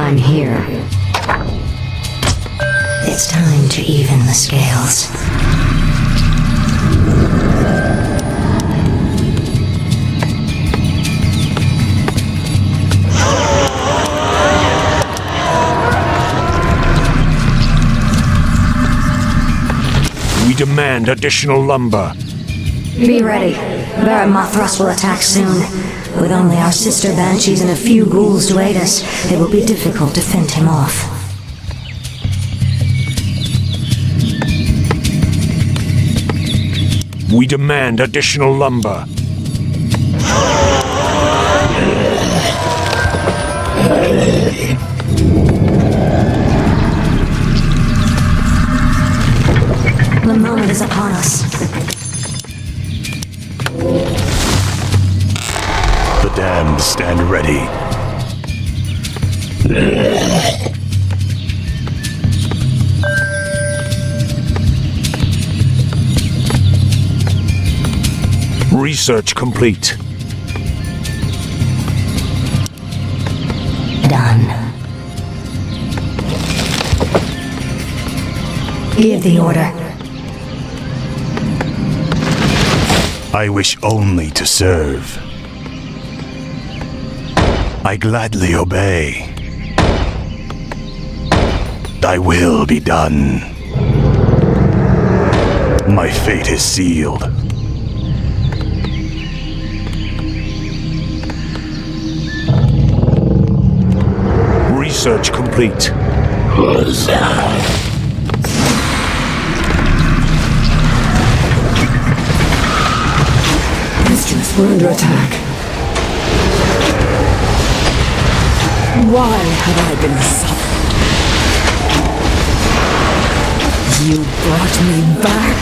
I'm here. It's time to even the scales. We demand additional lumber. Be ready. Baron Mothras will attack soon. With only our sister banshees and a few ghouls to aid us, it will be difficult to fend him off. We demand additional lumber. The moment is upon us. The damned stand ready. Research complete. Done. Give the order. I wish only to serve. I gladly obey. Thy will be done. My fate is sealed. Research complete. Mistress, we're under attack. Why have I been summoned? You brought me back.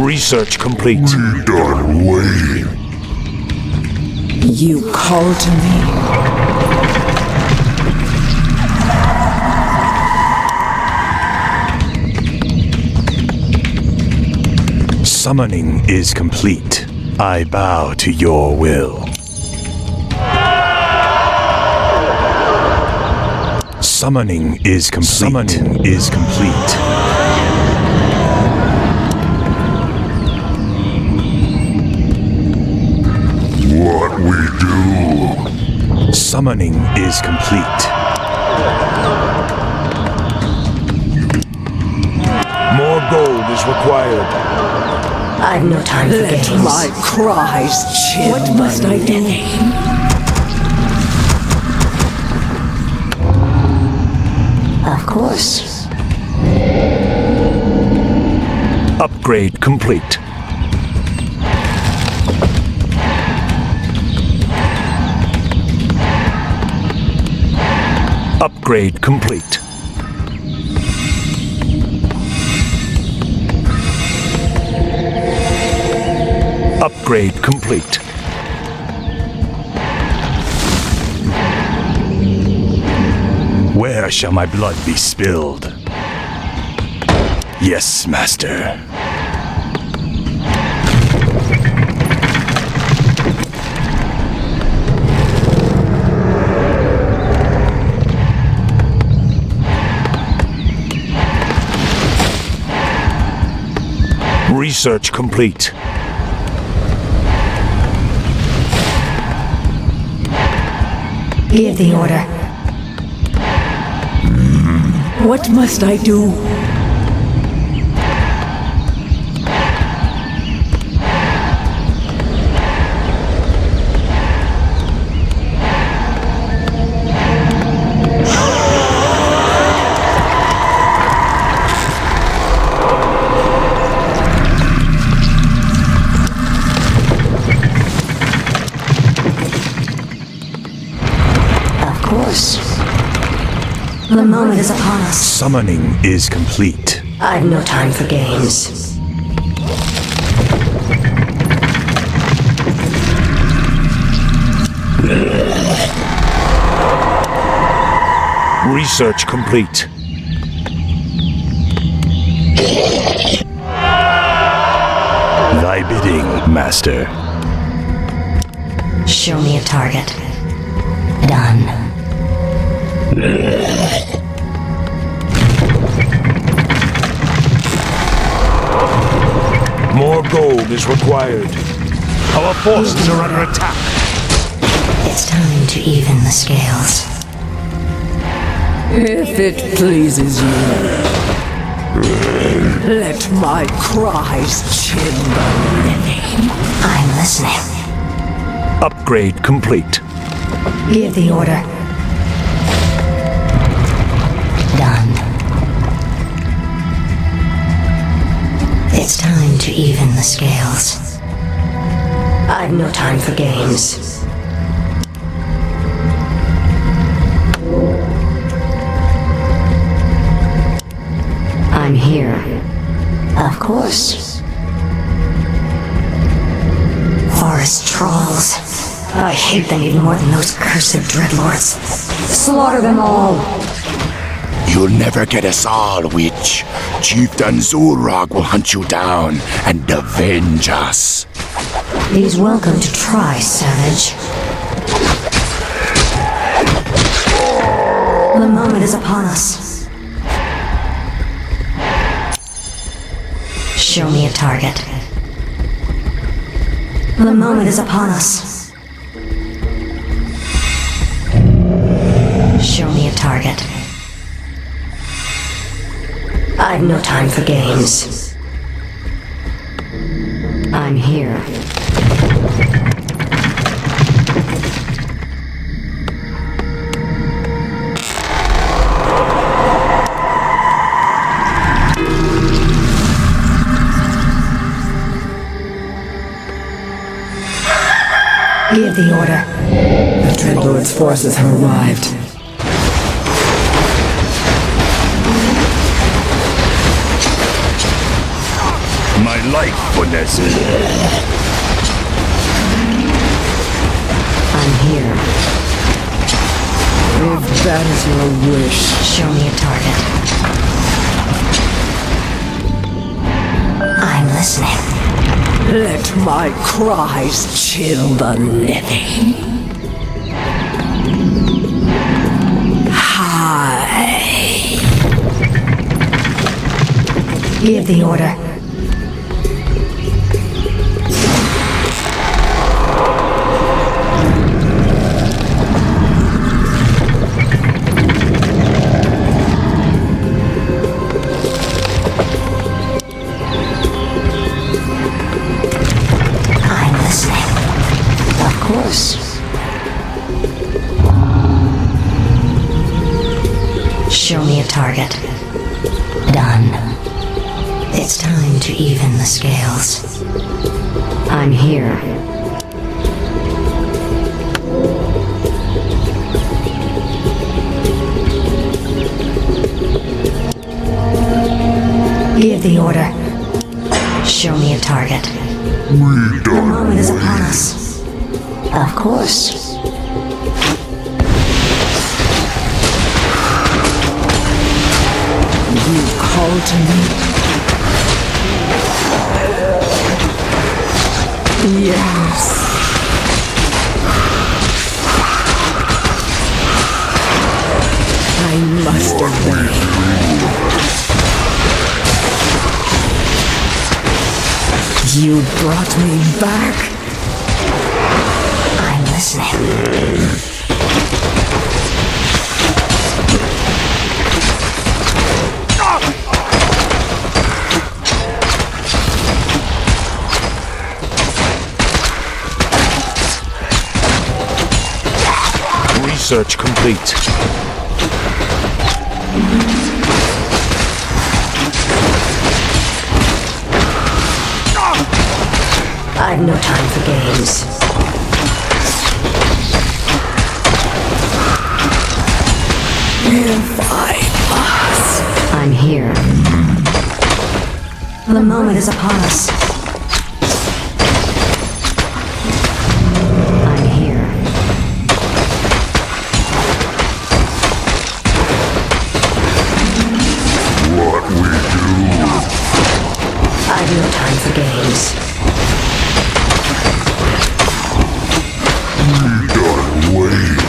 Research complete. We done waiting. You called to me. Summoning is complete. I bow to your will. Summoning is complete. Summoning is complete. What we do? Summoning is complete. More gold is required. I've no time for Let games. my cries chill. What must I do? Of course. Upgrade complete. Upgrade complete. Upgrade complete. Where shall my blood be spilled? Yes, master. Research complete. Give the order. What must I do? Of course. The moment is upon us. Summoning is complete. I've no time for games. Research complete. Thy bidding, master. Show me a target. Done. More gold is required. Our forces are under attack. It's time to even the scales. If it pleases you, let my cries chill the living. I'm listening. Upgrade complete. Give the order. Done. It's time to even the scales. I've no time for games. I'm here. Of course. Forest trolls. I hate them even more than those cursed dreadlords. Slaughter them all. You'll never get us all, witch. Chieftain Zulrog will hunt you down and avenge us. He's welcome to try, savage. The moment is upon us. Show me a target. The moment is upon us. Show me a target. I've no time for games. I'm here. Give the order. The Dreadlord's forces have arrived. My life, Vanessa. I'm here. If that is your wish. Show me a target. I'm listening. Let my cries chill the living. Hi. Give the order. Show me a target. Done. It's time to even the scales. I'm here. Give the order. Show me a target. The moment is upon us. Of course. You call to me? Yes. I must obey. You brought me back. I'm listening. Research complete. I've no time for games. If I must. I'm here. The moment is upon us. I'm here. What we do? I've no time for games. We don't wait.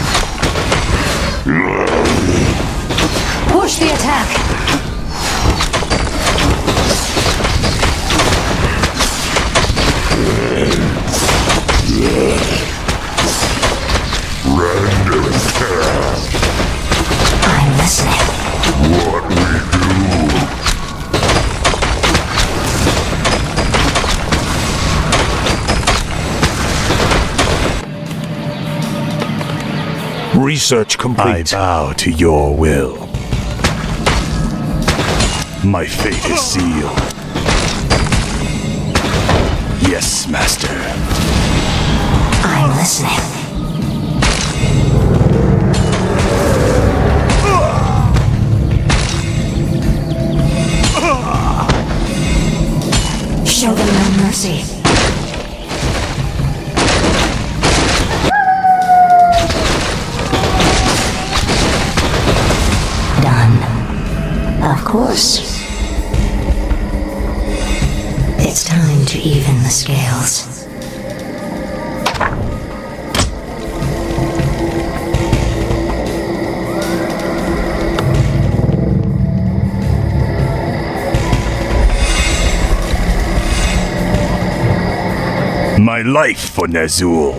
Research I complete. bow to your will. My fate is sealed. Yes, Master. I'm listening. Show them no mercy. Done. Of course. It's time to even the scales. My life for Nazul.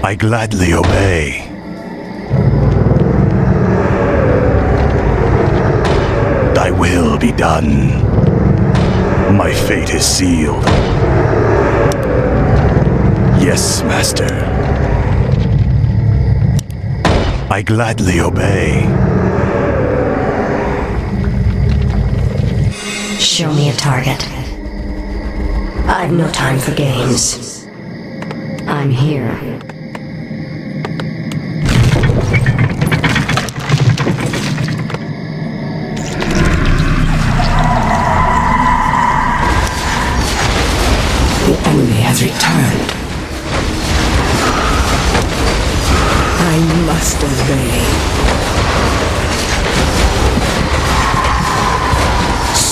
I gladly obey. Thy will be done. My fate is sealed. Yes, Master. I gladly obey. Show me a target. I've no time for games. I'm here. The enemy has returned. I must obey.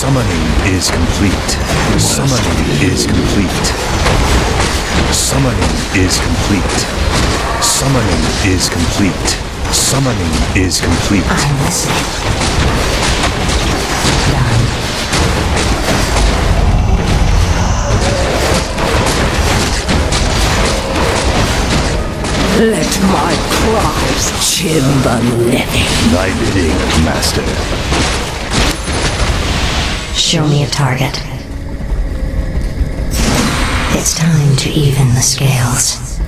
Summoning is complete. Summoning is complete. Summoning is complete. Summoning is complete. Summoning is complete. I'm listening. Done. Let my cries chill the living. Thy bidding, Master. Show me a target. It's time to even the scales.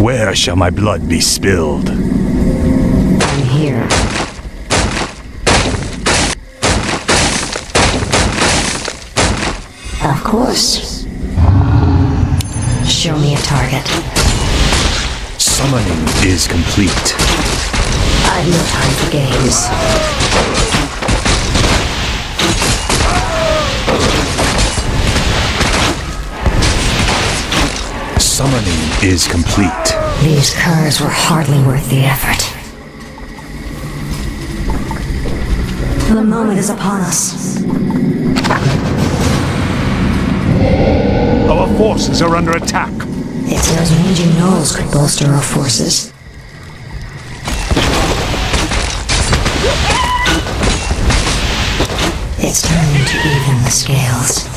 Where shall my blood be spilled? I'm here. Of course. Show me a target. Summoning is complete. I've no time for games. Summoning is complete. These curs were hardly worth the effort. The moment is upon us. Our forces are under attack. It's those mangy gnolls could bolster our forces. It's time to even the scales.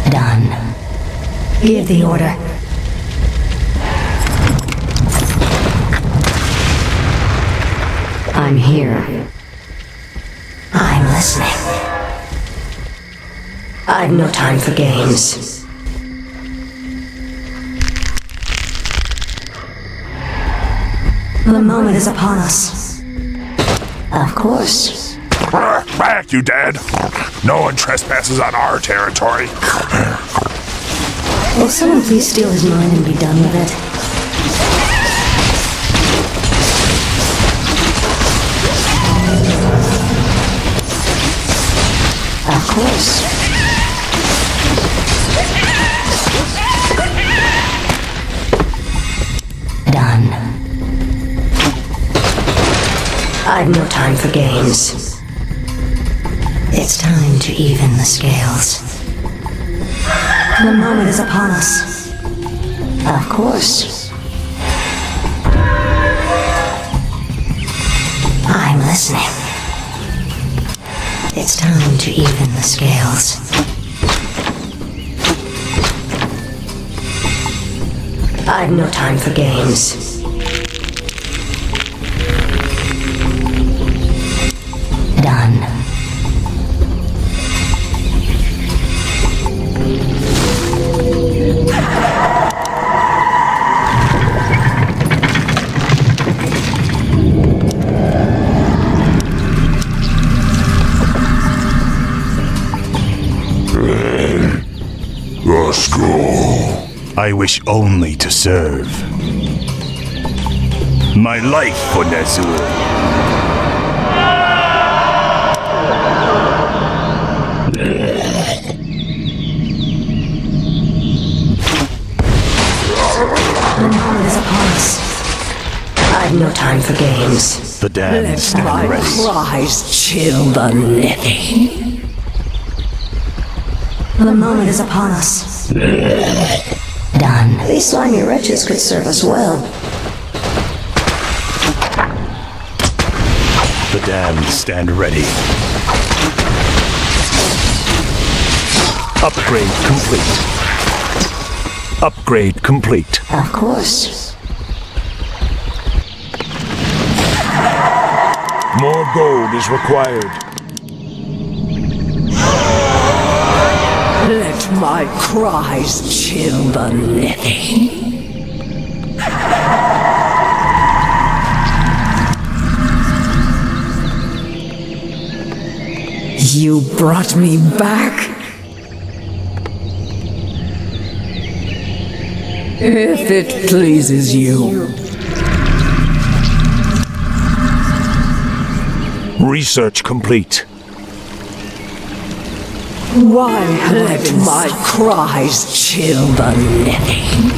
Done. Give the order. I'm here. I'm listening. I've no time for games. The moment is upon us. Of course. Back, you dead. No one trespasses on our territory. Will someone please steal his mind and be done with it? Of course. Done. I've no time for games. It's time to even the scales. The moment is upon us. Of course. I'm listening. It's time to even the scales. I've no time for games. Done. Let's go. I wish only to serve. My life for Nazur. The moment is upon us. I've no time for games. The damned Let stand my ready. cries chill the living. The moment is upon us. Done. These slimy wretches could serve us well. The damned stand ready. Upgrade complete. Upgrade complete. Of course. More gold is required. Let my cries chill the living. You brought me back. If it pleases you. Research complete. Why let my cries chill the living?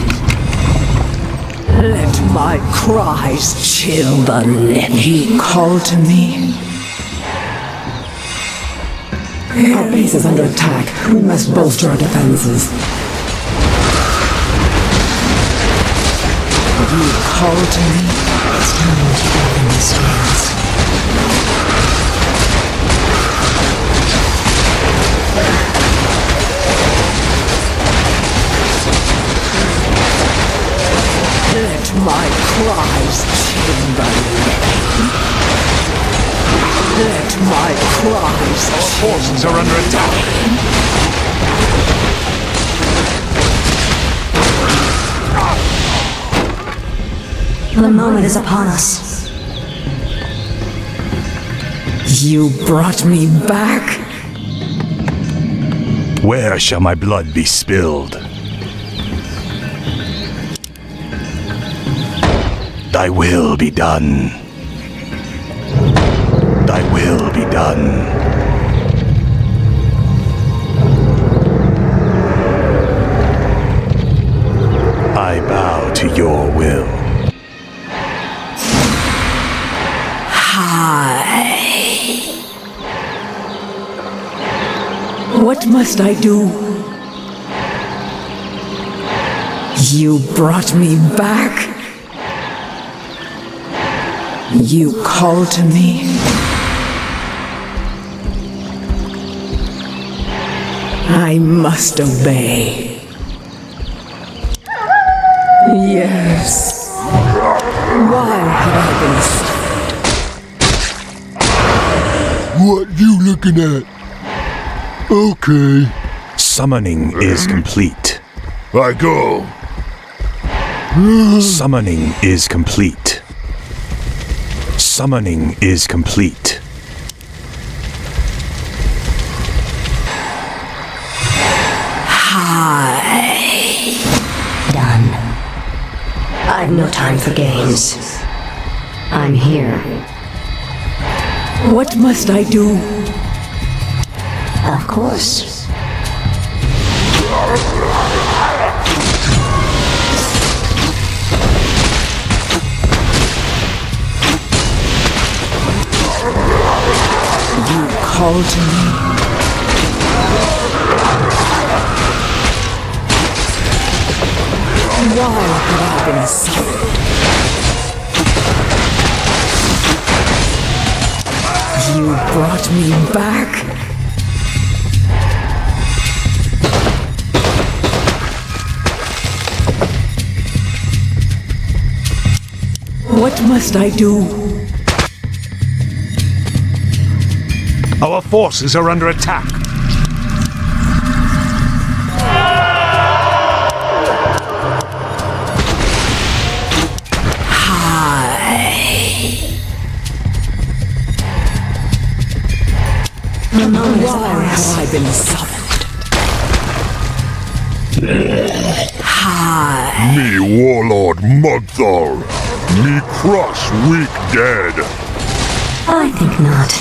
Let my cries chill the living. You call to me. Our base is under attack. We must bolster our defenses. You call to me. It's time to open the scales. Let my cries chill the living. Let my cries Our forces are under attack. The moment is upon us. You brought me back. Where shall my blood be spilled? Thy will be done. Thy will be done. I bow to your will. What must I do? You brought me back. You called to me. I must obey. Yes. Why have I been What you looking at? Okay. Summoning is complete. I go. Summoning is complete. Summoning is complete. Done. I've no time for games. I'm here. What must I do? Of course. You called to me. Why have I been summoned? You brought me back. What must I do? Our forces are under attack. The moment is Why upon us. have I been summoned? Hi. Me warlord Mugthal. Me crush weak dead. I think not.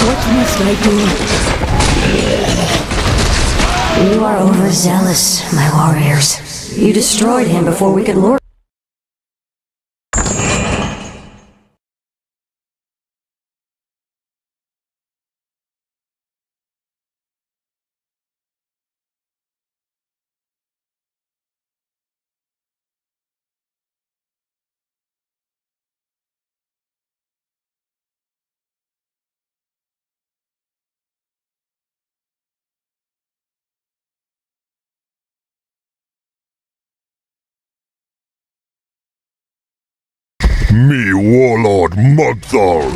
What must I do? You are overzealous, my warriors. You destroyed him before we could lure. Me warlord Mugthal.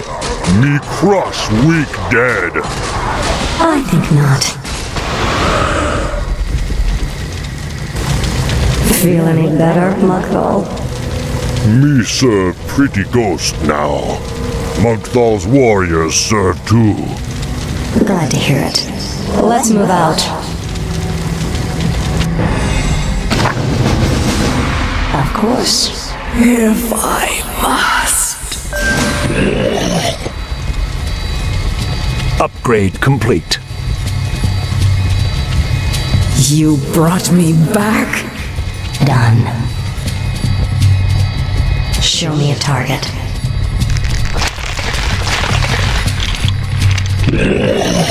Me crush weak dead. I think not. Feel any better, Mugthal? Me serve pretty ghost now. Mugthal's warriors serve too. Glad to hear it. Let's move out. Of course. If I must. Upgrade complete. You brought me back. Done. Show me a target.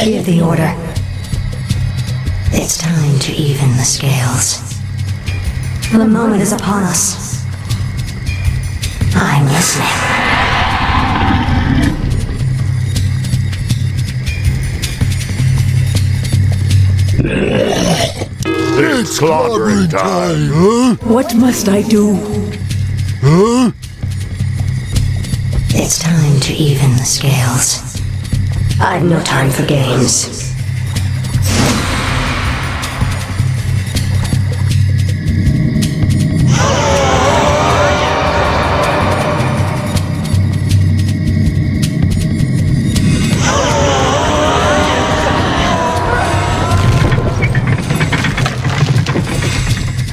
Give the order. It's time to even the scales. The moment is upon us. I'm listening. It's clobbering time. What must I do? It's time to even the scales. I've no time for games.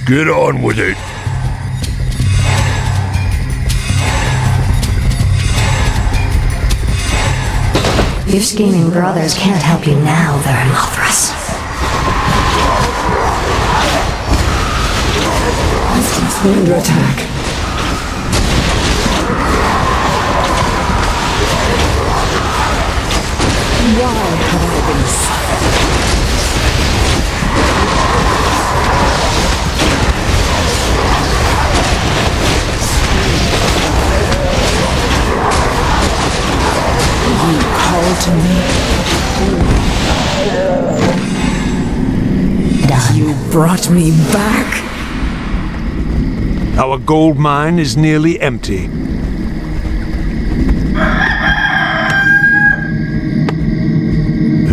Get on with it. Your scheming brothers can't help you now, Vermothras. We're under attack. Why have I been silent? You call to me. Done. You brought me back. Our gold mine is nearly empty.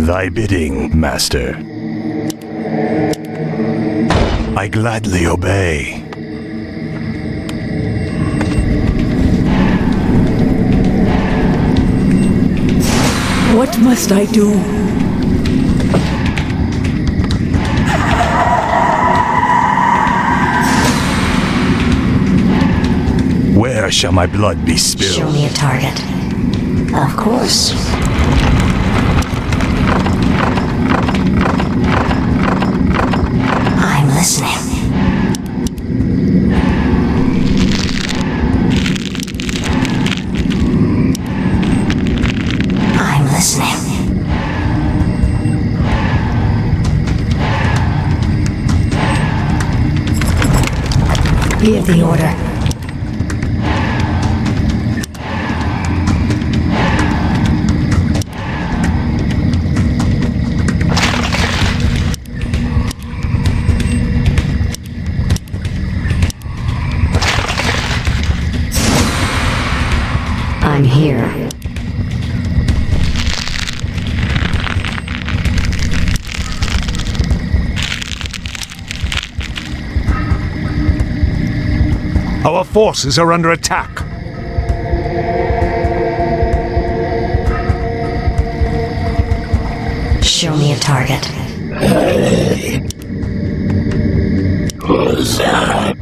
Thy bidding, master. I gladly obey. What must I do? Where shall my blood be Show spilled? me a target. Of course. I'm listening. I'm listening. Give the order. I'm here. Our forces are under attack. Show me a target. Who's that?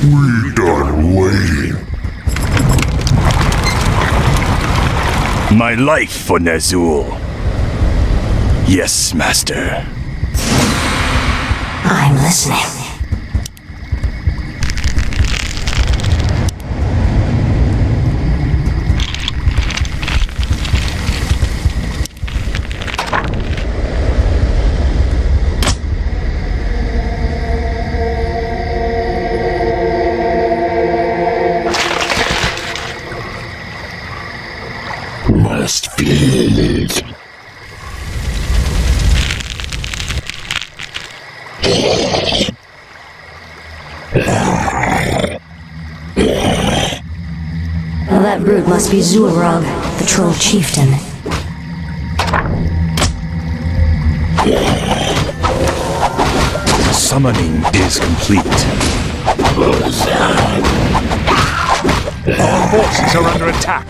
We done waiting. My life for Nazul. Yes, Master. I'm listening. Must feel it. Well, that brute must be Zulrog, the troll chieftain. Summoning is complete. Our forces are under attack.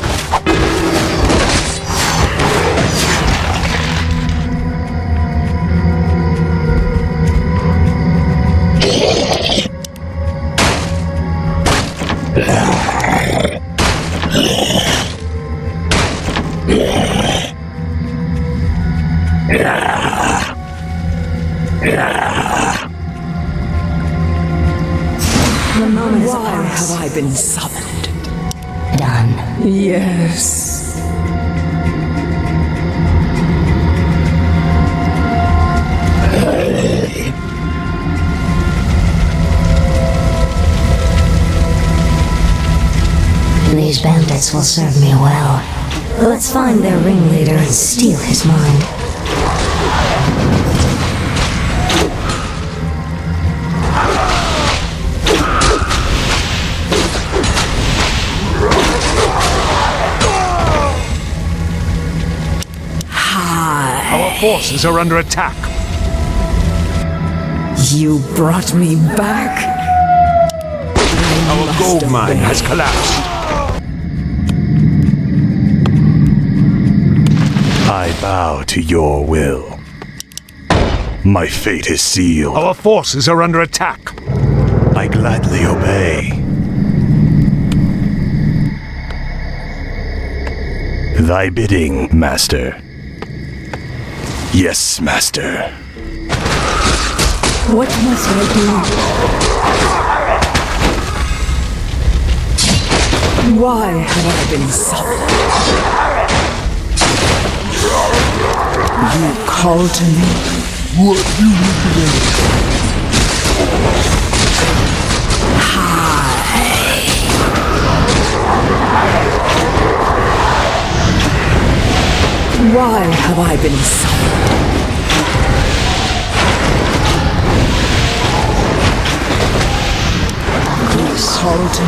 The moment is Why upon have us. I been summoned? Done. Yes. These bandits will serve me well. Let's find their ringleader and steal his mind. Our forces are under attack. You brought me back. Our gold mine has collapsed. I bow to your will. My fate is sealed. Our forces are under attack. I gladly obey. Thy bidding, Master. Yes, Master. What must I do? Why have I been summoned? You called to me. What you looking at? Why have I been summoned? You called to me.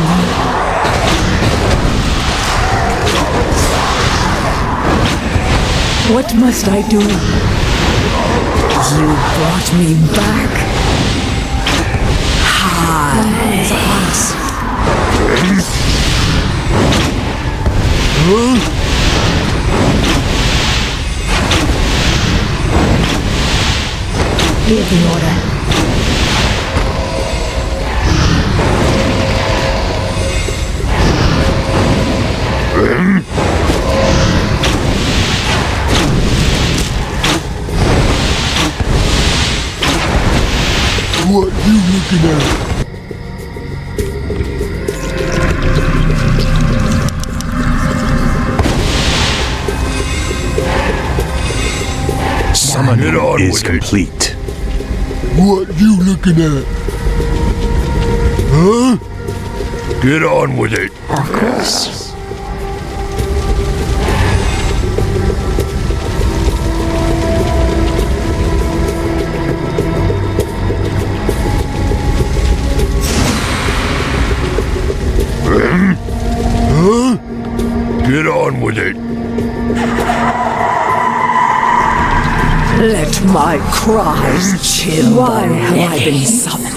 What must I do? You brought me back. It's upon us. Give the order. What you looking at? Summoning is complete. What you looking at? Huh? Get on with it. Of course. Huh? Get on with it. Let my cries chill. Why have I been summoned?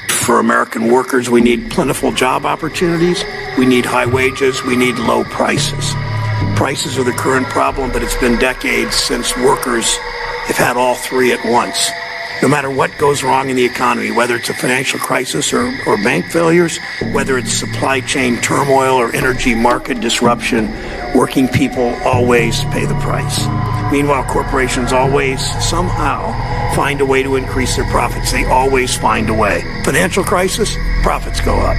For American workers, we need plentiful job opportunities, we need high wages, we need low prices. Prices are the current problem, but it's been decades since workers have had all three at once. No matter what goes wrong in the economy, whether it's a financial crisis or bank failures, whether it's supply chain turmoil or energy market disruption, working people always pay the price. Meanwhile, corporations always somehow find a way to increase their profits. They always find a way. Financial crisis, profits go up.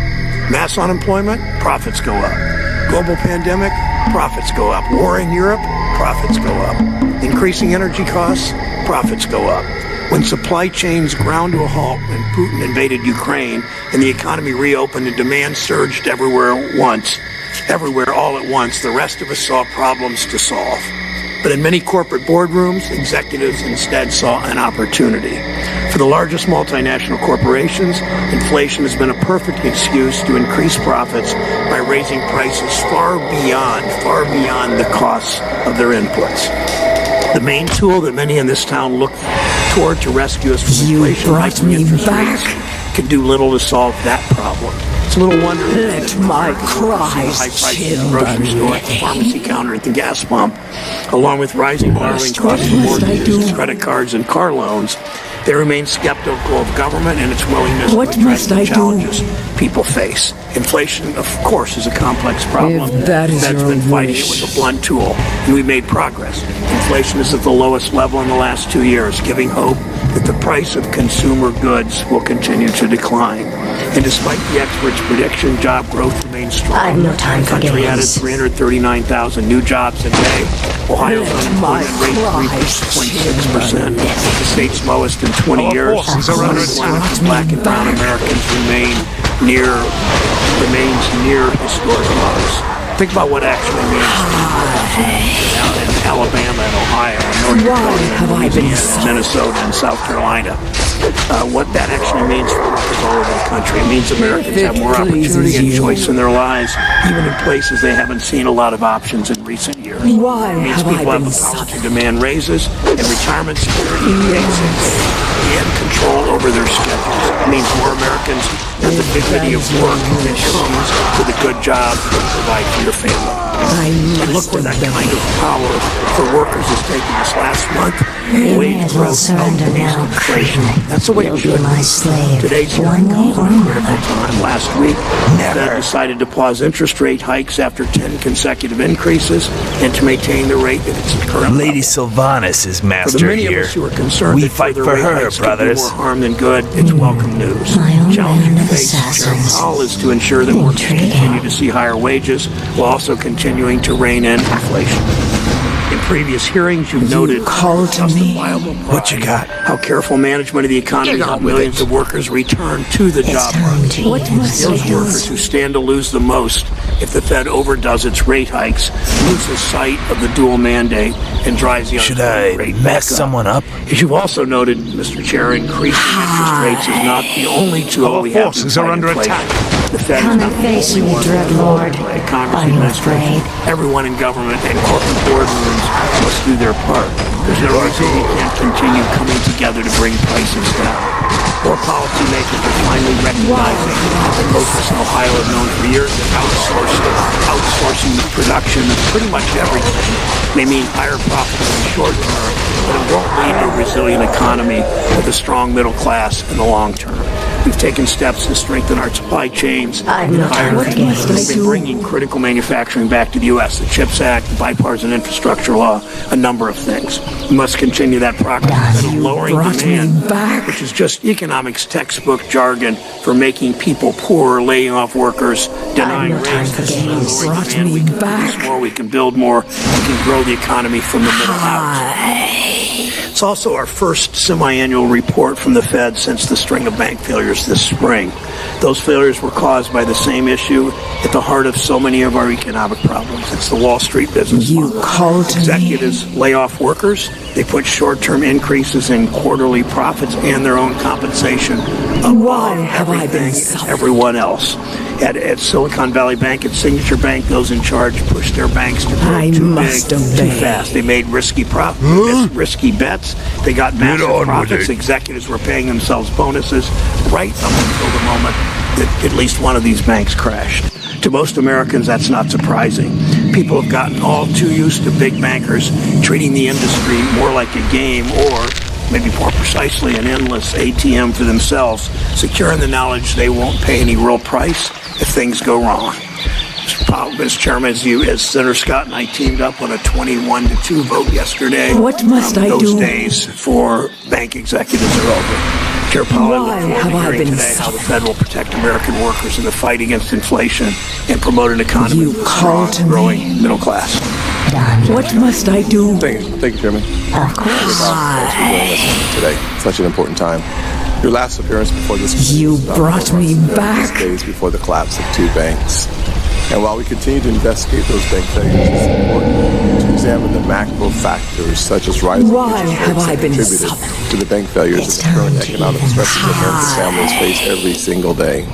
Mass unemployment, profits go up. Global pandemic, profits go up. War in Europe, profits go up. Increasing energy costs, profits go up. When supply chains ground to a halt when Putin invaded Ukraine and the economy reopened and demand surged everywhere all at once, the rest of us saw problems to solve. But in many corporate boardrooms, executives instead saw an opportunity. For the largest multinational corporations, inflation has been a perfect excuse to increase profits by raising prices far beyond the costs of their inputs. The main tool that many in this town look toward to rescue us from inflation, brought me back, can do little to solve that problem. It's a little wonder. Let my cries chill the grocery store, at the pharmacy counter, at the gas pump, along with rising borrowing costs of mortgages, credit cards, and car loans. They remain skeptical of government and its willingness to address the challenges people face. Inflation, of course, is a complex problem. If that is Fed's your been fighting it wish. with a blunt tool, and we made progress. Inflation is at the lowest level in the last 2 years, giving hope that the price of consumer goods will continue to decline. And despite the experts' prediction, job growth remains strong. I have no time The for country added games. 339,000 new jobs in May. Ohio's unemployment rate 3.6%, the state's lowest in 20 Our years. forces are under Unemployment attack. for Black and brown Americans remains near historic lows. Think about what actually means down in Alabama and Ohio, and North Dakota, have I been Louisiana, and Minnesota, and South Carolina. What that actually means for workers all over the country. It means Americans have more opportunity and choice in their lives, even in places they haven't seen a lot of options in recent years. Why It means have I people have been the power to summoned? demand raises and retirement security and control over their schedules. It means more Americans have the dignity of work that comes with a good job to provide for your family. And look where that kind of power for workers is taking us last month. You Wage may as well growth surrender outpaced now, inflation. Craven. That's the way it You'll should be my slave, Today's one hearing way comes or at a critical another. time. Last week, the Fed decided to pause interest rate hikes after 10 consecutive increases and to maintain the rate at its current Lady level. Sylvanas is For the master many here. of us who are concerned We that fight further for rate her, hikes could do brothers. more harm than good, it's welcome news. My own Challenging band of face Chair assassins. Powell is to ensure that workers Intriguing. continue to see higher wages while also continuing to rein in inflation. In previous hearings, you've noted called to me. justifiable What you pride. got? How careful management of the economy helped millions of workers return to the It's job time market. to even the Those workers scales. who stand to lose the most if the Fed overdoes its rate hikes, loses sight of the dual mandate, and drives the Should unemployment I rate back mess up. someone up? As you've also noted, Mr. Chair, increasing interest rates is not the only tool Our we have to forces fight are under inflation. attack. The Fed Come is not and the face only me, one Dread involved Lord. by Congress Are you administration. afraid? Everyone in government and corporate boardrooms must do their part. There's no reason we can't continue coming together to bring prices down. More policymakers are finally recognizing that most of us in Ohio have known for years that outsourcing production of pretty much everything may mean higher profits in the short term, but it won't lead to a resilient economy with a strong middle class in the long term. We've taken steps to strengthen our supply chains. I've no time for games. We've been bringing critical manufacturing back to the U.S., the CHIPS Act, the bipartisan infrastructure law, a number of things. We must continue that progress instead of lowering brought me demand, back. which is just economics textbook jargon for making people poorer, laying off workers, denying no time for raises. games. Lowering Brought demand, me we can back. produce more, we can build more, we can grow the economy from the middle out. It's also our first semi-annual report from the Fed since the string of bank failures this spring. Those failures were caused by the same issue at the heart of so many of our economic problems. It's the Wall Street business You model. called me. Executives lay off workers. They put short-term increases in quarterly profits and their own compensation above Why have I been everything suffering? everyone else. At Silicon Valley Bank, at Signature Bank, those in charge pushed their banks to grow I too must big, obey. too fast. They made risky bets. They got massive on with profits. it. Executives were paying themselves bonuses right up until the moment that at least one of these banks crashed. To most Americans, that's not surprising. People have gotten all too used to big bankers treating the industry more like a game, or maybe more precisely an endless ATM for themselves, secure in the knowledge they won't pay any real price if things go wrong. Mr. Chairman, as Senator Scott and I teamed up on a 21-2 vote yesterday. What must I those do? days for bank executives are over. Chair Powell, I Why look forward have to I hearing been today how the suffering? Fed will protect American workers in the fight against inflation and promote an economy You with a called strong, me. growing middle class. Done. What must I do? Thank you, Chairman. Of course. Thanks for joining us today. Such an important time. Your last appearance before this committee You was about brought 4 me months ago, back. 6 days before the collapse of 2 banks. And while we continue to investigate those bank failures, it's important to examine the macro factors such as rising Why interest have rates I that been contributed summoned? to the bank failures It's and the current time to economic even stresses that American families face every single day.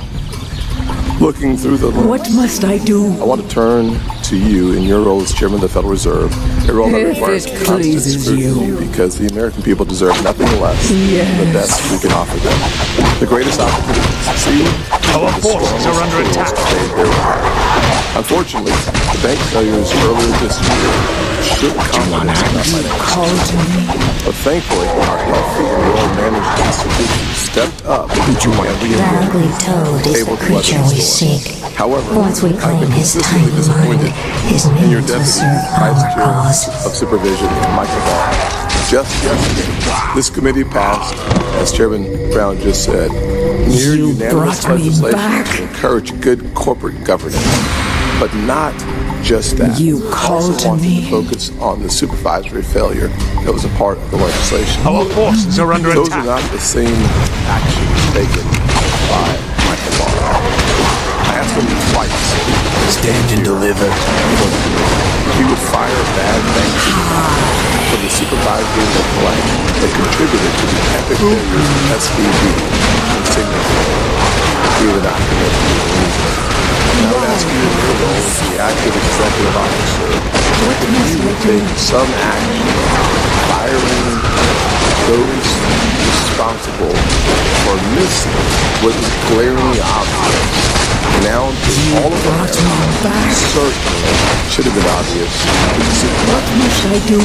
Looking through the lens, What must I do? I want to turn to you in your role as Chairman of the Federal Reserve, a role that If requires it constant pleases scrutiny you. because the American people deserve nothing less than the best we can offer them. The greatest opportunity to succeed. Our is the forces are under strongest attack. tools to save their lives. Unfortunately, the bank failures earlier this year shook confidence in our financial Called me. but thankfully, our healthy and well-managed institutions stepped up and we The ugly toad is the able to weather creature the we storm. seek. However, Once we I've claim been his consistently tiny disappointed mind, his in your means will deputy serve vice our chair cause. of supervision, Michael Barr. Just yesterday, this committee passed, as Chairman Brown just said, near You unanimous brought me legislation back. to encourage good corporate governance. But not just that. You We called also wanted me. to focus on the supervisory failure that was a part of the legislation. Our forces are under Those are attack. not the same actions taken by Michael Barr. I asked him twice. Stand and deliver. He would fire bad banks for the supervisory neglect that contributed to the epic failures of SVB and Signature. He would not commit to anything. And I would ask you in your role as the active executive officer, if you would take some action firing those responsible for missing what is glaringly obvious. Now to all of brought me America, back. certainly should have been obvious. What must I do?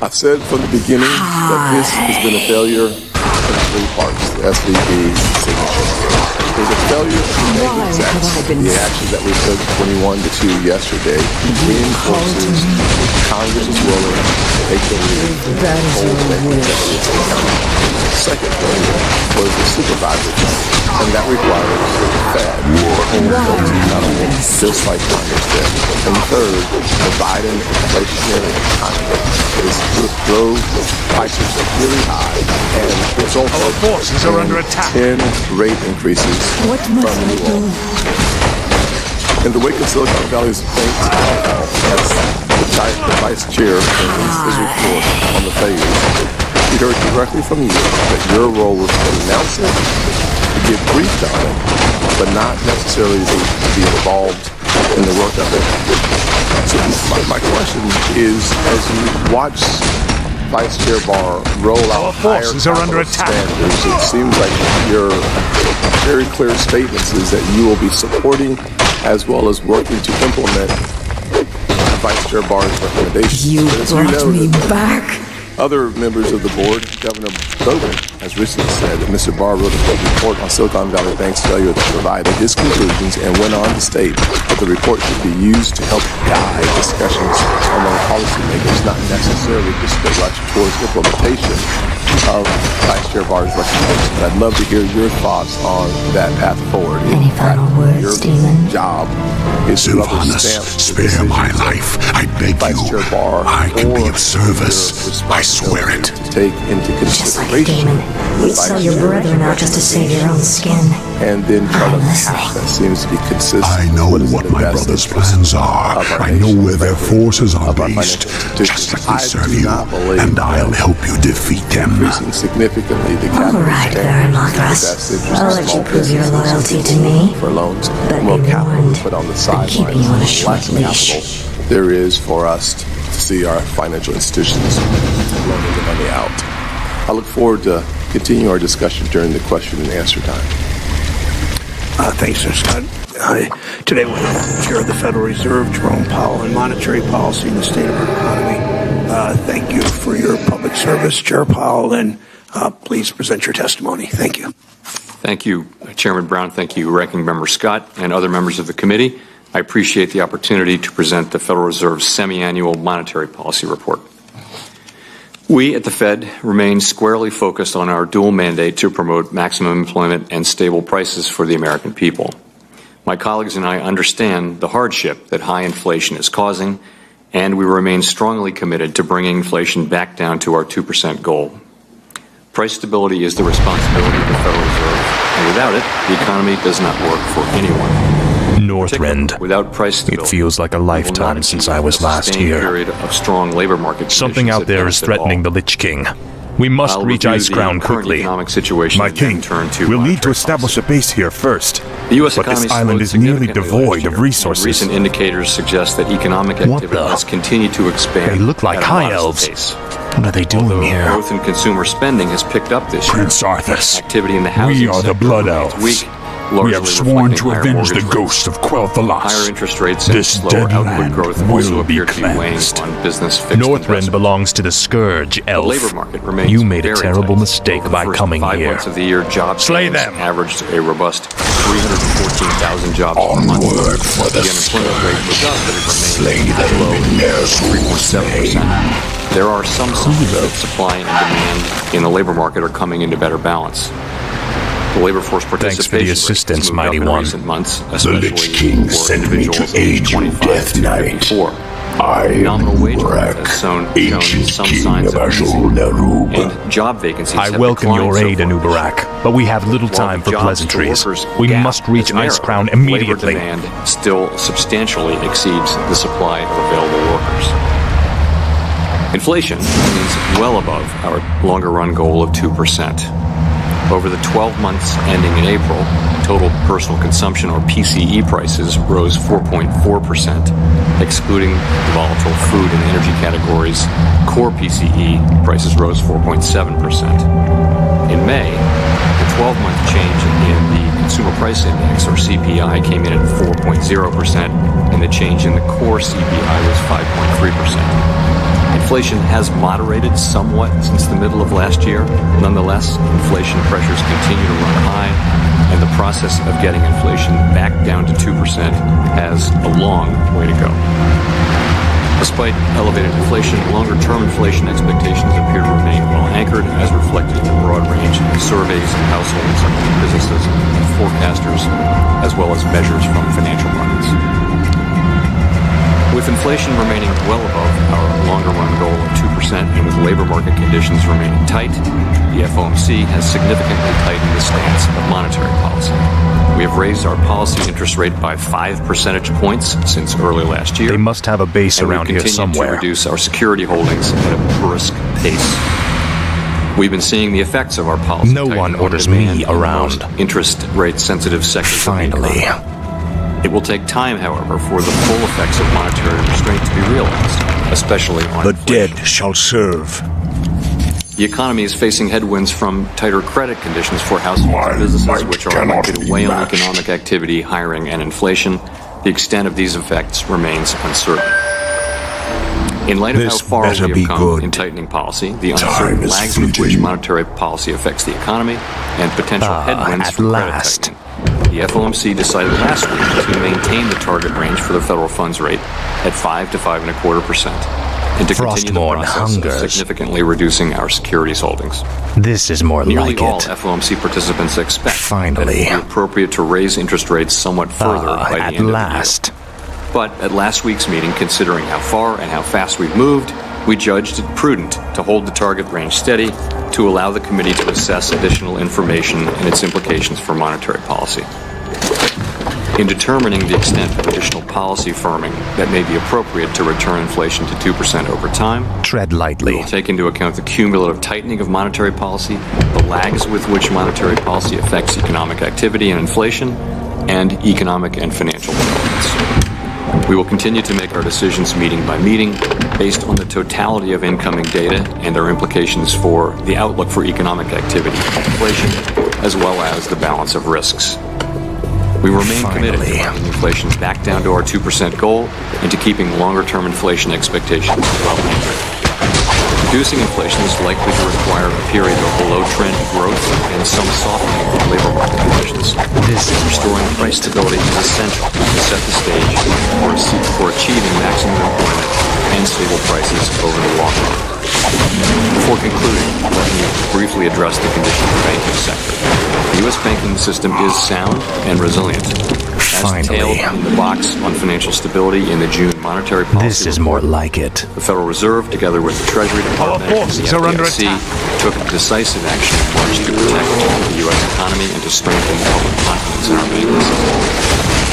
I've said from the beginning that this has been a failure in 3 parts, the SVB Signature. There's a failure of the bank Why have I execs. been The action that we took 21-2 yesterday reinforces Congress is willing to take the lead and That is hold your bank wish. executives accountable. The second failure was the supervisory failure, and that requires the Fed to hold those accountable, just like Congress did. And third, the Biden inflationary economy is drove prices really high and resulted Our forces are in under attack. 10 rate increases What must from I you do? all. In the wake of Silicon Valley's banks, as the vice chair in his report on the failures, we heard directly from you that your role was to announce it, to get briefed on it, but not necessarily to be involved in the work of it. So my question is, as you watch Vice Chair Barr roll Our out higher forces are under capital attack. standards, it seems like your very clear statements is that you will be supporting as well as working to implement Vice Chair Barr's recommendations. You But as brought know, me that back. other members of the board, Governor Bowman, has recently said that Mr. Barr wrote a report on Silicon Valley Bank's failure that provided his conclusions and went on to state that the report should be used to help guide discussions among policymakers, not necessarily just to rush towards implementation. of Vice Chair Barr's recommendation. I'd love to hear your thoughts on that path forward. Any final words, your Demon? job is to rubber stamp the spare my decisions life. I beg Vice you. Chair Barr I can be or of service. your I swear it. responsibility to take into Just like a consideration demon, you'd sell Vice your Chair brethren out just to save your own skin. and then try to I'm pass listening. that seems to be consistent. I know with what is in the my best brother's interest plans are. of our I know nation, where their frankly, forces are of our based. financial Just let institutions. me I serve do you, not believe and I'll help you defeat them. increasing significantly the capital right, standards Baron in the Mothras. best interest I'll of let small you prove your businesses loyalty to who me. for loans, But more be capital warned, to put on the I'm keeping sidelines, you on a less short capital leash. there is for us to see our financial institutions loaning the money out. I look forward to continue our discussion during the question and answer time. Thanks, Mr. Scott. Today we have Chair of the Federal Reserve, Jerome Powell, and monetary policy in the state of our economy. Thank you for your public service, Chair Powell, and please present your testimony. Thank you. Thank you, Chairman Brown. Thank you, Ranking Member Scott, and other members of the committee. I appreciate the opportunity to present the Federal Reserve's semi-annual monetary policy report. We at the Fed remain squarely focused on our dual mandate to promote maximum employment and stable prices for the American people. My colleagues and I understand the hardship that high inflation is causing, and we remain strongly committed to bringing inflation back down to our 2% goal. Price stability is the responsibility of the Federal Reserve, and without it, the economy does not work for anyone. Northrend. Without price stability, It feels like a lifetime since I was last here. Period of strong labor market Something out there is threatening the Lich King. We must reach ice ground quickly. My king, we'll need to establish a base here first. The U.S. But this economy island slowed is nearly significantly devoid last of year, resources. and recent indicators suggest that economic What activity the? has continued to expand. They look like at a high modest elves. pace. What are they doing Although here? growth in consumer spending has picked up this year. Prince Arthas, Activity in the housing we are the sector Blood remains Elves. weak, We largely have sworn reflecting to higher avenge the mortgage rates. ghost of Quel'Thalas. Higher interest rates and This slower dead output land growth will also be appear to be weighing cleansed. on business fixed Northrend investment. belongs to the Scourge, The elf. labor market remains You made a very terrible tight. mistake Over the by first coming 5 here. months of the year, job Slay gains them. averaged a robust 314,000 jobs per month. Onward for the The unemployment rate was up, but it Slay remains them low, in their sweet 7%. There are some signs that supply and demand in the labor market are coming into better balance. The labor force participation Thanks for the rate has assistance, moved mighty up in one. recent months, The especially Lich King for sent me to individuals aid aged you 25 death to knight. 54. I am Nominal wage growth Urak, has shown ancient some king signs of of Azul easing, Narub. and job vacancies I have welcome declined your so aid, far. Anubarak, but we have little While time the for jobs to pleasantries. workers We gap must reach has ice narrowed, ground labor immediately. demand still substantially exceeds the supply of available workers. Inflation remains well above our longer run goal of 2%. Over the 12 months ending in April, total personal consumption, or PCE, prices rose 4.4%. Excluding the volatile food and energy categories, core PCE prices rose 4.7%. In May, the 12-month change in the Consumer Price Index, or CPI, came in at 4.0%, and the change in the core CPI was 5.3%. Inflation has moderated somewhat since the middle of last year. Nonetheless, inflation pressures continue to run high, and the process of getting inflation back down to 2% has a long way to go. Despite elevated inflation, longer-term inflation expectations appear to remain well anchored, as reflected in the broad range of surveys of households, businesses, and forecasters, as well as measures from financial markets. With inflation remaining well above our longer-run goal of 2% and with labor market conditions remaining tight, the FOMC has significantly tightened the stance of monetary policy. We have raised our policy interest rate by 5 percentage points since early last year. They must have a base and around we've here continued somewhere. to reduce our security holdings at a brisk pace. We've been seeing the effects of our policy. No tightening one on orders demand me in the around. most interest rate sensitive sectors of the Finally. economy. It will take time, however, for the full effects of monetary restraint to be realized, especially on The inflation. dead shall serve. The economy is facing headwinds from tighter credit conditions for households and businesses, might which are cannot likely to be weigh on matched. economic activity, hiring, and inflation. The extent of these effects remains uncertain. In light of This how far better we be have come good. in tightening policy, the Time uncertain is lags with which fleeting. monetary policy affects the economy, and potential headwinds at from credit last. tightening, the FOMC decided last week to maintain the target range for the federal funds rate at 5 to 5.25%. and to continue the Frostmourne process of hungers. significantly reducing our securities holdings. This is more Nearly like all it. FOMC participants expect Finally. that it would be appropriate to raise interest rates somewhat further by the At end last. of the year. But at last week's meeting, considering how far and how fast we've moved, we judged it prudent to hold the target range steady to allow the committee to assess additional information and its implications for monetary policy. In determining the extent of additional policy firming that may be appropriate to return inflation to 2% over time, Tread we lightly. will take into account the cumulative tightening of monetary policy, the lags with which monetary policy affects economic activity and inflation, and economic and financial developments. We will continue to make our decisions meeting by meeting based on the totality of incoming data and their implications for the outlook for economic activity and inflation, as well as the balance of risks. We remain committed to bringing inflation back down to our 2% goal and to keeping longer-term inflation expectations well anchored. Reducing inflation is likely to require a period of below-trend growth and some softening of labor market conditions. Restoring price stability is essential to set the stage for achieving maximum employment and stable prices over the long run. Before concluding, let me briefly address the condition of the banking sector. The U.S. banking system is sound and resilient. As detailed in the box on financial stability in the June monetary policy This is more like it. the Federal Reserve, together with the Treasury Department and the forces are under FDIC, attack. took decisive action in March to protect the U.S. economy and to strengthen public confidence in our banking system.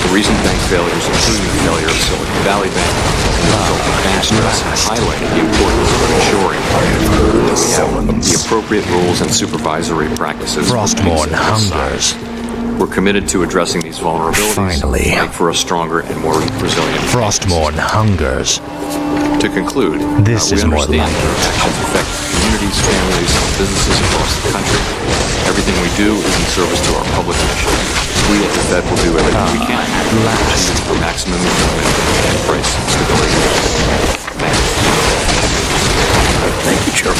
The recent bank failures, including the failure of Silicon Valley Bank and the resulting bank stress, highlighted the importance of ensuring that we have the appropriate rules and supervisory practices for banks Frostmourne of this hungers. size. We're committed to addressing these vulnerabilities Finally. to make for a stronger and more resilient Frostmourne hungers. To conclude, This we is more understand like that our actions affect communities, families, and businesses across the country. Everything we do is in service to our public mission. We at the Fed will do everything we can to achieve for maximum employment and price stability. Thank you, Chairman.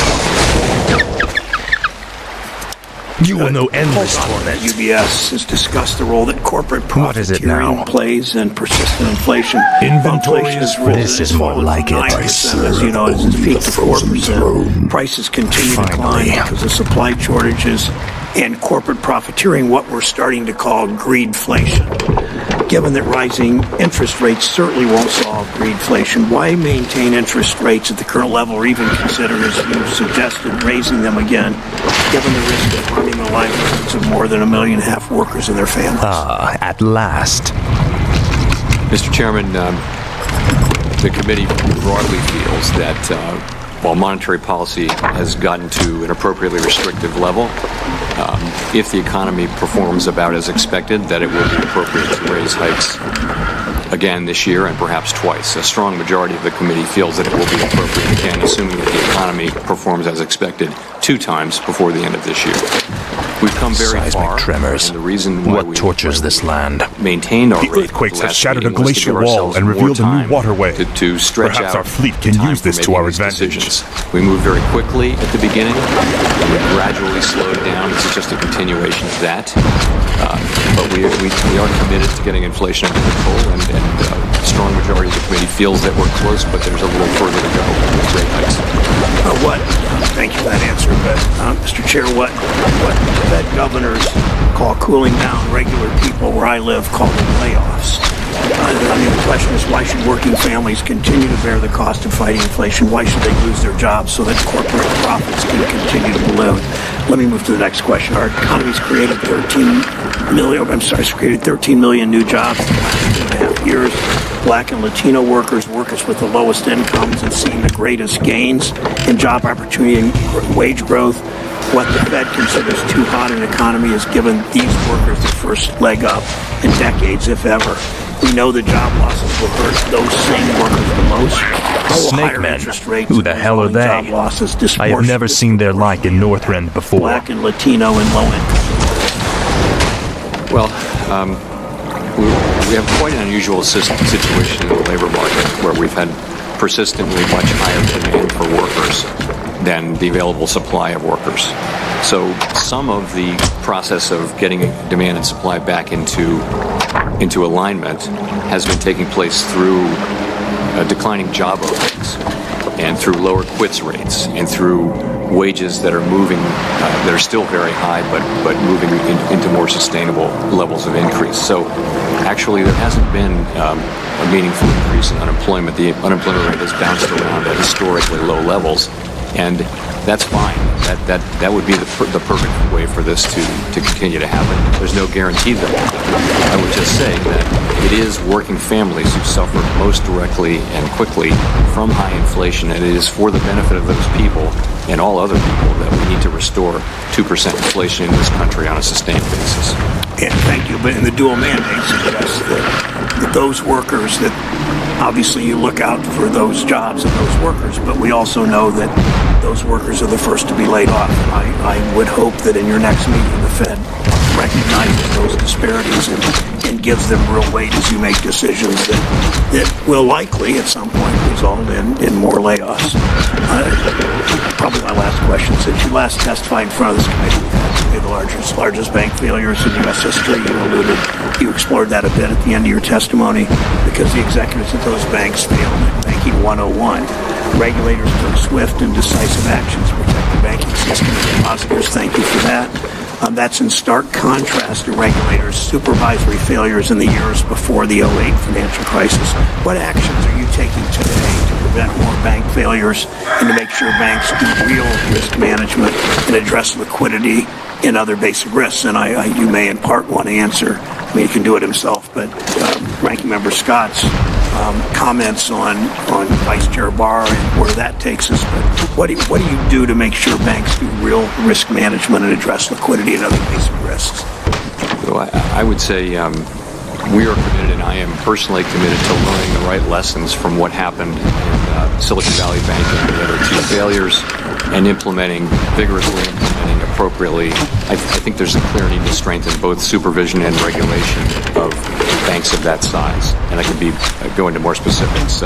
You will know endless torment. UBS has discussed the role that corporate What is it profiteering now? plays in persistent inflation. Inventory Inflation is has risen. This is more It's like fallen it. from 9%, as you know, it's peaked to 4%. Prices continue to climb because of supply shortages and corporate profiteering, what we're starting to call greedflation. Given that rising interest rates certainly won't solve greedflation, why maintain interest rates at the current level or even consider, as you've suggested, raising them again, given the risk of harming the livelihoods of more than 1.5 million workers and their families? At last. Mr. Chairman, the committee broadly feels that while monetary policy has gotten to an appropriately restrictive level, if the economy performs about as expected, that it will be appropriate to raise hikes again this year and perhaps twice. A strong majority of the committee feels that it will be appropriate again, assuming that the economy performs as expected 2 times before the end of this year. We've come very Seismic far, tremors. and the reason why What tortures this land? maintained our The rate earthquakes at the have last shattered a meeting was to glacial give wall ourselves and more revealed a new time waterway. to stretch Perhaps out our fleet can time use for this to making our these advantage. decisions. We moved very quickly at the beginning, and we gradually slowed down. This is just a continuation of that. But we are committed to getting inflation under control, and a strong majority of the committee feels that we're close, but there's a little further to go with rate hikes. Thank you for that answer, but Mr. Chair, what Fed governors call cooling down regular people where I live call them layoffs. The question is, why should working families continue to bear the cost of fighting inflation? Why should they lose their jobs so that corporate profits can continue to balloon? Let me move to the next question. Our economy's created 13 million new jobs in the last 2.5 years. Black and Latino workers with the lowest incomes, have seen the greatest gains in job opportunity and wage growth. What the Fed considers too hot an economy has given these workers the first leg up in decades, if ever. We know the job losses will hurt those same workers the most. Snake men. Who the hell are they? Job losses I have never seen their like in Northrend before. Black and Latino and low income. Well, we have quite an unusual situation in the labor market where we've had persistently much higher demand for workers than the available supply of workers. So some of the process of getting demand and supply back into alignment has been taking place through declining job openings. and through lower quits rates, and through wages that are moving, that are still very high, but moving into more sustainable levels of increase. So actually there hasn't been a meaningful increase in unemployment. The unemployment rate has bounced around at historically low levels, and that's fine. That would be the perfect way for this to continue to happen. There's no guarantee that. I would just say that it is working families who suffer most directly and quickly from high inflation, and it is for the benefit of those people and all other people that we need to restore 2% inflation in this country on a sustained basis. And thank you. But in the dual mandate suggests that those workers, that obviously you look out for those jobs and those workers, but we also know that those workers are the first to be laid off. I would hope that in your next meeting the Fed recognizes those disparities and gives them real weight as you make decisions that will likely at some point result in more layoffs. Probably my last question. Since you last testified in front of this committee, we've had the largest bank failures in U.S. history. You explored that a bit at the end of your testimony, because the executives at those banks failed at Banking 101. Regulators took swift and decisive actions to protect the banking system. Depositors, thank you for that. That's in stark contrast to regulators' supervisory failures in the years before the 2008 financial crisis. What actions are you taking today to prevent more bank failures and to make sure banks do real risk management and address liquidity and other basic risks? And you may in part want to answer, I mean, he can do it himself, but Ranking Member Scott's comments on Vice Chair Barr and where that takes us. But what do you do to make sure banks do real risk management and address liquidity and other basic risks? So I would say we are committed, and I am personally committed to learning the right lessons from what happened in Silicon Valley Bank and the other two failures, and vigorously implementing appropriately. I think there's a clear need to strengthen both supervision and regulation of banks of that size. And I could go into more specifics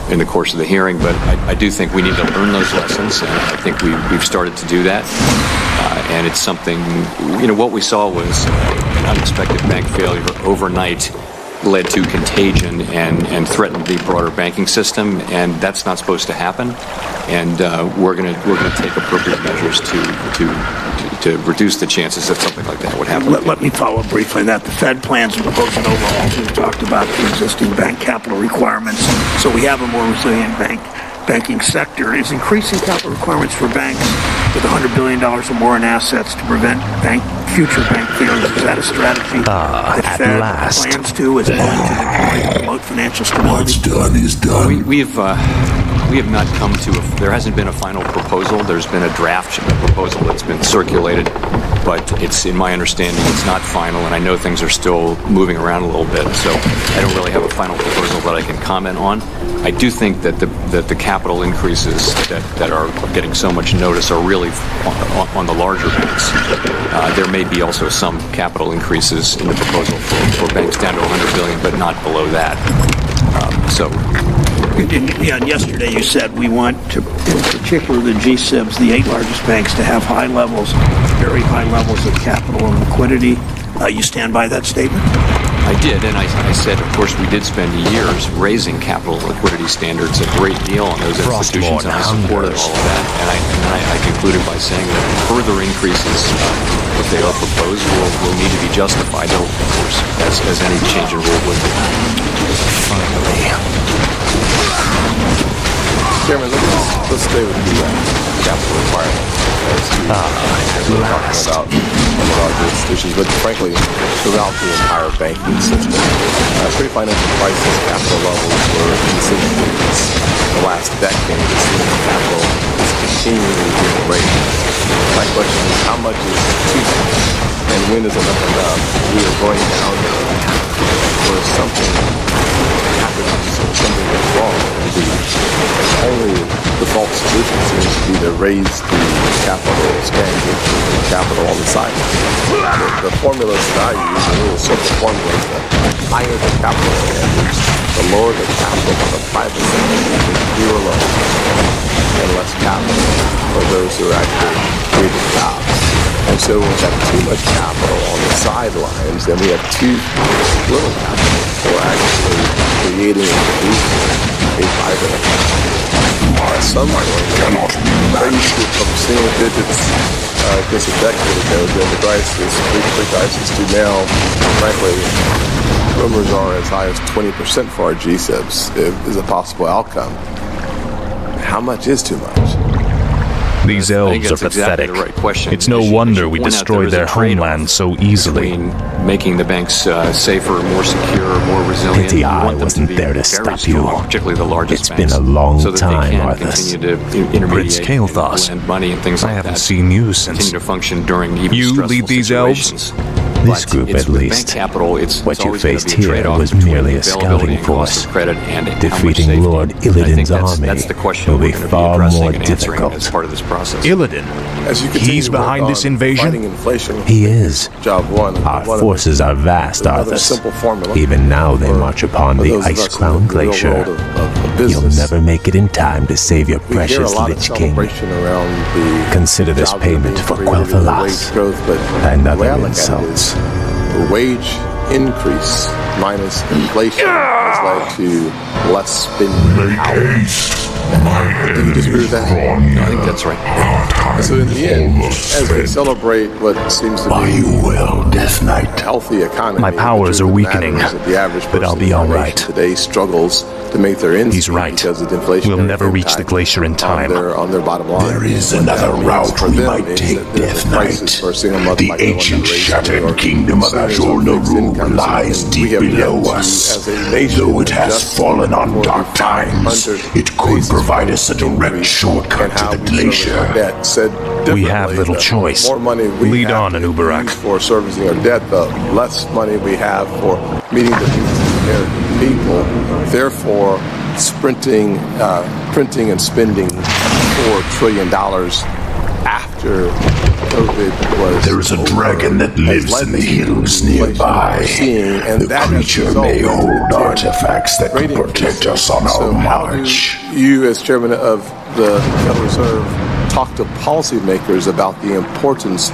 in the course of the hearing, but I do think we need to learn those lessons, and I think we've started to do that. And it's something, what we saw was an unexpected bank failure overnight led to contagion and threatened the broader banking system, and that's not supposed to happen. And we're going to take appropriate measures to reduce the chances that something like that would happen. Let me follow up briefly on that. The Fed plans to propose an overhaul. We've talked about the existing bank capital requirements, so we have a more resilient banking sector. Is increasing capital requirements for banks with $100 billion or more in assets to prevent future bank failures? Is that a strategy that Fed plans to, as well to promote financial stability? What's done is done. We have not come to there hasn't been a final proposal. There's been a draft proposal that's been circulated, but it's, in my understanding, it's not final, and I know things are still moving around a little bit, so I don't really have a final proposal that I can comment on. I do think that the capital increases that are getting so much notice are really on the larger banks. There may be also some capital increases in the proposal for banks down to $100 billion, but not below that. And yesterday you said we want to, in particular the GSIBs, the 8 largest banks, to have very high levels of capital and liquidity. You stand by that statement? I did, and I said, of course, we did spend years raising capital and liquidity standards a great deal on those institutions, and I supported all of that. And I concluded by saying that further increases, if they are proposed, will need to be justified, of course, as any change in rule would be. Finally. Chairman, let's stay with the capital requirements. We're talking about larger institutions, but frankly, throughout the entire banking system. Pre-financial crisis capital levels were in the single digits. The last decade, the capital is continually being raised. My question is, how much is too much, and when is enough? We are going down where something happens, something that's wrong. The only default solution seems to be to raise the capital standard, capital on the sideline. The formulas that I use, a little simple formula, the higher the capital standards, the lower the capital on the private sector, the fewer loans, and less capital for those who are actually creating jobs. And so we have too much capital on the sidelines, then we have too little capital for actually creating and producing a vibrant economy. some raised it from single digits just a decade ago during the crisis, pre-crisis, to now, frankly, rumors are as high as 20% for our GSIBs is a possible outcome. How much is too much? These elves are pathetic. It's no wonder we destroyed their homeland so easily. Making the banks safer, more secure, more resilient. Pity I wasn't there to stop you. Particularly the largest It's banks, been a long so that time, they can Arthas. continue to intermediate Kael'thas. and money and things I like haven't that. seen you since. Continue to function during even You stressful lead these elves? situations. This But group, it's at with least. bank capital, it's What you always gonna faced be a here trade-off was between merely a availability scouting and cost of force. credit and how much Defeating safety. Lord I think Illidan's that's army the question will we're be going to be far addressing more and answering difficult. as part of this process. Illidan. As you continue He's to work behind on this invasion? fighting inflation, He is. job one. Our forces are vast, Another Arthas. simple formula. Even now they march upon For the those of Ice us Crown in the real Glacier. world of You'll business, never make it in time to save your we hear a precious lot of Lich King. celebration around the Consider this jobs that are payment being for created and the Quel'Thalas wage growth, but and the way I other look at it is insults. the wage increase minus inflation has led to less spending power. Do you disagree with that? I think that's right. And so in the end, as we celebrate what seems to be a healthy economy, My powers the are truth of the weakening, matter is that the average but I'll person be in our all nation right. today struggles to make their ends He's meet right. because of the inflation. We'll never reach the glacier in time. On their bottom line. There is What that another means route for we them might is take, that there's Death a crisis Knight. for a single mother The might go ancient under race shattered or kingdom of seniors Azul or fixed Naru incomes. lies We deep have yet below to, us. as a nation, Though it has adjust fallen on for the dark times, 500 it could basis provide point us a direct increase shortcut in how to the we service glacier. our debt. Said We have differently, little the choice. more money we Lead have on, to Anubarak. use for servicing our debt, the less money we have for meeting the needs of the American people. Therefore, printing and spending $4 trillion after COVID was There is a dragon that lives in the hills nearby. and The that has creature may resulted in hold the artifacts that rate can protect increase. us on So our how do march. you, as chairman of the Federal Reserve, talk to policymakers about the importance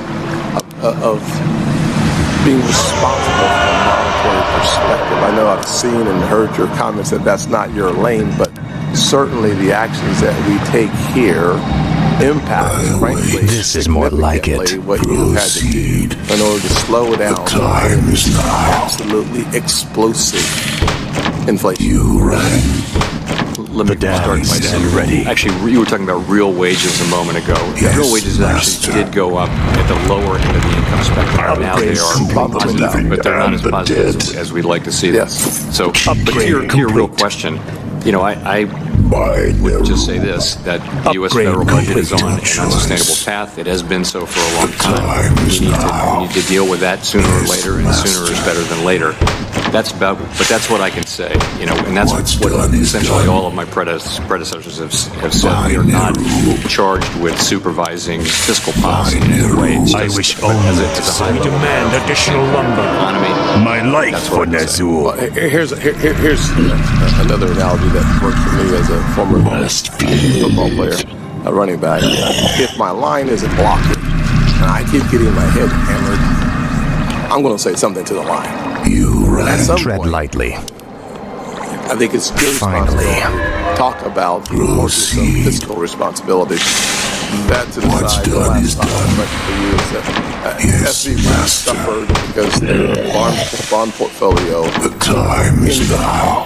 of being responsible from a monetary perspective? I know I've seen and heard your comments that that's not your lane, but certainly the actions that we take here impact, frankly, This is more like it. significantly what you had to do in order to slow down The time is now. absolutely explosive inflation. You ran. Let me start by saying, ready. actually, you were talking about real wages a moment ago. Yes, Real wages master. actually did go up at the lower end of the income spectrum. Now they are positive, but they're not as positive as we'd like to see them. Yes. So, but to your real question, you know, I would just say this, that the U.S. federal budget is on an unsustainable path. It has been so for a long time. We need to deal with that sooner or later, and sooner is better than later. But that's what I can say, you know, and that's what essentially all of my predecessors have said. We are not charged with supervising fiscal policy in any way. It's I just- wish but only as to a high level demand additional lumber. economy. My life That's for what I can say. Nazul. Here's another analogy that works for me as a former football player, a running back. If my line isn't blocking and I keep getting my head hammered, I'm going to say something to the line. At some Tread point, lightly. I think it's your Finally. responsibility to talk about the importance of fiscal responsibility. That to the side, the last question for you is that SVB suffered because their bond portfolio The time is now.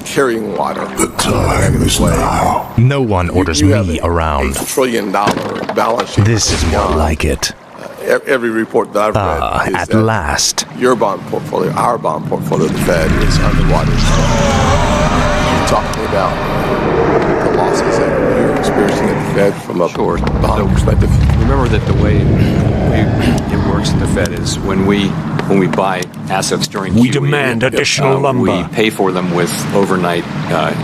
carrying water. The time is now. No one orders You have me a around. $8 trillion balance sheet. This is more beyond like it. Every report that I've read is At that last. your bond portfolio, our bond portfolio, the Fed, is underwater. You talk to me about the losses that you're experiencing at the Fed from a bond perspective. Remember that the way it works at the Fed is when we buy assets during We QE, demand additional lumber. We pay for them with overnight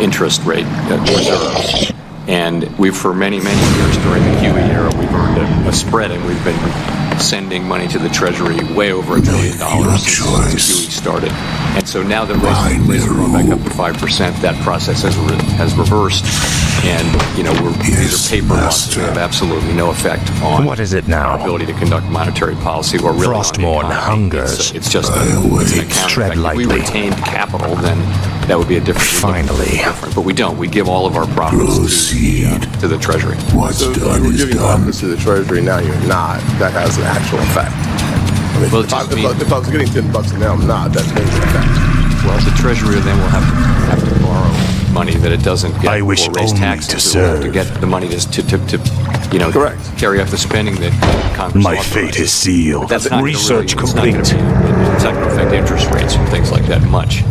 interest rate reserves. And we've, for many years during the QE era, we've earned a spread, and we've been sending money to the Treasury way over $1 trillion since QE started. And so now that rates are going back up to 5%, that process has reversed. And, these are paper laws that have absolutely no effect on What is it now? our ability to conduct monetary policy or really Frostmourne on the economy. hungers. It's just it's an account Tread effect. If we lightly. retained capital, then that would be a different. Finally. Different. But we don't. We give all of our profits to the Treasury. So you're giving profits to the Treasury, now you're not. That has an actual effect. I mean, Well, if I was getting $10 and now I'm not, that makes an effect. Well, the Treasury then will have to borrow money that it doesn't get I wish or raise only taxes to It will have to serve. get the money to Correct. carry out the spending that Congress My authorized. fate is sealed. That's not Research gonna really, complete. It's not going to affect interest rates and things like that much.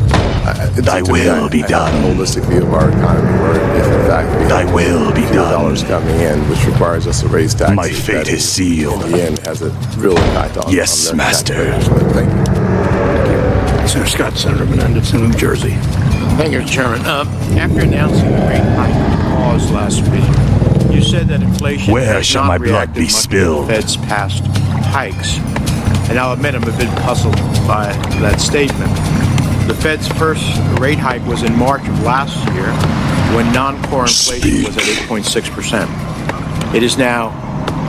Thy will be done. A holistic view of our economy, where if in fact we Thy have will be fewer done. dollars coming in, which requires us to raise taxes, My fate that is sealed. In the end, has a real impact on Yes, on the Master. taxpayers. Thank you. Senator Scott, Senator Menendez in New Jersey. Thank you, Chairman. After announcing the rate hike pause last week, you said that inflation Where has shall not my blood reacted be much to spilled? the Fed's past hikes. And I'll admit I'm a bit puzzled by that statement. The Fed's first rate hike was in March of last year, when non-core inflation was at 8.6%. It is now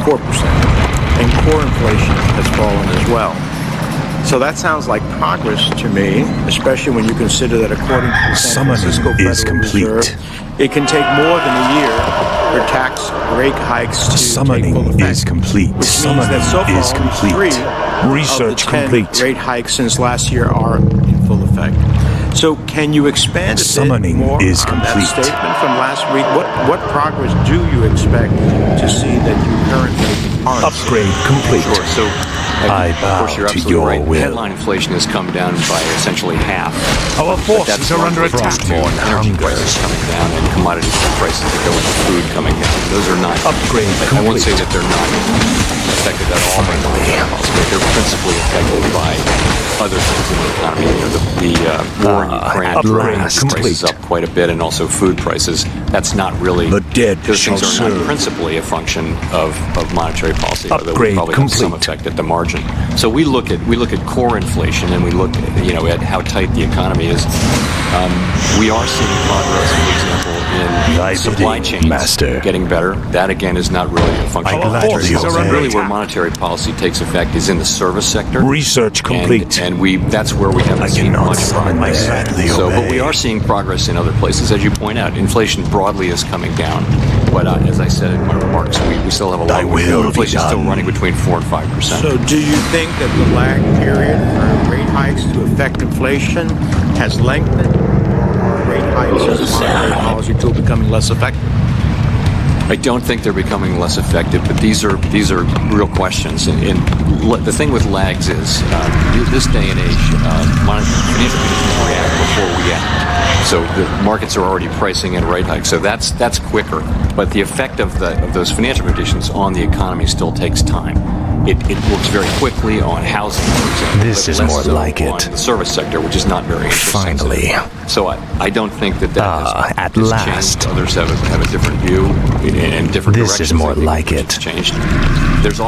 4%, and core inflation has fallen as well. So that sounds like progress to me, especially when you consider that according to the San Summoning Francisco is Federal complete. Reserve, it can take more than a year for tax rate hikes to take Summoning full effect. is complete. Which means Summoning that so far is complete. 3 Research of the 10 complete. rate hikes since last year are in full effect. So can you expand a Summoning bit more is on complete. that statement from last week? What progress do you expect to see that you currently aren't? Upgrade complete. Sure. So, I of bow course, you're to absolutely your right. will. Headline inflation has come down by essentially half. Our But that's forces are under largely attack. due to energy prices coming down and commodity prices that go into food coming down. Those are not Upgrade I won't say complete. that they're not affected at all by monetary policy, but they're principally affected by other things in the economy. The war in Ukraine at drove last. energy prices up quite a bit, and also food prices. That's not really The dead those shall things are not serve. principally a function of monetary policy, although we Upgrade probably have some complete. effect at the margin. So we look at core inflation, and we look at how tight the economy is. We are seeing progress, for example, Thy in supply bidding, chains Master. getting better. That again is not really a function I of gladly monetary policy. obey. Really, where monetary policy takes effect is in the service sector. Research complete. And that's where we haven't I seen cannot much summon progress. gladly So, but obey. we are seeing progress in other places, as you point out. Inflation broadly is coming down, but as I said in my remarks, we still have a Thy long way to will go. be Inflation is still done. running between 4 and 5%. So do you think that the lag period for rate hikes to affect inflation has lengthened? Or are rate hikes as a monetary policy tool becoming less effective? I don't think they're becoming less effective, but these are real questions. And the thing with lags is, this day and age, financial conditions react before we act. So the markets are already pricing in rate hikes. So that's quicker. But the effect of those financial conditions on the economy still takes time. It works very quickly on housing, for example. This but is less more so like on it. the service sector, which is not very interest Finally. sensitive. So I don't think that has at has last. changed. Others have a different view and different This directions. is more I think like it's it. changed. There's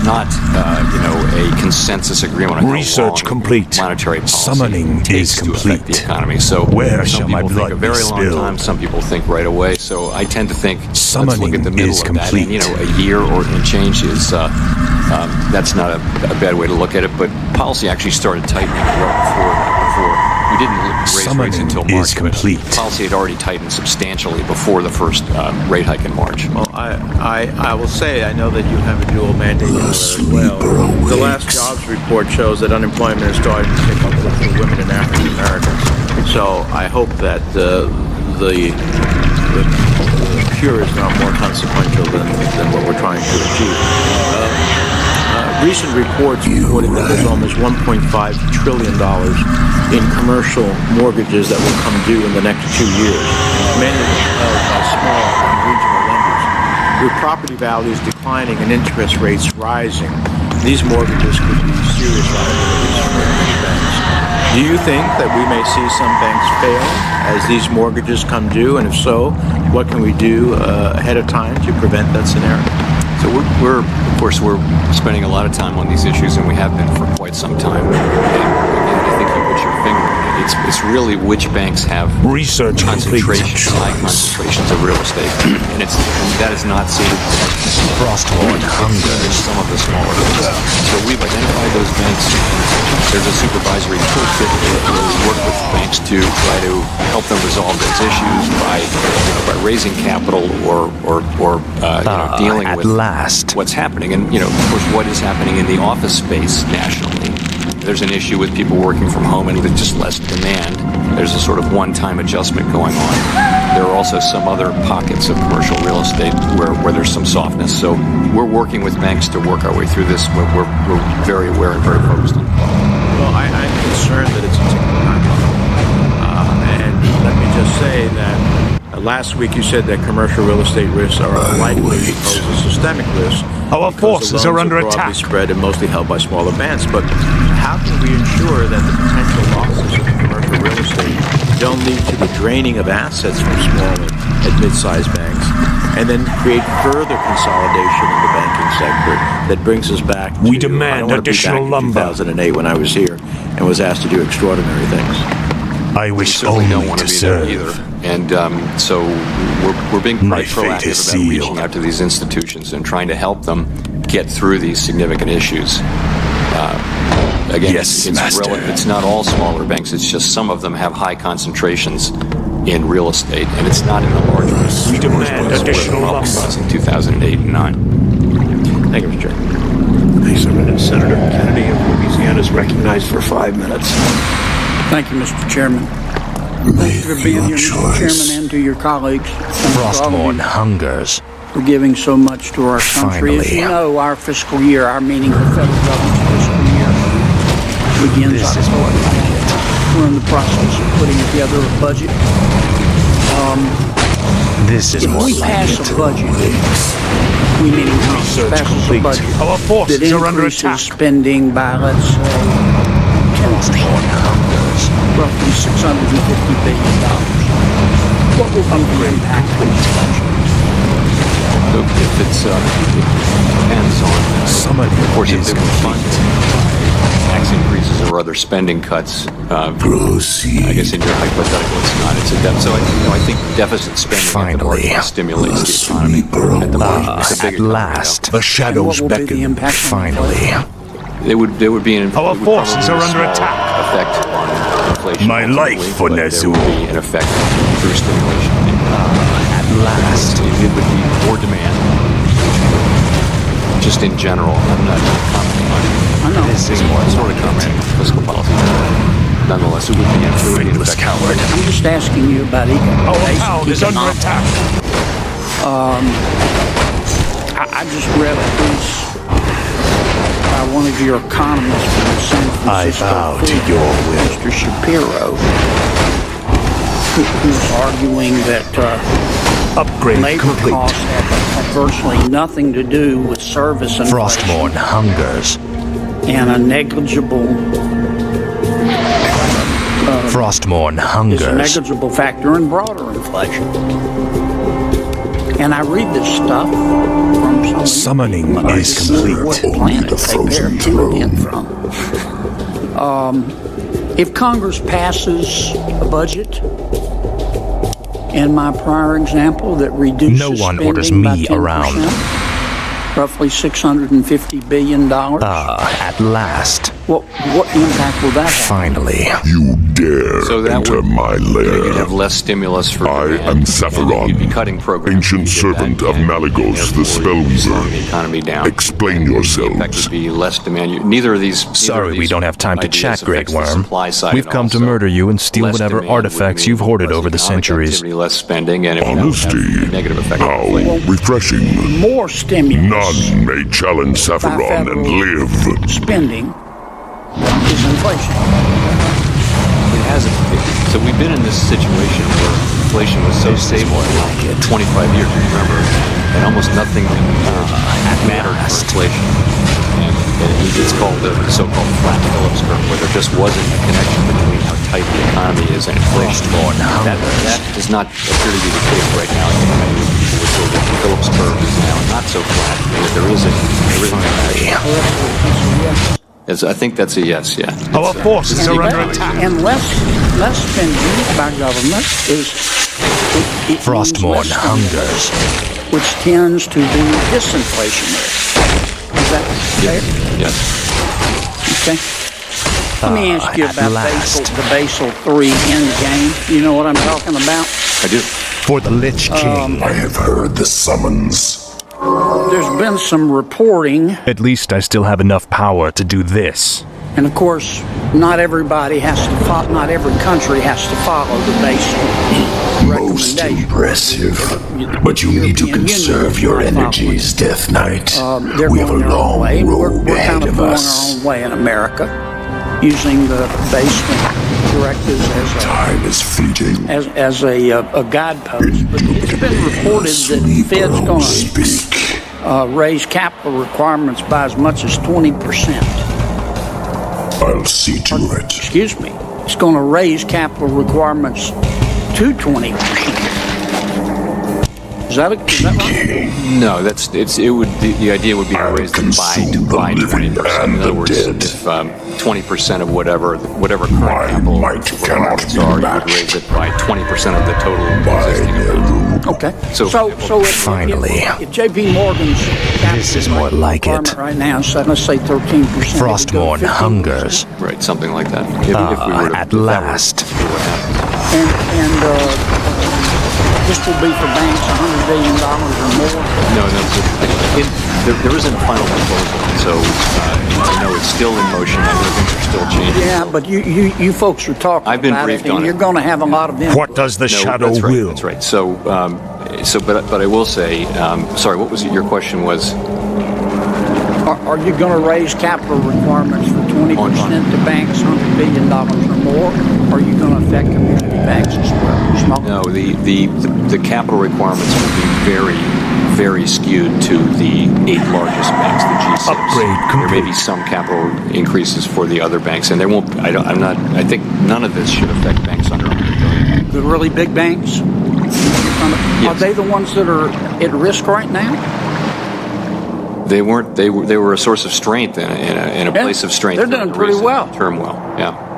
not a consensus agreement on how Research long complete. monetary policy Summoning takes is to affect the complete. economy. So Where some shall my people blood think a be very long spilled? time. Some people think right away. So I tend to think let's look Summoning at the middle is of that. And, complete. a year or and change is that's not a bad way to look at it. But policy actually started tightening well before we didn't raise rates Summoning until is March. complete. But policy had already tightened substantially before the first rate hike in March. Well, I will say I know that you have a dual mandate as well. The last jobs report shows that unemployment is starting to pick up for women and African Americans. So I hope that the cure is not more consequential than what we're trying to achieve. Recent reports reported that there's almost $1.5 trillion in commercial mortgages that will come due in the next 2 years, many of them held by small and regional lenders. With property values declining and interest rates rising, these mortgages could be serious liabilities for many banks. Do you think that we may see some banks fail as these mortgages come due? And if so, what can we do ahead of time to prevent that scenario? So we're spending a lot of time on these issues, and we have been for quite some time. And again, I think you put your finger on it. It's really which banks have Research concentrations, high concentrations of real estate, and that is not suited to Frostborn hunger. some of the smaller banks. So we've identified those banks. There's a supervisory toolkit where we work with banks to try to help them resolve those issues by raising capital or dealing with what's happening. And of course, what is happening in the office space nationally. There's an issue with people working from home and with just less demand. There's a sort of one-time adjustment going on. There are also some other pockets of commercial real estate where there's some softness. So we're working with banks to work our way through this. We're very aware and very focused on it. Well, I'm concerned that it's a ticking time bomb. And let me just say that last week you said that commercial real estate risks are unlikely to pose a systemic risk. Our forces are under attack. Broadly spread and mostly held by smaller banks. But how can we ensure that the potential losses of commercial real estate don't lead to the draining of assets from small and mid-sized banks, and then create further consolidation in the banking sector that brings us back to, we demand additional lumber. 2008 when I was here and was asked to do extraordinary things. I wish only only don't want to to be serve. there either. And so we're being My quite fate is proactive about reaching sealed. out to these institutions and trying to help them get through these significant issues. Again, Yes, Master. It's not all smaller banks. It's just some of them have high concentrations in real estate, and it's not in the larger banks. We demand additional lumber lumber. in 2008 and 9. Thank you, Mr. Chair. Thanks, Senator Kennedy of Louisiana is recognized for 5 minutes. Thank you, Mr. Chairman. Thank you for being here, Mr. Chairman, and to your colleagues. And to all of you hungers. for giving so much to our country. As Finally. you know, our fiscal year, our meaning the federal government's fiscal year, begins October. We're in the process of putting together a budget. This is If more we like pass it. a budget, we meaning Congress Research passes a complete. budget Our forces that are under increases attack. spending by, let's say, 10%, roughly $650 billion. What will be the impact on this budget? So if it depends on, of course, if they were funded tax increases or other spending cuts, I guess in your hypothetical it's not. It's a deficit. So I think deficit spending at the margin stimulates the economy at the margin. It's a big economy, last. The And shadows what will be the beckon. impact on inflation? There would be an Our it would forces probably are be a under small attack. effect on inflation. My life ultimately, for but Nezu. There would be an effect through stimulation. At last. It would be more demand. Just in general, I'm not commenting on it. I know. This is more Sort of commenting on fiscal policy. Nonetheless, it would be an Faithless coward. I'm just asking you about Our town is under economics. attack. I just read a piece by one of your economists from San Francisco. I bow to your will. Mr. Shapiro, who's arguing that Upgrade labor complete. costs have virtually nothing to do with service inflation Frostborn hungers. and a negligible Frostborn is a hungers. negligible factor in broader inflation. And I read this stuff from some Summoning but I is just wonder complete. What planet they're tuned in from? If Congress passes a budget, in my prior example, that reduces No one spending orders by me 10%, around. roughly $650 billion. At last. What impact will that have? Finally. You dare So that enter would my lair. you'd have less stimulus for I demand, am and Sephiroth, you'd be cutting programs. ancient You did serpent that, of and Malygos, the therefore you'd be slowing the spellweaver. economy down. Explain The effect yourselves. would be less demand. Neither of these. Sorry we don't have time to ideas chat, Great affects the Worm. supply side We've at come all, to so murder you and steal less whatever demand would artifacts mean you've hoarded less over the economic centuries. activity, less spending, and it would have Honesty. a negative effect on How inflation. refreshing. More stimulus None may challenge Sephiroth and live. spending is inflation. It hasn't. So we've been in this situation where inflation was so stable for 25 years, remember, and almost nothing mattered for inflation. And it's called the so-called flat Phillips curve, where there just wasn't a connection between how tight the economy is and inflation. That does not appear to be the case right now. I think many people would say that the Phillips curve is now not so flat, and that there is a connection. I think that's a yes, yeah. Our forces are under attack. And less spending by government is Frostmourne hungers, which tends to be disinflationary. Is that fair? Yes. Okay. Let me ask you about the Basel III endgame. You know what I'm talking about? I do. For the Lich King. I have heard the summons. There's been some reporting. At least I still have enough power to do this. And of course, not everybody has to follow, not every country has to follow the Basel Most recommendation. impressive. But you need to conserve your energies, Death Knight. They're We have a going their own long way. road We're ahead kind of of going us. our own way in America, using the Basel directives Time is fleeting. as a guidepost. But it's been reported that the Fed's going to raise capital requirements by as much as 20%. I'll see to it. Excuse me. It's going to raise capital requirements to 20%. Is that right? No, the idea would be to raise them by 20%. In other words, if 20% of whatever current capital requirements are, you would raise it by 20% of the total existing amount. Okay. So if JP Morgan's This is more like it. right now, so let's say 13%. Frostmourne hungers. Right, something like that. If we were to, At last. This will be for banks $100 billion or more. No, there isn't a final proposal, so I know it's still in motion. I know things are still changing. Yeah, but you folks are talking I've been about briefed it, and on it. you're going to have a lot of input. What does the shadow that's right, will? That's right. So, but I will say, sorry, what was it? Your question was? Are you going to raise capital requirements for 20% to banks $100 billion or more? Or are you going to affect community banks as well? Small? No, the capital requirements will be very, very skewed to the 8 largest banks, the G6. Upgrade complete. There may be some capital increases for the other banks, and there won't. I think none of this should affect banks under $100 billion. The really big banks? Yes. Are they the ones that are at risk right now? They weren't. They were a source of strength in a place of strength. They're doing pretty well. Turmoil. Yeah.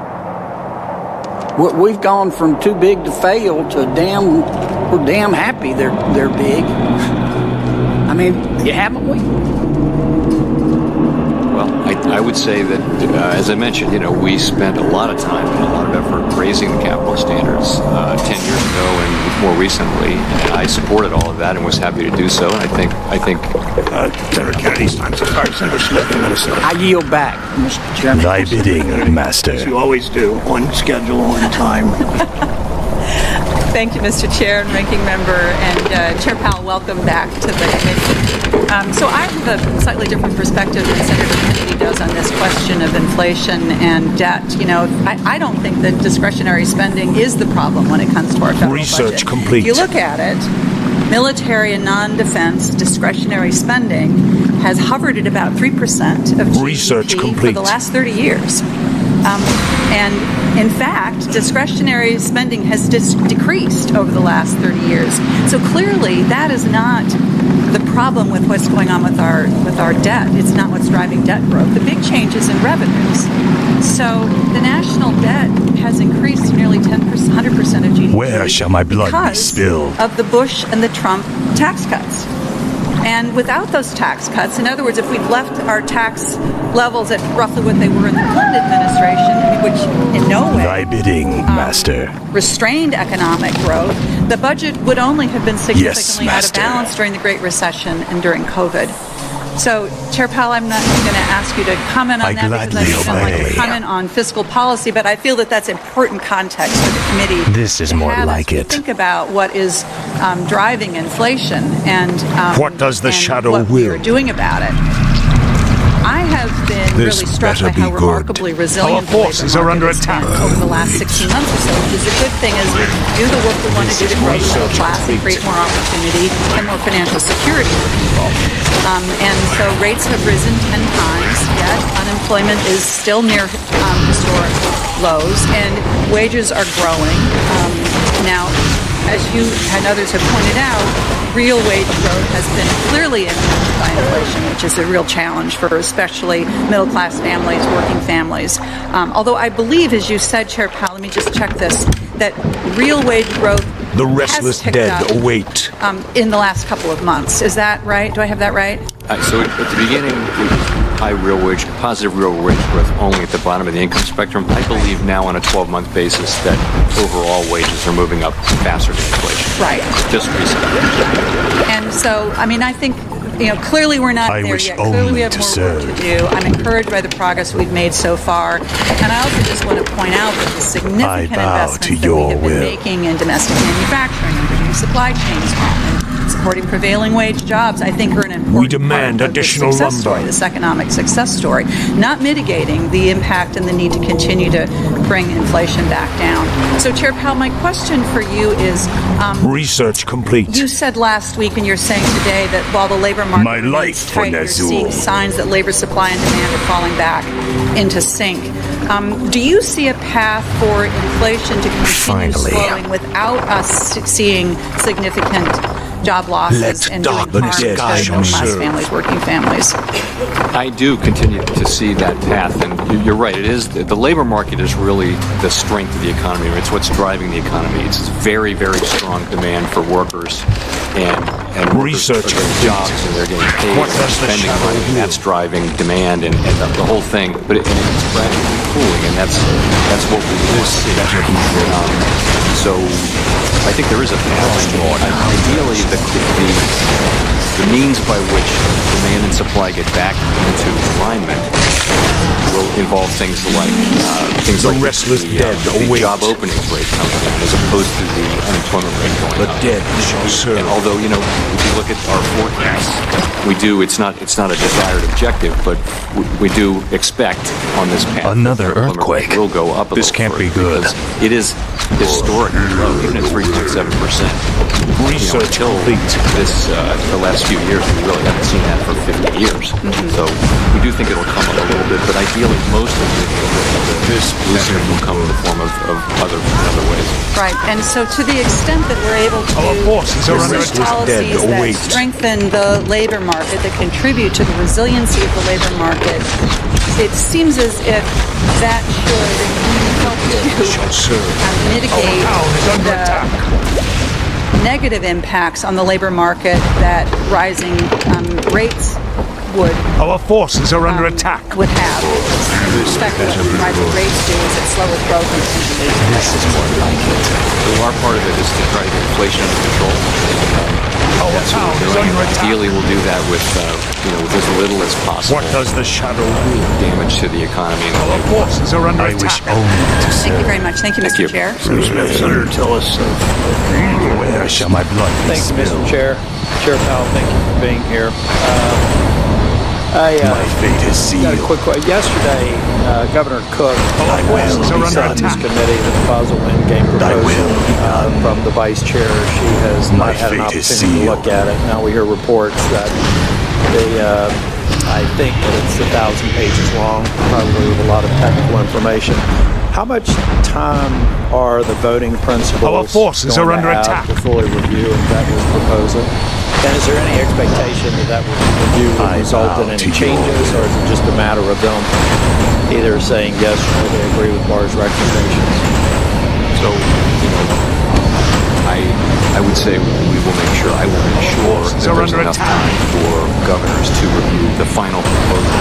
We've gone from too big to fail to we're damn happy they're big. I mean, haven't we? Well, I would say that, as I mentioned, we spent a lot of time and a lot of effort raising the capital standards 10 years ago and more recently. And I supported all of that and was happy to do so. And I think. Senator Kennedy's time to start. Senator Smith, a minute. I yield back, Mr. Chairman. Thy bidding, Master. As you always do, on schedule, on time. Thank you, Mr. Chair and Ranking Member, and Chair Powell, welcome back to the committee. So I have a slightly different perspective than Senator Kennedy does on this question of inflation and debt. I don't think that discretionary spending is the problem when it comes to our federal Research budget. complete. If you look at it, military and non-defense discretionary spending has hovered at about 3% of GDP Research complete. for the last 30 years. And in fact, discretionary spending has decreased over the last 30 years. So clearly, that is not the problem with what's going on with our debt. It's not what's driving debt growth. The big change is in revenues. So the national debt has increased to nearly 10%, 100% of GDP. Where shall my blood be spilled? Because of the Bush and the Trump tax cuts. And without those tax cuts, in other words, if we'd left our tax levels at roughly what they were in the Clinton administration, which in no way Thy bidding, Master. restrained economic growth, the budget would only have been significantly out of Master. balance during the Great Recession and during COVID. So, Chair Powell, I'm not going to ask you to comment on that because I don't like to comment on fiscal policy, but I feel that that's important context for the committee. This is more like it. Think about what is driving inflation and What does the shadow what we are will? doing about it. I have been This really struck by better how be good. remarkably resilient Our forces are under attack. over the last 16 months or so, which is a good thing as we do the work we want to do to grow the middle class and create more opportunity and more financial security for people. And so rates have risen 10 times, yet unemployment is still near historic lows, and wages are growing. Now, as you and others have pointed out, real wage growth has been clearly influenced by inflation, which is a real challenge for especially middle-class families, working families. Although I believe, as you said, Chair Powell, let me just check this, that real wage growth The restless dead await. In the last couple of months. Is that right? Do I have that right? So at the beginning, it was positive real wage growth only at the bottom of the income spectrum. I believe now on a 12-month basis that overall wages are moving up faster than inflation. Right. Just recently. And so, I mean, I think, clearly we're not there yet. Clearly we have more work to do. I'm encouraged by the progress we've made so far. And I also just want to point out that the significant investments that we have been making in domestic manufacturing and bringing supply chains home and supporting prevailing wage jobs, I think are an important part of this success story, this economic success story, not mitigating the impact and the need to continue to bring inflation back down. So, Chair Powell, my question for you is... research complete. You said last week, and you're saying today, that while the labor market remains tight, you're seeing signs that labor supply and demand are falling back into sync. Do you see a path for inflation to continue slowing without us seeing significant job losses and doing harm to middle-class families, working families? I do continue to see that path, and you're right. It is the labor market is really the strength of the economy. It's what's driving the economy. It's very, very strong demand for workers and research jobs, and they're getting paid, they're spending money, and that's driving demand and the whole thing. But it's gradually cooling, and that's what we want to see. So I think there is a path. Ideally, the means by which demand and supply get back into alignment will involve things like the restless dead await. Job openings rate coming down as opposed to the unemployment rate going up. The dead shall serve. And although if you look at our forecasts, it's not a desired objective, but we do expect on this path another earthquake will go up. This can't be good. It is historically low, even at 3.7%. Research complete. The last few years, we really haven't seen that for 50 years. So we do think it'll come up a little bit, but ideally, most of the booster will come in the form of other ways. Right, and so to the extent that we're able to pursue policies that strengthen the labor market, that contribute to the resiliency of the labor market, it seems as if that should help to mitigate the negative impacts on the labor market that rising rates would our forces are under attack. Would have. Effect what rising rates do is it slows growth and this is more like it. So our part of it is to try to get inflation under control. That's what we're doing. Ideally, we'll do that with as little as possible. What does the shadow do? Damage to the economy. Our forces are under attack. Thank you very much. Thank you, Mr. Chair. Senator Tillis. Where shall my blood be Thank you, Mr. Chair. Chair Powell, thank you for being here. My fate is sealed. Got a quick question. Yesterday, Governor Cook on this committee the Basel Endgame proposal from the Vice Chair. She has not had an opportunity to look at it. Now we hear reports that I think that it's 1,000 pages long, probably with a lot of technical information. How much time are the voting principals our forces are under attack to fully review and vet this proposal? And is there any expectation that review will result in any changes, or is it just a matter of them either saying yes or they agree with Barr's recommendations? So, I would say I will make sure that there's enough time for governors to review the final proposal.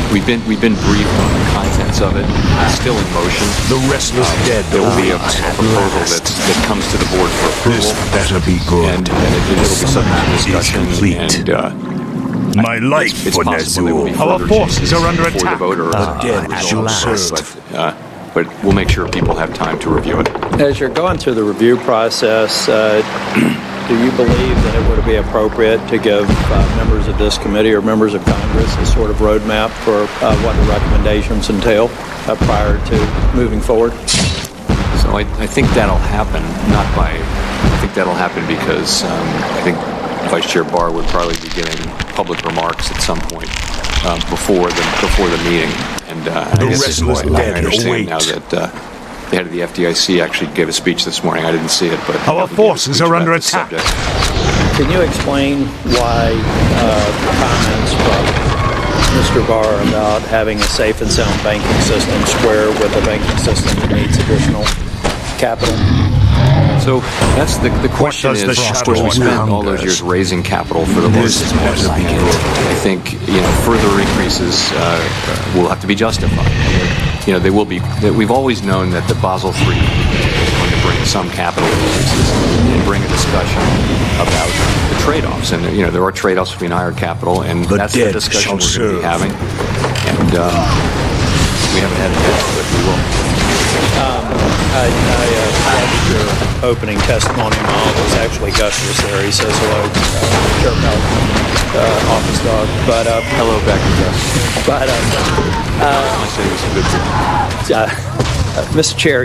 We've been briefed on the contents of it. It's still in motion. The restless dead. There will be a proposal that comes to the board for approval. This better be good. And it'll be subject to discussion. And my life for Nazul. Our forces are under attack. The dead shall serve. But we'll make sure people have time to review it. As you're going through the review process, do you believe that it would be appropriate to give members of this committee or members of Congress a sort of roadmap for what the recommendations entail prior to moving forward? So I think that'll happen, I think that'll happen because I think Vice Chair Barr would probably be giving public remarks at some point before the meeting. And I guess I understand now that the head of the FDIC actually gave a speech this morning. I didn't see it, but our forces are under attack. can you explain why the comments from Mr. Barr about having a safe and sound banking system square with a banking system that needs additional capital? So that's the question is, of course, we spent all those years raising capital for the largest banks. I think, further increases will have to be justified. They will be. We've always known that the Basel III is going to bring some capital increases and bring a discussion about the trade-offs. And, there are trade-offs between higher capital, and that's the discussion we're going to be having. And we haven't had it yet, but we will. I watched your opening testimony. My uncle's actually Gus was there. He says hello, Chair office dog. But hello back to Gus. But I say it was a good thing. Mr. Chair,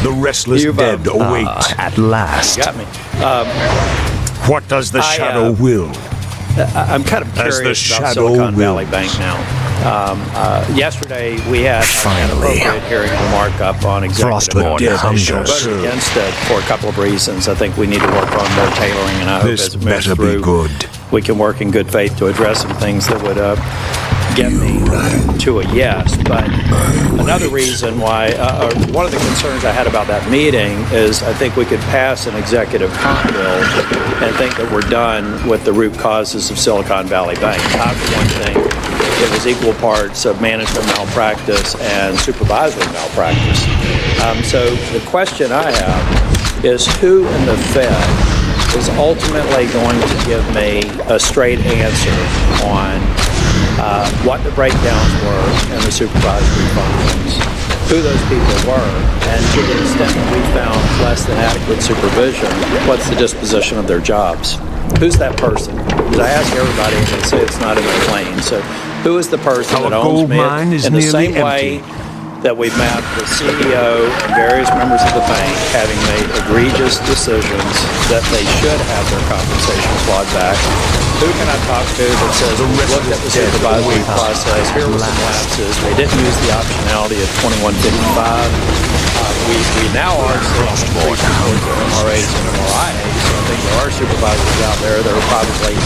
the restless dead await at last. You got me. What does the shadow will? I'm kind of curious about Silicon Valley Bank now. Yesterday we had an appropriate hearing to mark up on executive order. Voted against it for a couple of reasons. I think we need to work on more tailoring, and I hope as it moves through, we can work in good faith to address some things that would get me to a yes. But another reason why, one of the concerns I had about that meeting is I think we could pass an executive comp bill and think that we're done with the root causes of Silicon Valley Bank. Not for one thing, it was equal parts of management malpractice and supervisory malpractice. So the question I have is, who in the Fed is ultimately going to give me a straight answer on what the breakdowns were in the supervisory functions, who those people were, and to the extent that we found less than adequate supervision, what's the disposition of their jobs? Who's that person? Because I ask everybody and they say it's not in their plane. So who is the person that owns me in the same way that we've mapped the CEO and various members of the bank having made egregious decisions that they should have their compensation clawed back? Who can I talk to that says, we looked at the supervisory process, here were some lapses, they didn't use the optionality of 2155. We now are seeing increasing towards the MRAs and MRIAs, so I think there are supervisors out there that are probably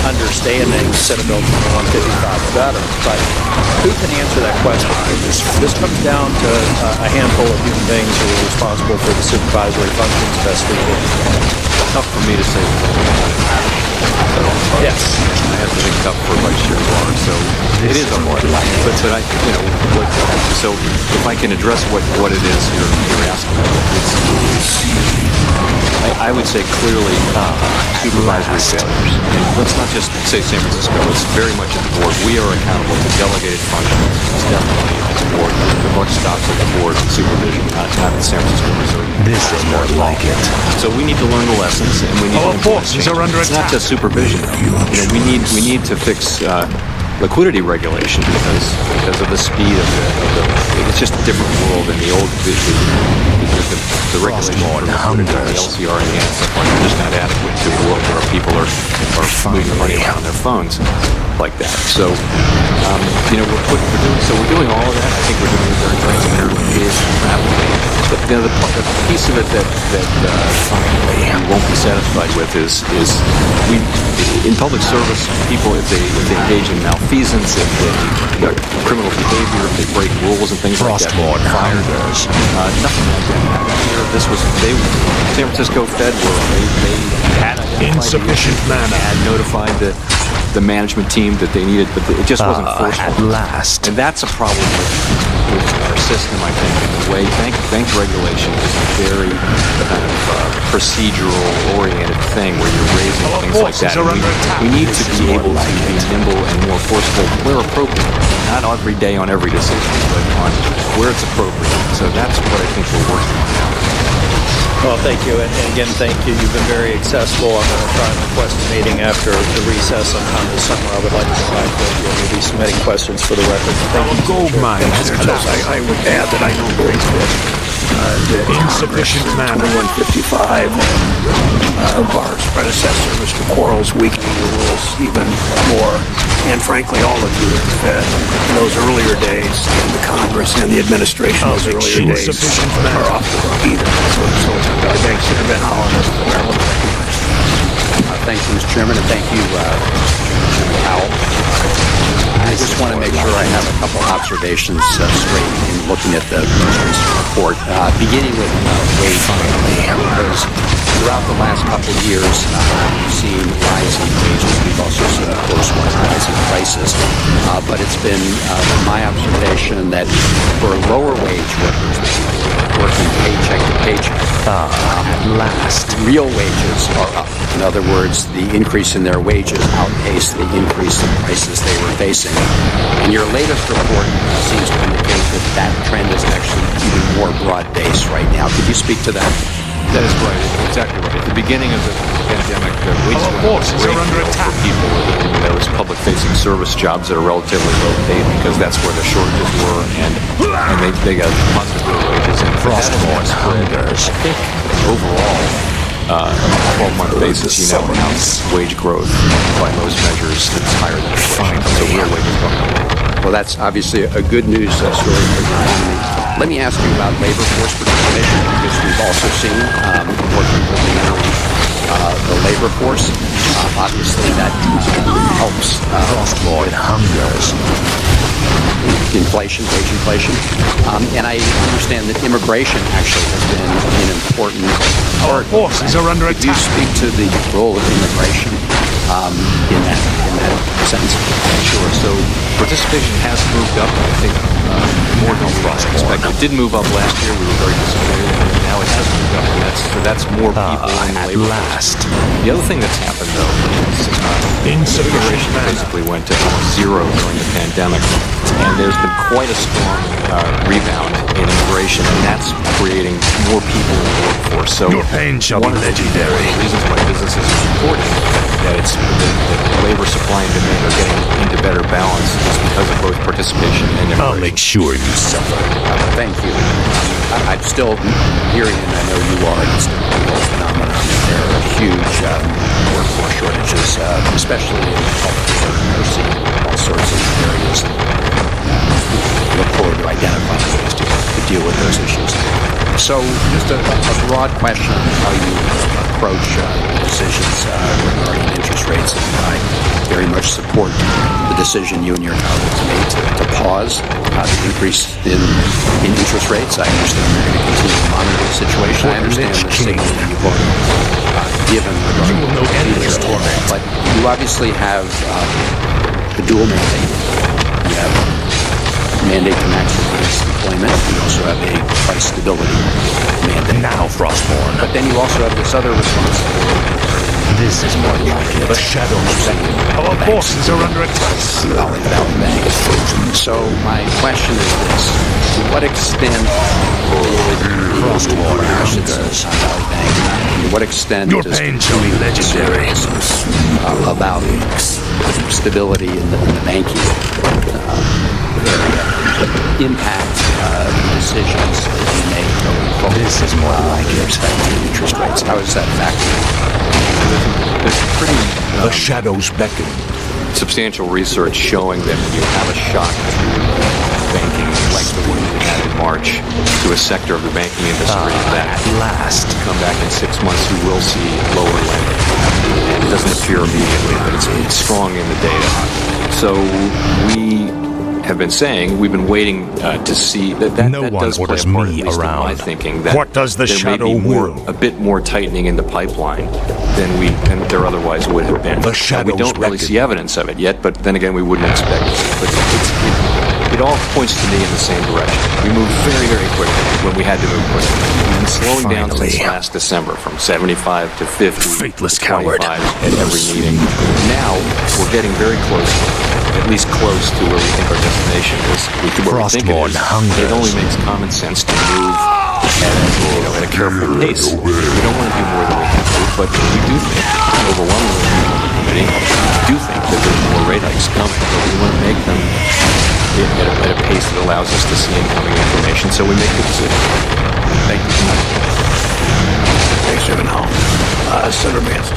understanding Senate Bill 2155 better. But who can answer that question? This comes down to a handful of human beings who are responsible for the supervisory functions best we can. It's tough for me to say. Yes. I have to think tough for Vice Chair Barr, so it is a hard line. But I, so if I can address what it is you're asking about, I would say clearly supervisory failures. And let's not just say San Francisco. It's very much at the board. We are accountable to delegated functions. It's definitely at the board. The buck stops at the board and supervision, not at San Francisco, Missouri. This is more like it. So we need to learn the lessons, and we need to implement changes. It's not just supervision. We need to fix liquidity regulation because of the speed of the it's just a different world than the old the regulation for liquidity, the LCR and the stuff like that are just not adequate to a world where people are moving money around their phones like that. So we're doing all of that. I think we're doing it very transparently and rapidly. But the piece of it that we won't be satisfied with is we in public service, people if they engage in malfeasance, if they criminal behavior, if they break rules and things like that, they're fired. Nothing like that happened here. This was San Francisco Fed they had insufficient manner had notified the management team that they needed, but it just wasn't forceful. At last. And that's a problem with our system, I think, in the way bank regulation is a very kind of procedural-oriented thing where you're raising things like that. We need to be able to be nimble and more forceful where appropriate. Not every day on every decision, but on where it's appropriate. So that's what I think we're working on now. Well, thank you. And again, thank you. You've been very accessible. I'm going to try and request a meeting after the recess sometime this summer. I would like to provide with you. We'll be submitting questions for the record. Thank you. Gold mine. I would add that I know very good that insufficient manner 155 Barr's predecessor, Mr. Quarles, weakening the rules even more. And frankly, all of you at the Fed in those earlier days, and the Congress and the administration in those earlier days are off the hook either. So our banks should have been hauling us to Maryland. Thank you, Mr. Chairman, and thank you, Chairman Powell. I just want to make sure I have a couple observations straight in looking at the most recent report, beginning with wage growth, because throughout the last couple of years, we've seen rising wages. We've also seen, of course, rising prices. But it's been my observation that for lower wage workers, working paycheck to paycheck, at last, real wages are up. In other words, the increase in their wages outpaced the increase in prices they were facing. And your latest report seems to indicate that that trend is actually even more broad-based right now. Could you speak to that? That is right. Exactly right. At the beginning of the pandemic, wages Our forces are under attack. People in those public-facing service jobs that are relatively low paid because that's where the shortages were, and they got months of wages. And Frostborn hungers. I think overall, on a 12-month basis, you now have wage growth by most measures that's higher than inflation. So real wages going up. Well, that's obviously a good news story for the economy. Let me ask you about labor force participation, because we've also seen more people being on the labor force. Obviously, that helps Frostborn hungers. Inflation, wage inflation. And I understand that immigration actually has been an important part. Our forces are under Could you attack. speak to the role of immigration in that sense? Sure. So participation has moved up, I think, more than we expected. It did move up last year. We were very disappointed, and now it has moved up, and that's more people in the labor last. The other thing that's happened, though, is immigration basically went to almost zero during the pandemic, and there's been quite a strong rebound in immigration, and that's creating more people in the workforce. So Your pain shall be legendary. One of the reasons why businesses are reporting that it's that labor supply and demand are getting into better balance is because of both participation and immigration. I'll make sure you suffer. Thank you. I'm still hearing, and I know you are, it's still a real phenomenon. There are huge workforce shortages, especially in healthcare, nursing, all sorts of areas. Look forward to identifying ways to deal with those issues. So, just a broad question on how you approach decisions regarding interest rates, and I very much support the decision you and your colleagues made to pause the increase in interest rates. I understand you're going to continue to monitor the situation. I understand the signal that you've already given regarding the future, but you obviously have the dual mandate. You have mandate to maximize employment. You also have a price stability mandate. Now, Frostborn. But then you also have this other responsibility. This is more like it. The shadows. Our forces are under attack. So my question is this: to what extent Frostborn hungers. To what extent Your does pain shall be legendary. About stability in the banking area impact decisions that you make going forward? This is more like it. Respecting interest rates. How is that factored? There's pretty The shadows beckon. substantial research showing that when you have a shock to banking, like the one we had in March, to a sector of the banking industry, that at last, come back in 6 months, you will see lower lending. And it doesn't appear immediately, but it's strong in the data. So we have been saying, we've been waiting to see that No that one does play orders a part, me at least in my around. thinking, that What does the there shadow may be will? a bit more tightening in the pipeline than there otherwise would have been. The We shadows don't really beckon. see evidence of it yet, but then again, we wouldn't expect it. But it all points to me in the same direction. We moved very, very quickly when we had to move quickly. We've been slowing down since Finally. last December, from 75 to 50, Faithless to coward. 25 at every meeting. Now, we're getting very close, at least close to where we think our destination is. Where we think it Frostborn is. hungers. It only makes common sense to move at a careful pace. We don't want to do more than we have to, but we do think, overwhelmingly on the committee, we do think that there's more rate hikes coming, but we want to make them at a pace that allows us to see incoming information, so we make the decision. Thank you. Thanks, Chairman Hall. Senator Manson.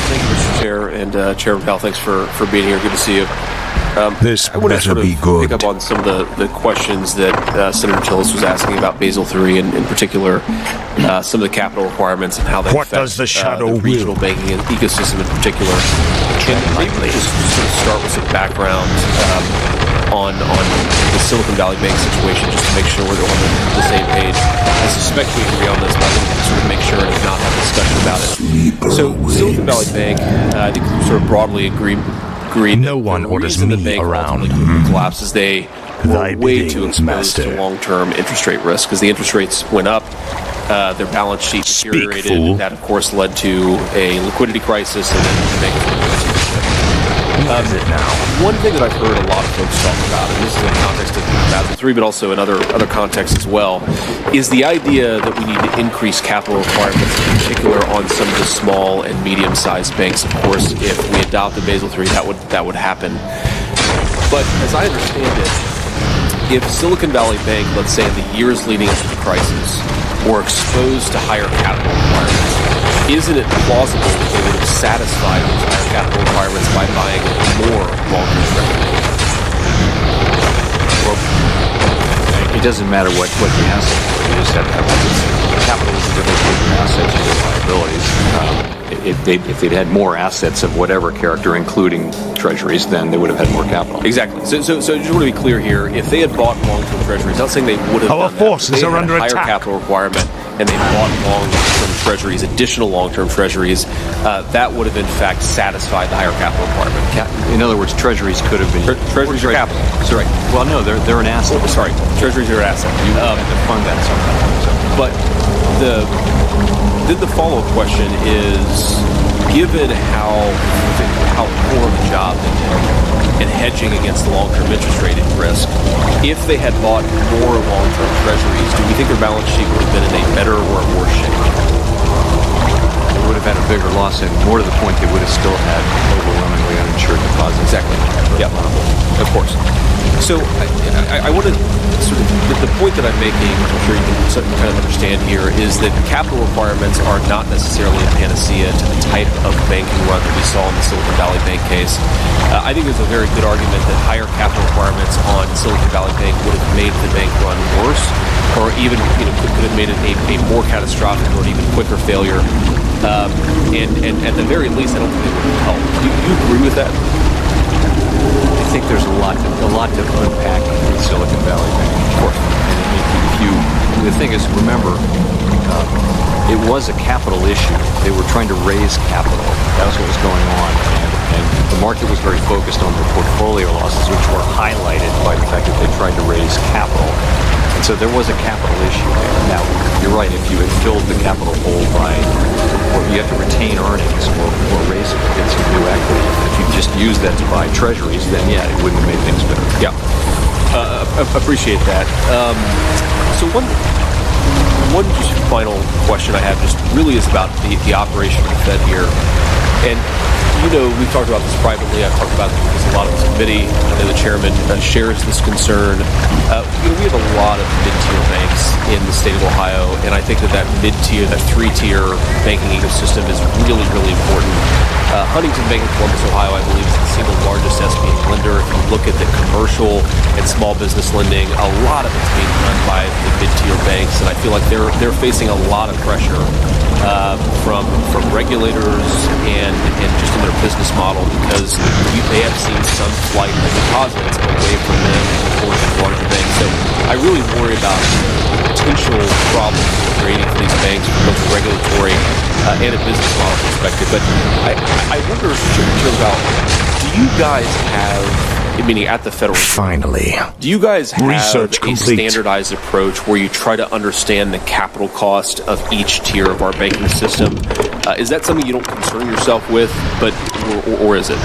Thank you, Mr. Chair, and Chairman Powell, thanks for being here. Good to see you. This I want to better sort of be good. pick up on some of the questions that Senator Tillis was asking about Basel III, and in particular, some of the capital requirements and how they What affect does the shadow the regional will? banking and ecosystem in particular. And maybe we just sort of start with some background on the Silicon Valley Bank situation, just to make sure we're on the same page. I suspect we agree on this, but I think we can sort of make sure and not have a discussion about it. So Silicon Valley Bank, I think we sort of broadly agree. No one orders me around. Collapses. They were way too exposed to long-term interest rate risk because the interest rates went up. Their balance sheet deteriorated. Fool. That, of course, led to a liquidity crisis and then the bank. One thing that I've heard a lot of folks talk about, and this is in the context of Basel III, but also in other contexts as well, is the idea that we need to increase capital requirements, in particular on some of the small and medium-sized banks. Of course, if we adopt the Basel III, that would happen. But as I understand it, if Silicon Valley Bank, let's say in the years leading up to the crisis, were exposed to higher capital requirements, isn't it plausible that they would have satisfied those higher capital requirements by buying more long-term treasuries? Well, it doesn't matter what the asset is. You just have to have assets. Capital is the difference between assets and liabilities. If they'd had more assets of whatever character, including treasuries, then they would have had more capital. Exactly. So just want to be clear here. If they had bought long-term treasuries, not saying they would have Our done forces that, are under higher attack. capital requirement, and they bought long-term treasuries, additional long-term treasuries, that would have in fact satisfied the higher capital requirement. In other words, treasuries could have been... Treasuries are capital. Sorry. Well, no, they're an asset. Oh, sorry. Treasuries are an asset. You have to fund that somehow. But the follow-up question is, given how poor of a job they did in hedging against long-term interest rate risk, if they had bought more long-term treasuries, do we think their balance sheet would have been in a better or a worse shape? They would have had a bigger loss, and more to the point, they would have still had overwhelmingly uninsured deposits. Exactly. Yeah, of course. So I want to sort of, the point that I'm making, which I'm sure you can kind of understand here, is that capital requirements are not necessarily a panacea to the type of banking run that we saw in the Silicon Valley Bank case. I think there's a very good argument that higher capital requirements on Silicon Valley Bank would have made the bank run worse, or even could have made it a more catastrophic or an even quicker failure. And at the very least, I don't think it would have helped. Do you agree with that? I think there's a lot to unpack in Silicon Valley Bank. Of course. And the thing is, remember, it was a capital issue. They were trying to raise capital. That was what was going on. And the market was very focused on their portfolio losses, which were highlighted by the fact that they tried to raise capital. And so there was a capital issue there. Now, you're right, if you had filled the capital hole by, or you have to retain earnings or raise it to get some new equity. If you just use that to buy treasuries, then yeah, it wouldn't have made things better. Yeah. Appreciate that. So one just final question I have just really is about the operation of the Fed here. And we've talked about this privately. I've talked about this a lot of this committee. I know the chairman shares this concern. We have a lot of mid-tier banks in the state of Ohio, and I think that mid-tier, that three-tier banking ecosystem is really, really important. Huntington Bank in Columbus, Ohio, I believe, is the single largest SBA lender. If you look at the commercial and small business lending, a lot of it's being done by the mid-tier banks, and I feel like they're facing a lot of pressure from regulators and just in their business model, because they have seen some flight of deposits away from them towards the larger banks. So I really worry about potential problems we're creating for these banks from both a regulatory and a business model perspective. But I wonder, about, do you guys have, meaning at the federal Finally, do you guys have research a complete. standardized approach where you try to understand the capital cost of each tier of our banking system? Is that something you don't concern yourself with, or is it?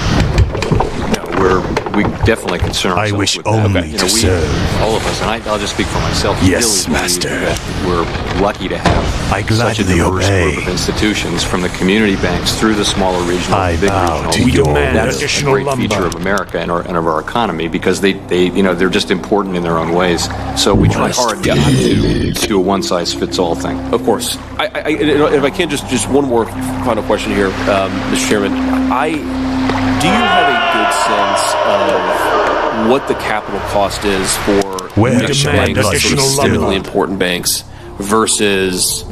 No, we definitely concern ourselves I wish with only that. to serve. All of us, and I'll just speak for myself. Yes, really Master. That we're lucky to have I such a gladly diverse obey. group of institutions, from the community banks through the smaller regional, I big bow regional. to We your demand that's additional a great feature lumber. of America and of our economy, because they're just important in their own ways. So we try hard not to do a one-size-fits-all thing. Of course. If I can, just one more final question here, Mr. Chairman. Do you have a good sense of what the capital cost is for additional important banks versus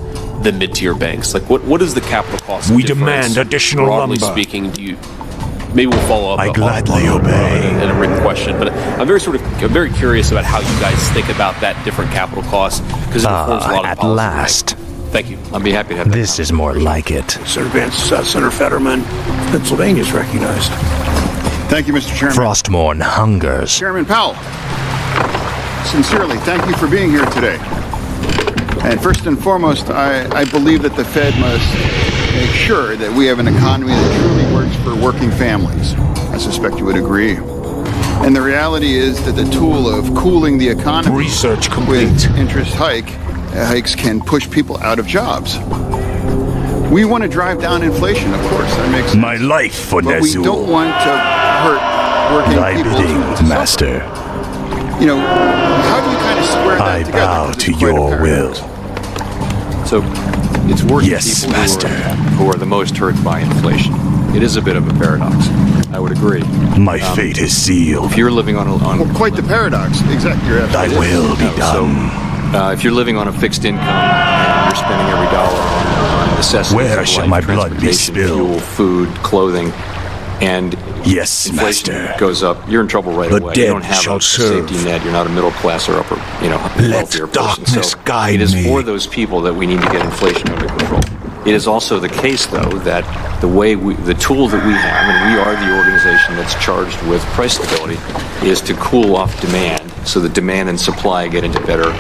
the mid-tier banks? Like, what is the capital cost? We demand additional broadly lumber. Speaking, maybe we'll follow up. I gladly obey. In a written question, but I'm very curious about how you guys think about that different capital cost because it informs a lot of at policy. last. Thank you. I'd be happy to have that. This is more like it. Senator Vance, Senator Fetterman, Pennsylvania is recognized. Thank you, Mr. Chairman. Frostmourne hungers. Chairman Powell, sincerely, thank you for being here today. And first and foremost, I believe that the Fed must make sure that we have an economy that truly works for working families. I suspect you would agree. And the reality is that the tool of cooling the economy Research complete. with interest hikes can push people out of jobs. We want to drive down inflation, of course, that makes sense. My life for But we Nezul. don't want to hurt working Thy people bidding, to master. You know, how do you kind of square that I together? bow 'Cause to it's quite a your paradox. will. So it's working Yes, people master. who are the most hurt by inflation. It is a bit of a paradox. I would agree. My fate is sealed. If you're living on Well, quite the paradox. Exactly. You're Thy absolutely will be done. if you're living on a fixed income and you're spending every dollar on necessities Where of shall life, my blood be transportation, spilled? fuel, food, clothing, and Yes, inflation master. goes up, you're in trouble right The away. You don't dead have shall a serve. safety net. You're not a middle class or upper, Let wealthier person. darkness So guide it is me. for those people that we need to get inflation under control. It is also the case, though, that the tool that we have, and we are the organization that's charged with price stability, is to cool off demand so that demand and supply get into better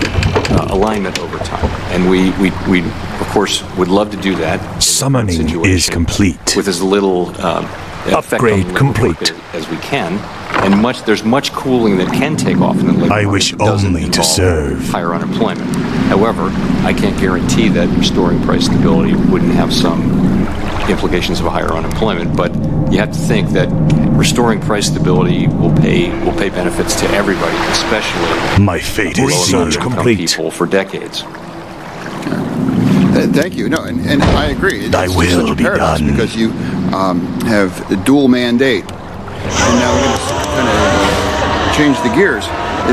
alignment over time. And we of course, would love to do that. Summoning is complete. With as little Upgrade effect on complete. as we can, and there's much cooling that can take off in the labor I market wish that doesn't only to involve serve. higher unemployment. However, I can't guarantee that restoring price stability wouldn't have some implications of higher unemployment. But you have to think that restoring price stability will pay benefits to everybody, especially My fate is low and sealed. middle-income Complete. people for decades. Thank you. No, and I agree. Thy It's will such a be paradox done. because you have a dual mandate, and now we're going to kind of change the gears.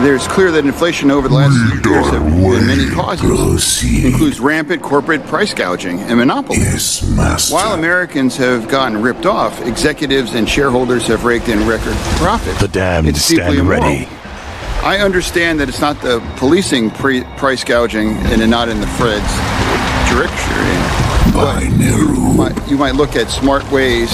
There's clear that inflation over the last few years have been many causes. It includes rampant corporate price gouging and monopoly. Yes, master. While Americans have gotten ripped off, executives and shareholders have raked in record profits. The damned It's deeply stand immoral. ready. I understand that it's not the policing price gouging and not in the Fed's direction. But you might look at smart ways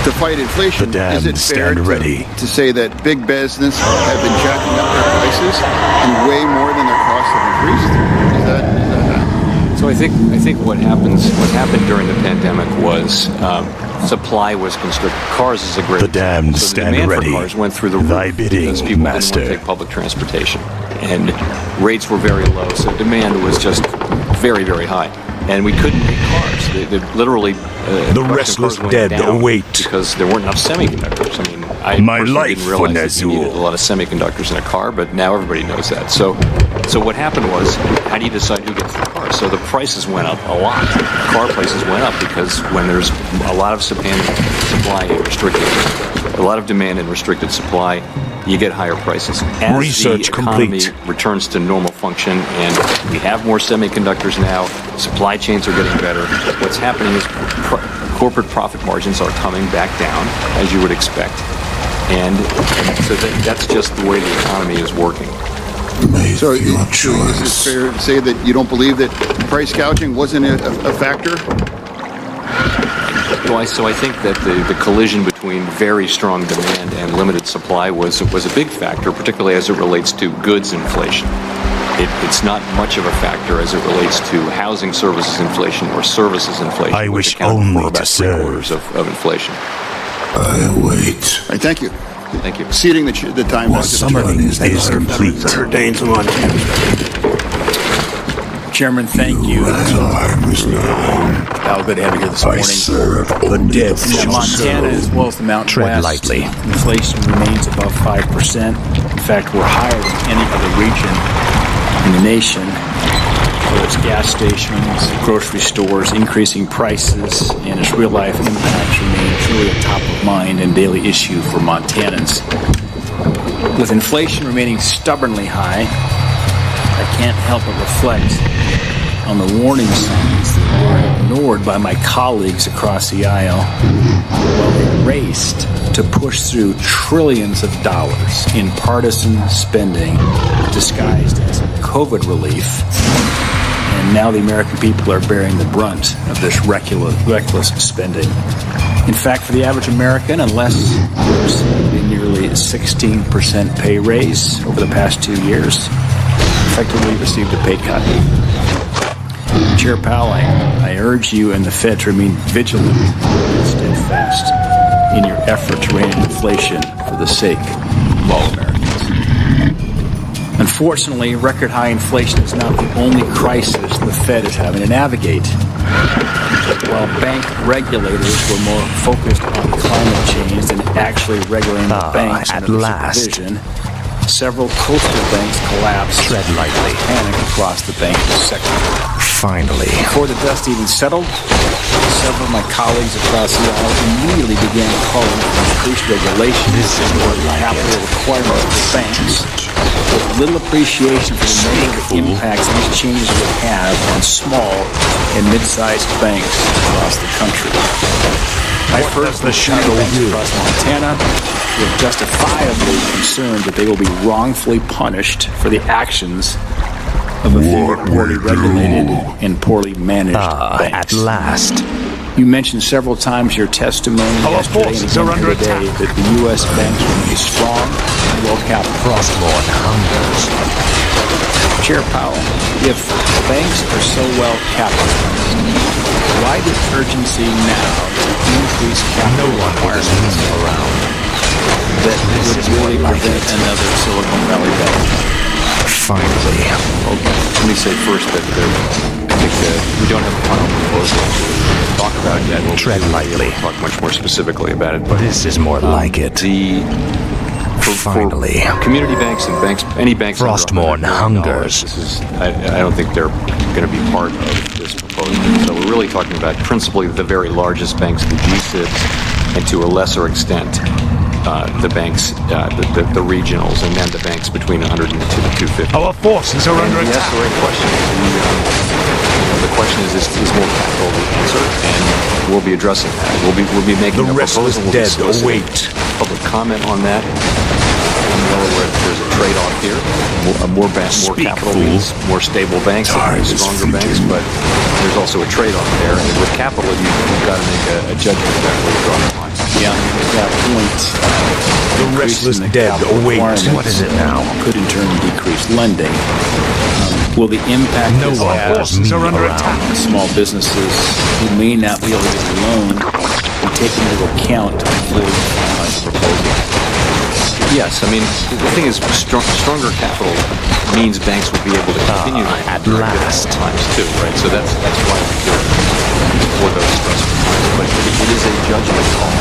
to fight inflation. The damned Is it fair stand ready. to say that big business have been jacking up their prices and way more than their costs have increased? Is that So I think what happened during the pandemic was supply was constricted. Cars is a great The damned so the stand demand ready. for cars went through the Thy roof bidding, because people master. didn't want to take public transportation, and rates were very low, so demand was just very, very high, and we couldn't make cars. They literally The production restless cars went dead down await. because there weren't enough semiconductors. I mean, I My personally life didn't realize that you for needed a lot of semiconductors in a car, but now everybody knows that. So what happened was, how do you decide who gets the car? So the prices went up a lot. Car prices went up because when there's a lot of supply and restricted, a lot of demand and restricted supply, you get higher prices. As Research the economy complete. returns to normal function and we have more semiconductors now, supply chains are getting better. What's happening is corporate profit margins are coming back down, as you would expect. And so that's just the way the economy is working. So is it fair to say that you don't believe that price gouging wasn't a factor? So I think that the collision between very strong demand and limited supply was a big factor, particularly as it relates to goods inflation. It's not much of a factor as it relates to housing services inflation or services inflation. I which wish account only for about to serve. 3/4 of inflation. I wait. All right, thank you. Thank you. Ceding the time. Well, summoning is complete. Senator Daines of Montana. Chairman, thank you. Time is now. Al, good to have you here this I morning. serve The only dead the shall Montana, serve. as well as the Mountain Tread West, lightly. inflation remains above 5%. In fact, we're higher than any other region in the nation. whether it's gas stations, grocery stores, increasing prices, and its real-life impacts remain truly a top-of-mind and daily issue for Montanans. With inflation remaining stubbornly high, I can't help but reflect on the warning signs that were ignored by my colleagues across the aisle while they raced to push through trillions of dollars in partisan spending disguised as COVID relief. And now the American people are bearing the brunt of this reckless spending. In fact, for the average American, unless you received a nearly 16% pay raise over the past 2 years, effectively received a pay cut. Chair Powell, I urge you and the Fed to remain vigilant and steadfast in your effort to rein in inflation for the sake of all Americans. Unfortunately, record high inflation is not the only crisis the Fed is having to navigate. While bank regulators were more focused on climate change than actually regulating the banks at under last. supervision, several coastal banks collapsed. Tread lightly. Panic across the banking sector. Finally. Before the dust even settled, several of my colleagues across the aisle immediately began calling for increased regulation or capital requirements for banks, with little appreciation for the negative impacts these changes would have on small and mid-sized banks across the country. I've heard from banks across Montana who are justifiably concerned that they will be wrongfully punished for the actions of a few poorly regulated and poorly managed banks. At last. You mentioned several times your testimony yesterday and again here today that the U.S. banks will be strong and well-capitalized. Frostmore hungers. Chair Powell, if banks are so well-capitalized, why the urgency now to increase capital requirements around that would really prevent another Silicon Valley bank? Finally. Okay. Let me say first that I think we don't have a final proposal to talk about yet. We'll Tread lightly. Talk much more specifically about it. But this is more like it. Finally. For community banks and banks, any banks. Frostmore hungers. I don't think they're going to be part of this proposal. So we're really talking about principally the very largest banks, the G-SIBs, and to a lesser extent, the banks, the regionals, and then the banks between 100 and 250. Our forces are under attack. Yes, the right question. The question is more capital the answer, and we'll be addressing that. We'll be making the a restless proposal. Dead await public comment on that. There's a trade-off here. More capital means more stable banks, stronger banks, but there's also a trade-off there. And with capital, you've got to make a judgment about where you draw the line. Yeah, at that point, the restless dead await. What is it now? Could in turn decrease lending. Will the impact no one forces are under attack on small businesses who may not be able to get a loan be taken into account for the proposal? Yes, I mean, the thing is, stronger capital means banks will be able to continue at last times too, right? So that's why we're for those stressful times. But it is a judgment call,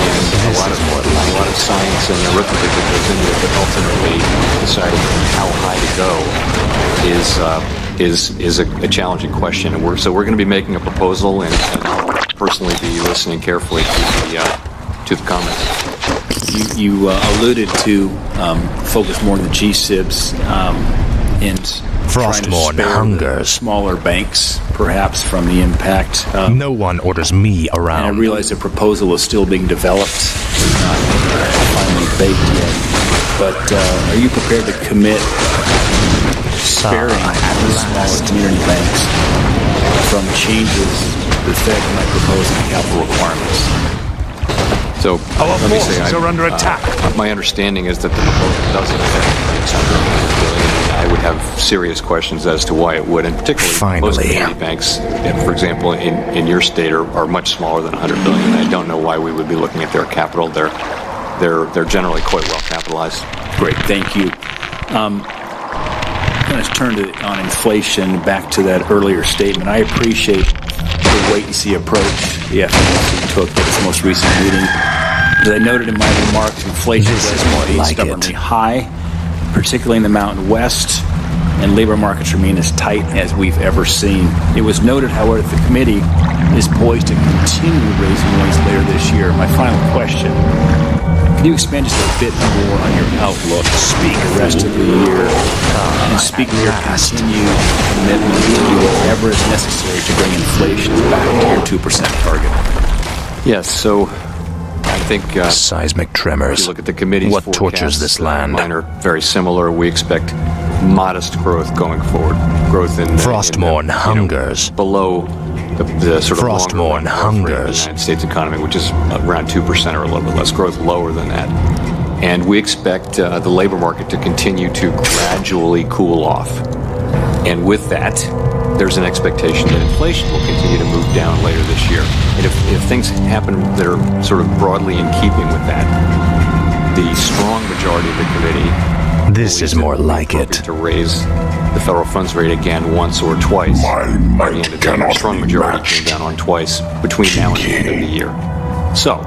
and a lot of science and arithmetic that goes into it. But ultimately, deciding how high to go is a challenging question. And we're going to be making a proposal, and I'll personally be listening carefully to the comments. You alluded to focus more on the G-SIBs and Frostmore hungers. Smaller banks, perhaps from the impact. No one orders me around. And I realize the proposal is still being developed. It's not finally baked yet. But are you prepared to commit sparing the smaller community banks from changes the Fed might propose in capital requirements? So our let me say, forces are under attack. My understanding is that the proposal doesn't affect banks under $100 billion. I would have serious questions as to why it would, and particularly most community banks, for example, in your state, are much smaller than $100 billion. I don't know why we would be looking at their capital. They're generally quite well capitalized. Great, thank you. I'm going to turn on inflation back to that earlier statement. I appreciate the wait-and-see approach the FOMC took at its most recent meeting. As I noted in my remarks, inflation is more stubbornly high, particularly in the Mountain West, and labor markets remain as tight as we've ever seen. It was noted, however, that the committee is poised to continue raising rates later this year. My final question, can you expand just a bit more on your outlook for the rest of the year and speak to your continued commitment to do whatever is necessary to bring inflation back to your 2% target? Yes, so I think seismic tremors. If you look at the committee's what tortures this land? Mine are very similar. We expect modest growth going forward. Growth in Frostmourne hungers below the sort of Frostmourne hungers. The United States economy, which is around 2% or a little bit less growth, lower than that. And we expect the labor market to continue to gradually cool off. And with that, there's an expectation that inflation will continue to move down later this year. And if things happen that are sort of broadly in keeping with that, the strong majority of the committee this is more like it to raise the federal funds rate again once or twice by the end of the year. A strong majority came down on twice between now and the end of the year. So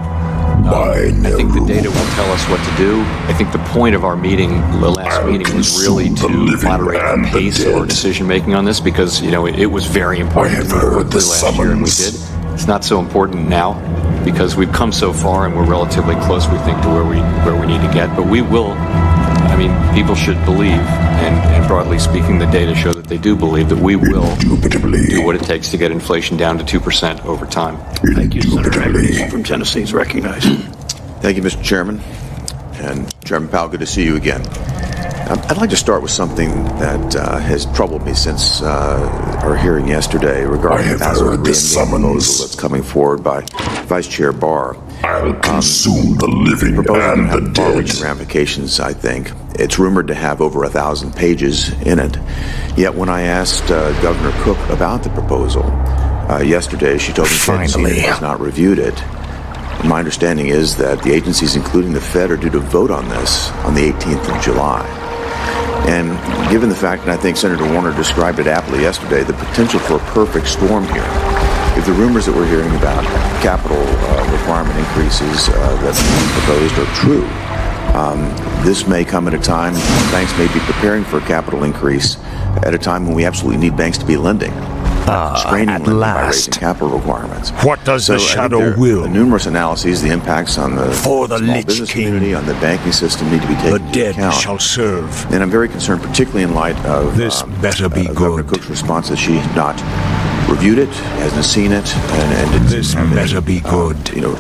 I think the data will tell us what to do. I think the point of our meeting, the last meeting, was really to moderate the pace of our decision making on this because, it was very important to move quickly last year, and we did. It's not so important now because we've come so far and we're relatively close, we think, to where we need to get. But we will. People should believe, and broadly speaking, the data show that they do believe that we will do what it takes to get inflation down to 2% over time. Thank you, Senator Hagerty from Tennessee is recognized. Thank you, Mr. Chairman. And Chairman Powell, good to see you again. I'd like to start with something that has troubled me since our hearing yesterday regarding the proposal that's coming forward by Vice Chair Barr. I'll consume the living and the dead. Far-reaching ramifications, I think. It's rumored to have over 1,000 pages in it. Yet when I asked Governor Cook about the proposal yesterday, she told me she has not reviewed it. My understanding is that the agencies, including the Fed, are due to vote on this on the 18th of July. And given the fact, and I think Senator Warner described it aptly yesterday, the potential for a perfect storm here. If the rumors that we're hearing about capital requirement increases that are proposed are true, this may come at a time banks may be preparing for a capital increase at a time when we absolutely need banks to be lending. Straining at lending by last. raising capital requirements. What does the shadow will? Numerous analyses, the impacts on the For the small Lich business King. community, on the banking system need to be taken The dead into account. shall serve. And I'm very concerned, particularly in light of This better be Governor good. Cook's response that she had not reviewed it, hasn't seen it, and didn't This better be good.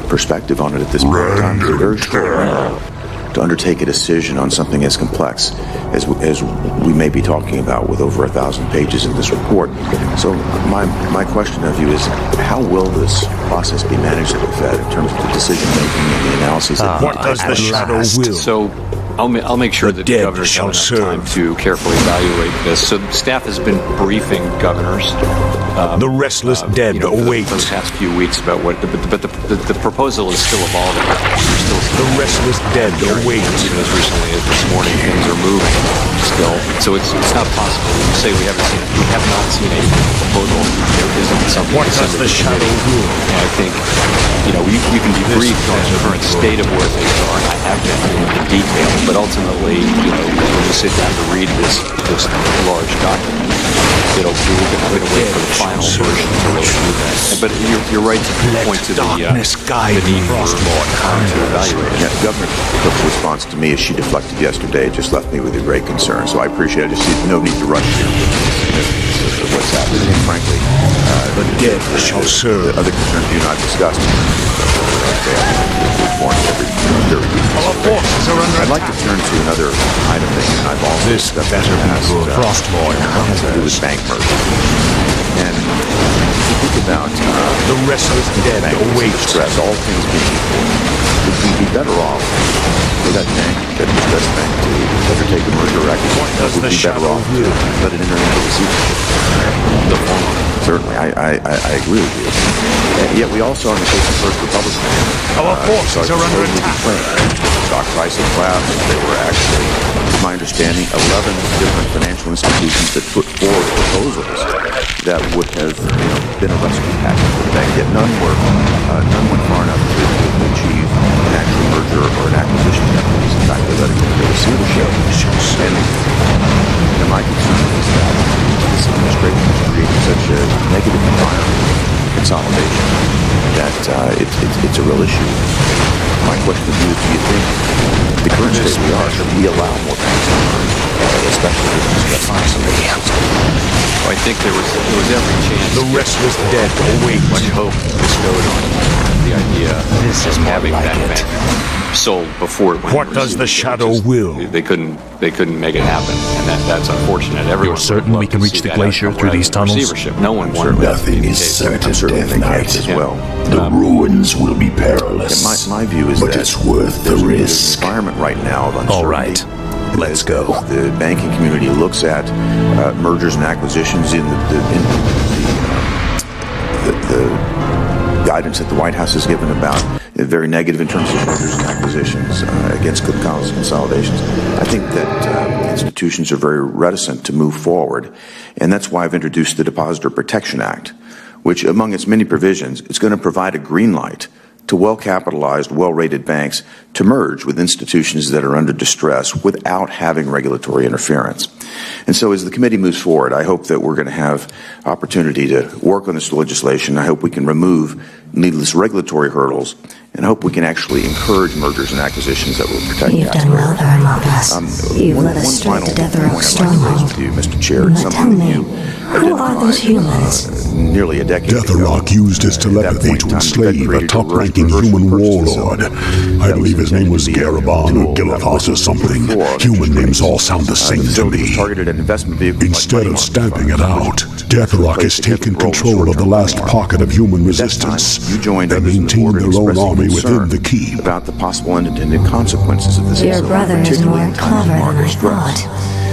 Perspective on it at this point in time. It's a very short window to undertake a decision on something as complex as we may be talking about with over 1,000 pages in this report. So my question of you is, how will this process be managed at the Fed in terms of the decision making and the analysis? What does the shadow will? So I'll make sure that the governors shall have time to carefully evaluate this. So staff has been briefing governors. The restless dead await. For the past few weeks about what, but the proposal is still evolving. The restless dead await. Even as recently as this morning, things are moving still. So it's not possible to say we have not seen a proposal. There isn't something. What does the shadow will? And I think you can be briefed on the current state of where things are. And I have been in detail, but ultimately, when you sit down to read this large document, we're going to wait for the final version to really do that. But you're right to point to the need for time to evaluate it. Yeah, Governor Cook's response to me as she deflected yesterday just left me with a great concern. So I appreciate it. I just see no need to rush here. What's happening? And frankly, the dead shall serve. The other concerns you and I have discussed. Our forces are under I'd like to turn to another item that you and I've also discussed in the past. Frostmourne has to do with bank mergers. And if you think about the restless dead await stress, all things being equal, would we be better off for that bank, that distressed bank, to undertake a merger or acquisition? What does would the be better shadow off to will? let it enter into receivership? The former. Certainly, I agree with you. And yet we also, in the case of First Republic, our forces are under attack. Stock prices collapsed. There were actually, to my understanding, 11 different financial institutions that put forward proposals that would have been a rescue package for the bank. Yet none went far enough to achieve an actual merger or an acquisition. In fact, they let it go to receivership. And And my concern is that this administration is creating such a negative environment for consolidation that it's a real issue. My question to you is, do you think the current state we are, should we allow more banks to merge, especially with the stress on somebody else? I think there was every chance. The restless dead await. Much hope bestowed on the idea of having that bank sold before it went. What does the shadow will? They couldn't make it happen, and that's unfortunate. Everyone You're certain we can reach the glacier through these tunnels? Receivership. No one wanted Nothing is certain, Death Knight. As well. The ruins will be perilous. My view is but that it's worth the risk. Environment right now of uncertainty. All right, let's go. The banking community looks at mergers and acquisitions in the guidance that the White House has given about very negative in terms of mergers and acquisitions against consolidations. I think that institutions are very reticent to move forward, and that's why I've introduced the Depositor Protection Act, which, among its many provisions, is going to provide a green light to well-capitalized, well-rated banks to merge with institutions that are under distress without having regulatory interference. And so as the committee moves forward, I hope that we're going to have opportunity to work on this legislation. I hope we can remove needless regulatory hurdles, and I hope we can actually encourage mergers and acquisitions that will protect You've done well, Vermopoulos. You've led us straight to Death Rock Stronghold. To you, Mr. Chair, now tell me, who are those humans? Nearly a decade ago. Death used his telepathy to enslave a top-ranking human warlord. I believe his name was Garabon or Gilithos or something. Human names all sound the same to me. Instead of stamping it out, Death has taken control of the last pocket of human resistance. They maintain their own army within the keep. About the possible unintended consequences of this. Your brother is more clever than I thought.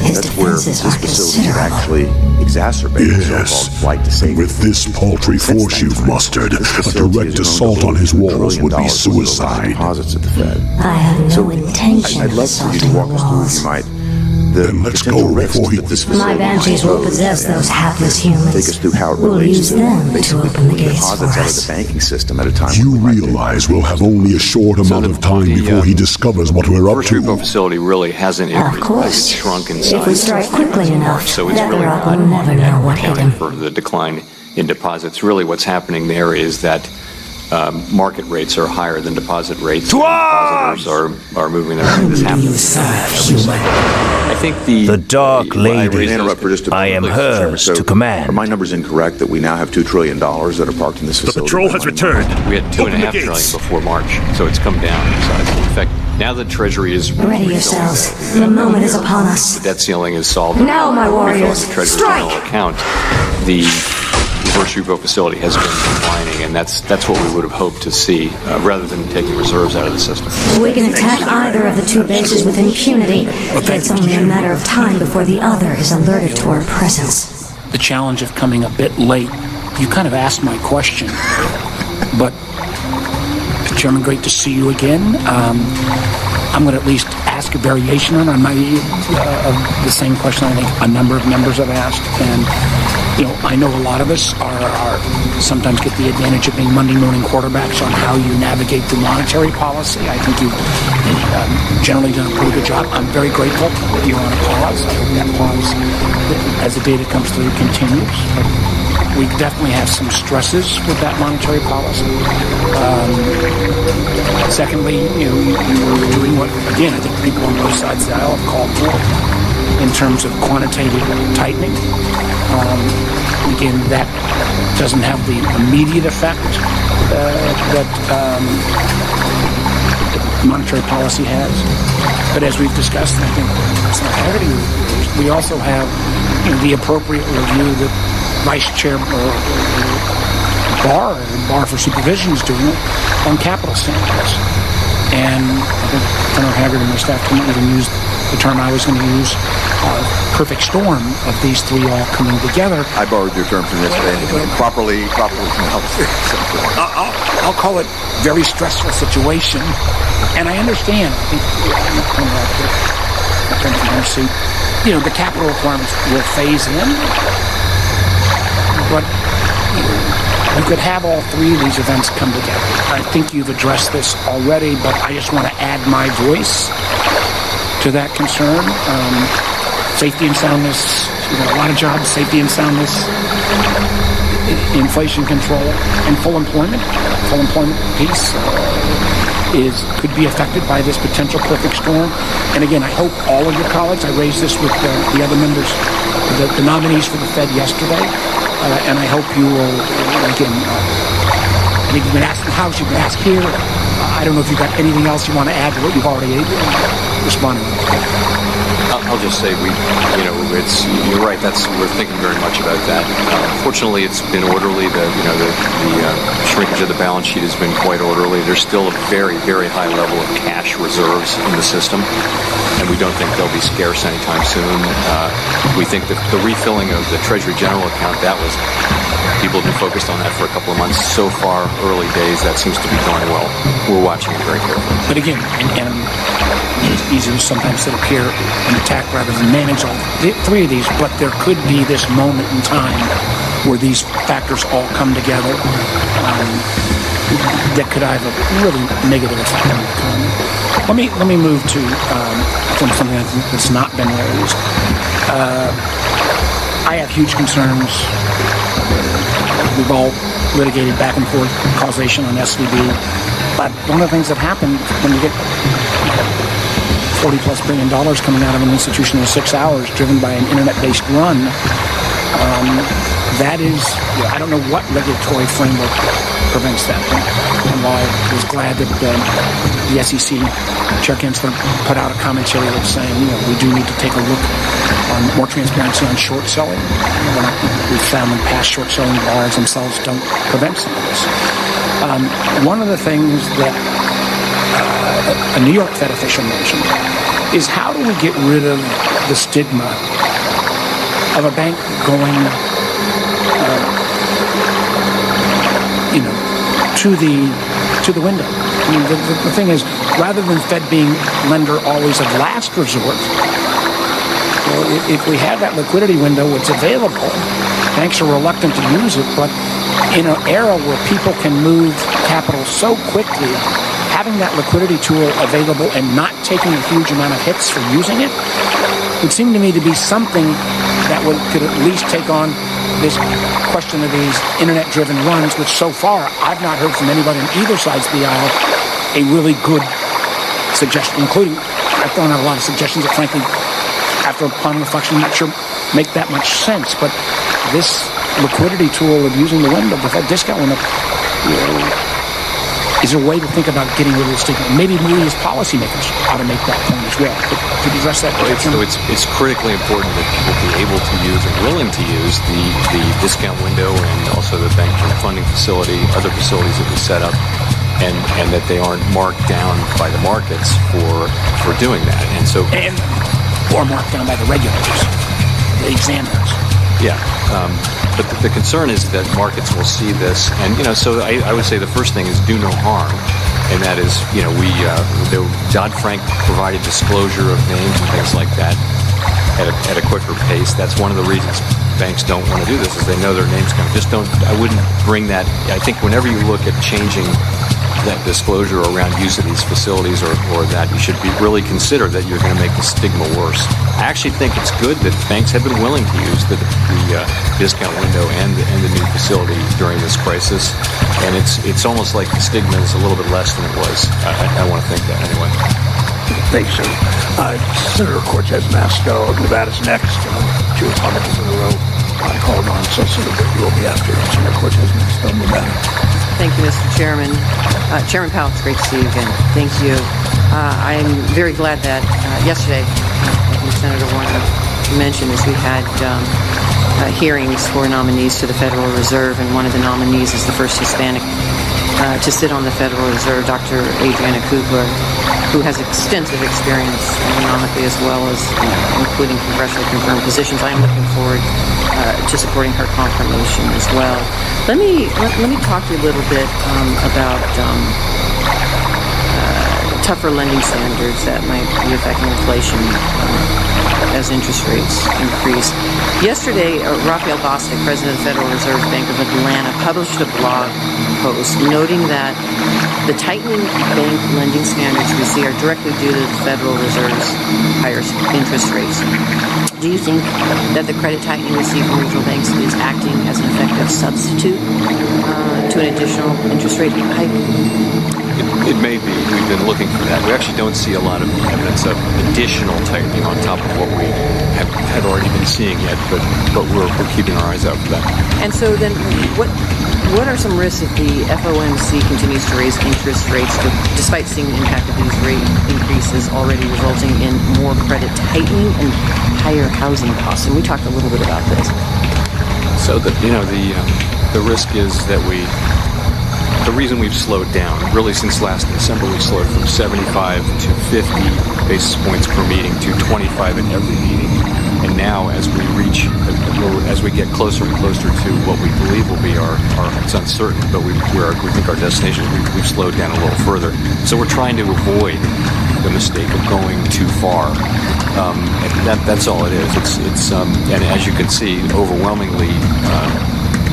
His defenses are considerable. Actually exacerbated yes, flight to safety. With this paltry force you've mustered, a direct assault on his walls would be suicide. I have no intention of assaulting the walls. Then let's go before he... My banshees will possess those hapless humans. Take us through how it we'll use them to open the gates for out us. of the banking system at a time. You realize we'll have only a short amount of time before he discovers what we're up to. The facility really hasn't increased. Of course. It's shrunk in size. If we strike quickly enough, so it's Death really Rock will never know what hit him. For the decline in deposits, really what's happening there is that market rates are higher than deposit rates. Depositors are moving their money. This happens. I think the Dark Lady. I am hers to command. Are my numbers incorrect that we now have $2 trillion that are parked in this facility? The patrol has returned. We had $2.5 trillion before March, so it's come down in size. In fact, now the Treasury is ready yourselves. The moment is upon us. The debt ceiling is solved. Now, my warriors, the Treasury strike! General account, the reverse repo facility has been declining, and that's what we would have hoped to see, rather than taking reserves out of the system. We can attack either of the two bases with impunity. It's only a matter of time before the other is alerted to our presence. The challenge of coming a bit late, you kind of asked my question, but Chairman, great to see you again. I'm going to at least ask a variation on my the same question I think a number of members have asked, and I know a lot of us are sometimes get the advantage of being Monday morning quarterbacks on how you navigate through monetary policy. I think you've generally done a pretty good job. I'm very grateful you're on a pause. I hope that pause, as the data comes through, continues. But we definitely have some stresses with that monetary policy. Secondly, you were doing what, again, I think people on both sides of the aisle have called for in terms of quantitative tightening. Again, that doesn't have the immediate effect that monetary policy has. But as we've discussed, I think we also have the appropriate review that Vice Chair Barr for Supervision is doing on capital standards. And I think Senator Haggard and my staff couldn't even use the term I was going to use, perfect storm of these three all coming together. I borrowed your term from yesterday. Properly I'll call it very stressful situation. And I understand, I think, the capital requirements will phase in. But you could have all three of these events come together. I think you've addressed this already, but I just want to add my voice to that concern. safety and soundness. We've got a lot of jobs, safety and soundness, inflation control, and full employment. Full employment piece could be affected by this potential perfect storm. And again, I hope all of your colleagues, I raised this with the other members, the nominees for the Fed yesterday, and I hope you will, again, I think you've been asked in the House, you've been asked here. I don't know if you've got anything else you want to add to what you've already responded with. I'll just say you're right. We're thinking very much about that. Fortunately, it's been orderly. The shrinkage of the balance sheet has been quite orderly. There's still a very, very high level of cash reserves in the system, and we don't think they'll be scarce anytime soon. We think that the refilling of the Treasury General account, people have been focused on that for a couple of months. So far, early days, that seems to be going well. We're watching it very carefully. But again, and it's easier to sometimes sit up here and attack rather than manage all three of these, but there could be this moment in time where these factors all come together that could have a really negative effect on the economy. Let me move to something that's not been raised. I have huge concerns. We've all litigated back and forth causation on SVB, but one of the things that happen when you get $40+ billion coming out of an institution in 6 hours driven by an internet-based run, that is, I don't know what regulatory framework prevents that. And while I was glad that the SEC Chair Gensler put out a commentary that's saying, we do need to take a look on more transparency on short selling. We've found in past short selling bars themselves don't prevent some of this. One of the things that a New York Fed official mentioned is how do we get rid of the stigma of a bank going to the window. I mean, the thing is, rather than Fed being lender always of last resort, if we have that liquidity window, it's available. Banks are reluctant to use it, but in an era where people can move capital so quickly, having that liquidity tool available and not taking a huge amount of hits for using it would seem to me to be something that could at least take on this question of these internet-driven runs, which so far I've not heard from anybody on either side of the aisle a really good suggestion, including I've thrown out a lot of suggestions that frankly, after upon reflection, I'm not sure make that much sense. But this liquidity tool of using the window, the Fed discount window, is there a way to think about getting rid of the stigma? Maybe we as policymakers ought to make that point as well. But could you address that? So it's critically important that people be able to use and willing to use the discount window and also the bank term funding facility, other facilities that we set up, and that they aren't marked down by the markets for doing that. Or marked down by the regulators, the examiners. Yeah. But the concern is that markets will see this, and so I would say the first thing is do no harm, and that is Dodd-Frank provided disclosure of names and things like that at a quicker pace. That's one of the reasons banks don't want to do this, is they know their names coming. I wouldn't bring that. I think whenever you look at changing that disclosure around use of these facilities or that, you should really consider that you're going to make the stigma worse. I actually think it's good that banks have been willing to use the discount window and the new facility during this crisis, and it's almost like the stigma is a little bit less than it was. I want to think that anyway. Thanks, sir. Senator Cortez Masto, Nevada's next. 2 Republicans in a row called on, so Senator, you will be after Senator Cortez Masto, Nevada. Thank you, Mr. Chairman. Chairman Powell, it's great to see you again. Thank you. I'm very glad that yesterday, I think Senator Warner mentioned this, we had hearings for nominees to the Federal Reserve, and one of the nominees is the first Hispanic to sit on the Federal Reserve, Dr. Adriana Cooper, who has extensive experience economically as well as including congressionally confirmed positions. I am looking forward to supporting her confirmation as well. Let me talk to you a little bit about tougher lending standards that might be affecting inflation as interest rates increase. Yesterday, Raphael Bostic, president of the Federal Reserve Bank of Atlanta, published a blog Post, noting that the tightening bank lending standards we see are directly due to the Federal Reserve's higher interest rates. Do you think that the credit tightening we see from regional banks is acting as an effective substitute to an additional interest rate hike? It may be. We've been looking for that. We actually don't see a lot of evidence of additional tightening on top of what we had already been seeing yet, but we're keeping our eyes out for that. And so then what are some risks if the FOMC continues to raise interest rates despite seeing the impact of these rate increases already resulting in more credit tightening and higher housing costs? And we talked a little bit about this. So the risk is that the reason we've slowed down, really since last December, we slowed from 75 to 50 basis points per meeting to 25 in every meeting. And now as we get closer and closer to what we believe will be it's uncertain, but we think our destination, we've slowed down a little further. So we're trying to avoid the mistake of going too far. That's all it is. And as you can see, overwhelmingly,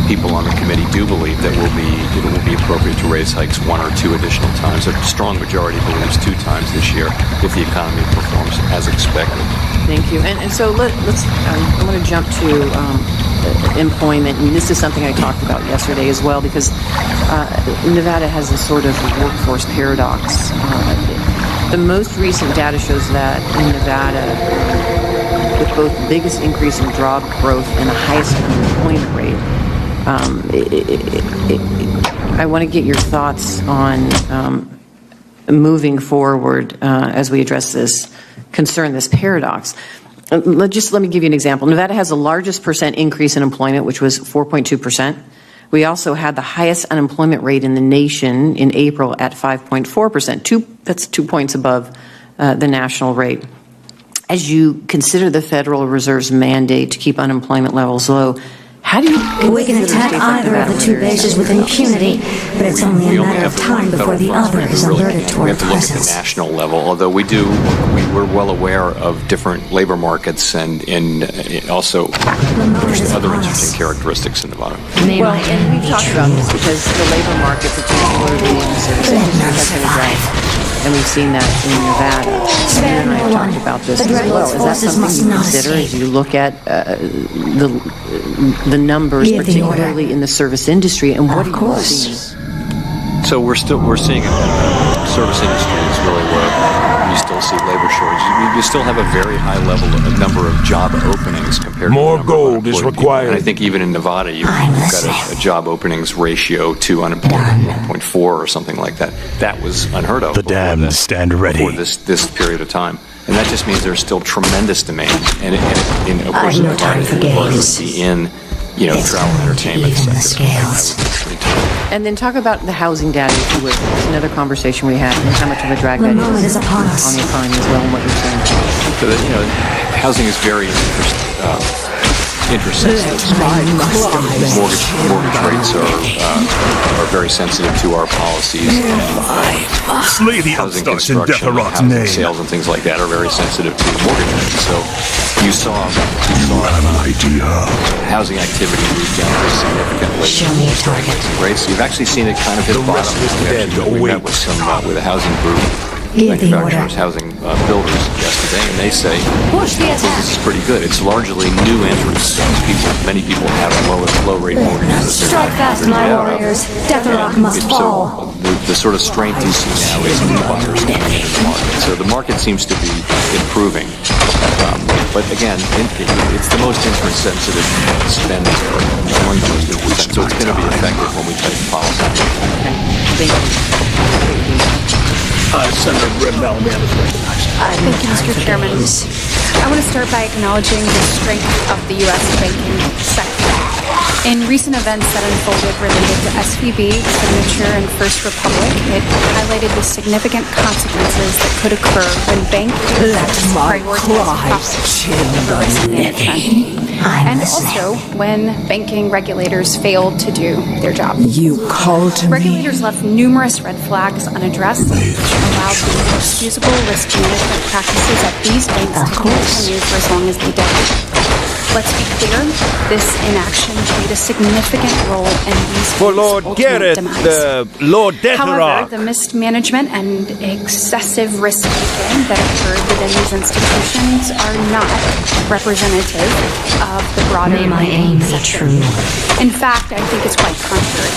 people on the committee do believe that it will be appropriate to raise hikes one or two additional times. A strong majority believes 2 times this year if the economy performs as expected. Thank you. And so let's. I want to jump to employment. And this is something I talked about yesterday as well, because Nevada has a sort of workforce paradox. The most recent data shows that in Nevada, with both the biggest increase in job growth and the highest unemployment rate, I want to get your thoughts on moving forward as we address this concern, this paradox. Let me give you an example. Nevada has the largest percent increase in employment, which was 4.2%. We also had the highest unemployment rate in the nation in April at 5.4%. That's 2 points above the national rate. As you consider the Federal Reserve's mandate to keep unemployment levels low, how do you we can attack either of the 2 bases with impunity, but it's only a matter of time before the other is alerted to We our have to look at the presence. national level, although we're well aware of different labor markets and also other interesting characteristics in Nevada. Well, and we've talked about this because the labor market, particularly in the service industry, has had a drag. And we've seen that in Nevada. You and I have talked about this as well. Is that something you consider as you look at the numbers, particularly in the service industry, and what are you seeing? So we're seeing service industry is really where you still see labor shortages. You still have a very high number of job openings compared to more gold is required. And I think even in Nevada, you've got a job openings ratio to unemployment 1.4 or something like that. That was unheard of. The damned stand ready for this period of time. And that just means there's still tremendous demand. And of course, in Nevada, in travel, entertainment sector. And then talk about the housing data, if you would. It's another conversation we had, and how much of a drag that is on the economy as well, and what you're saying. So housing is very interest sensitive. Mortgage rates are very sensitive to our policies. Slay the housing upstarts in construction, Death housing name. sales, and things like that are very sensitive to mortgage rates. So you saw housing activity move down very significantly. Show me a target. Rates. You've actually seen it kind of hit bottom. We met with a housing group, manufacturers, housing builders yesterday, and they say this is pretty good. It's largely new entrants. Many people have low rate mortgages. Strike fast, my warriors. Death must fall. The sort of strength you see now is new buyers coming into the market. So the market seems to be improving. But again, it's the most interest-sensitive spending area. So it's going to be effective when we tighten policy. Thank you. Senator Bell is recognized. Thank you, Mr. Chairman. I want to start by acknowledging the strength of the U.S. banking sector. In recent events that unfolded related to SVB, Signature, and First Republic, it highlighted the significant consequences that could occur when bank prioritize and also when banking regulators failed to do their job. You called to Regulators left numerous red flags unaddressed, which allowed the inexcusable risk management practices at these banks to continue for as long as they did. Let's be clear, this inaction played a significant role in these For Lord Gareth, Lord However, Detherock. the mismanagement and excessive risk-taking that occurred within these institutions are not representative of the broader May my aim be true. In fact, I think it's quite contrary.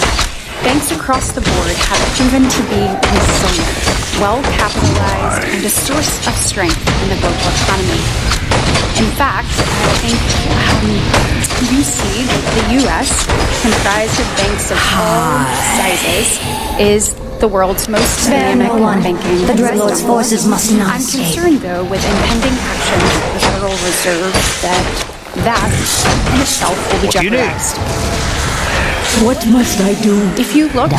Banks across the board have proven to be resilient, well-capitalized, and a source of strength in the global economy. In fact, I think you see that the U.S., comprised of banks of all sizes, is the world's most dynamic banking. The Dreadlord's forces must not I'm escape. concerned, though, with impending action of the Federal Reserve that in itself will be jeopardized. What must I do? If you look,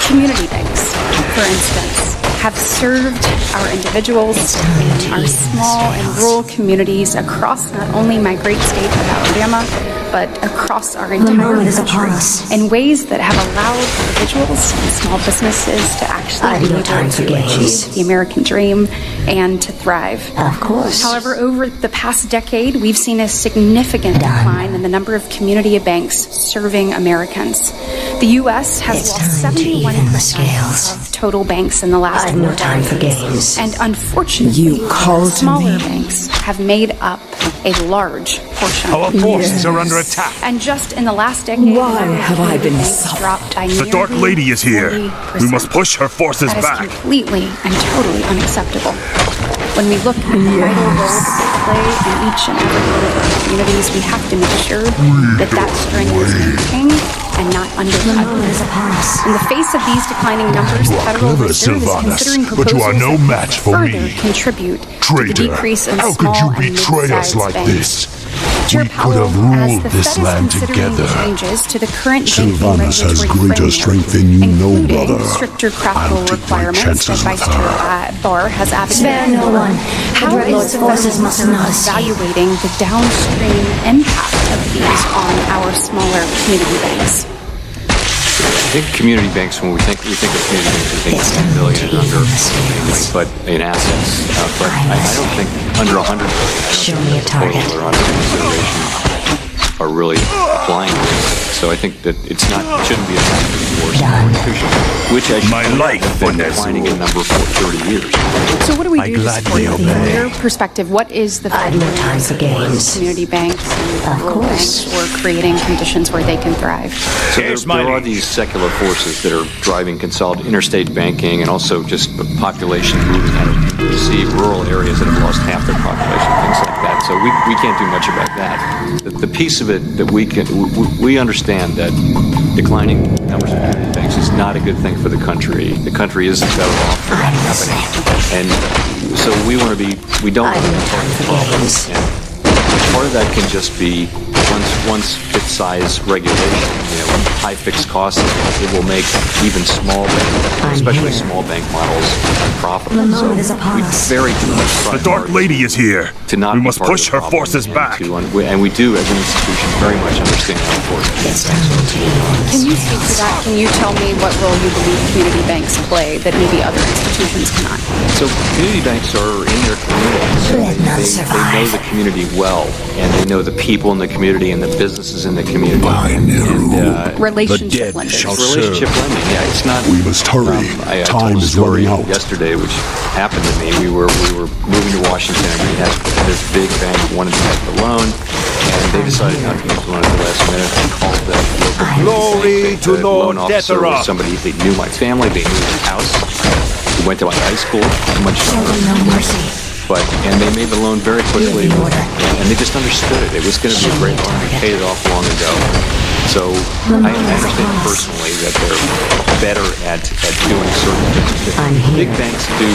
community banks, for instance, have served our individuals in our small and rural communities across not only my great state of Alabama, but across our entire country in ways that have allowed individuals and small businesses to actually be able to achieve the American dream and to thrive. Of course. However, over the past decade, we've seen a significant decline in the number of community banks serving Americans. The U.S. has lost 71% of total banks in the last 4 decades. And unfortunately, smaller banks have made up a large portion. Our forces are under attack. And just in the last decade, Why have I been dropped by The Dark Lady is here. We must push her forces that is back. completely and totally unacceptable. When we look at the vital role that they play in each and every one of our communities, we have to make sure that that strength is maintained and not undercut. In the face of these declining numbers, the Federal Reserve is considering but you are proposals no that match for further me. contribute to the Traitor, decrease in how could small you and betray us mid-sized like banks. this? Chair We could have Powell, as ruled the this Fed is land considering together. changes to the current Sylvanus banking has regulatory greater framework, strength than you know, including brother. stricter capital I'll take my requirements chances that with Vice Chair Barr has advocated. Spare no one. How The Dreadlord's is the forces Federal must Reserve not escape. evaluating the downstream impact of these on our smaller community banks? I think community banks, when we think of community banks, we think $10 billion and under, but in assets. But I don't think under $100 billion. Show me a target. Or under consideration are really applying this. So I think that it shouldn't be a factor for institution, which as My life has been declining in number for 30 years. So what do we I do to support gladly them? obey. From your perspective, what is the I've no time for games. community banks and rural banks or creating conditions where they can thrive? So there are these secular forces that are driving interstate banking and also just the population moving out of see rural areas that have lost half their population, things like that. So we can't do much about that. The piece of it that we understand that declining numbers of community banks is not a good thing for the country. The country isn't better off for that happening. And so we don't want to be part of the problem. And part of that can just be once fixed size regulation, high fixed costs, it will make even small banks, especially small bank models, unprofitable. So we very much try The Dark Lady is here. to not We be must part of push the her problem forces back. and we do, as an institution, very much understand how important it is. Can you speak to that? Can you tell me what role you believe community banks play that maybe other institutions cannot? So community banks are in their communities. They know the community well, and they know the people in the community and the businesses in the community. Relationship lenders. Relationship lending, yeah. It's not. We must hurry. I Time told a is story running out. yesterday, which happened to me. We were moving to Washington, and we had this big bank wanted to make the loan, and they decided not to use the loan at the last minute. They called the local Glory to Lord loan officer was Detherock. somebody they knew my family, they knew his house. We went to my high school, much younger. And they made the loan very quickly, and they just understood it. It was going to be a great loan. They paid it off long ago. So I understand personally that they're better at doing certain things. Big banks do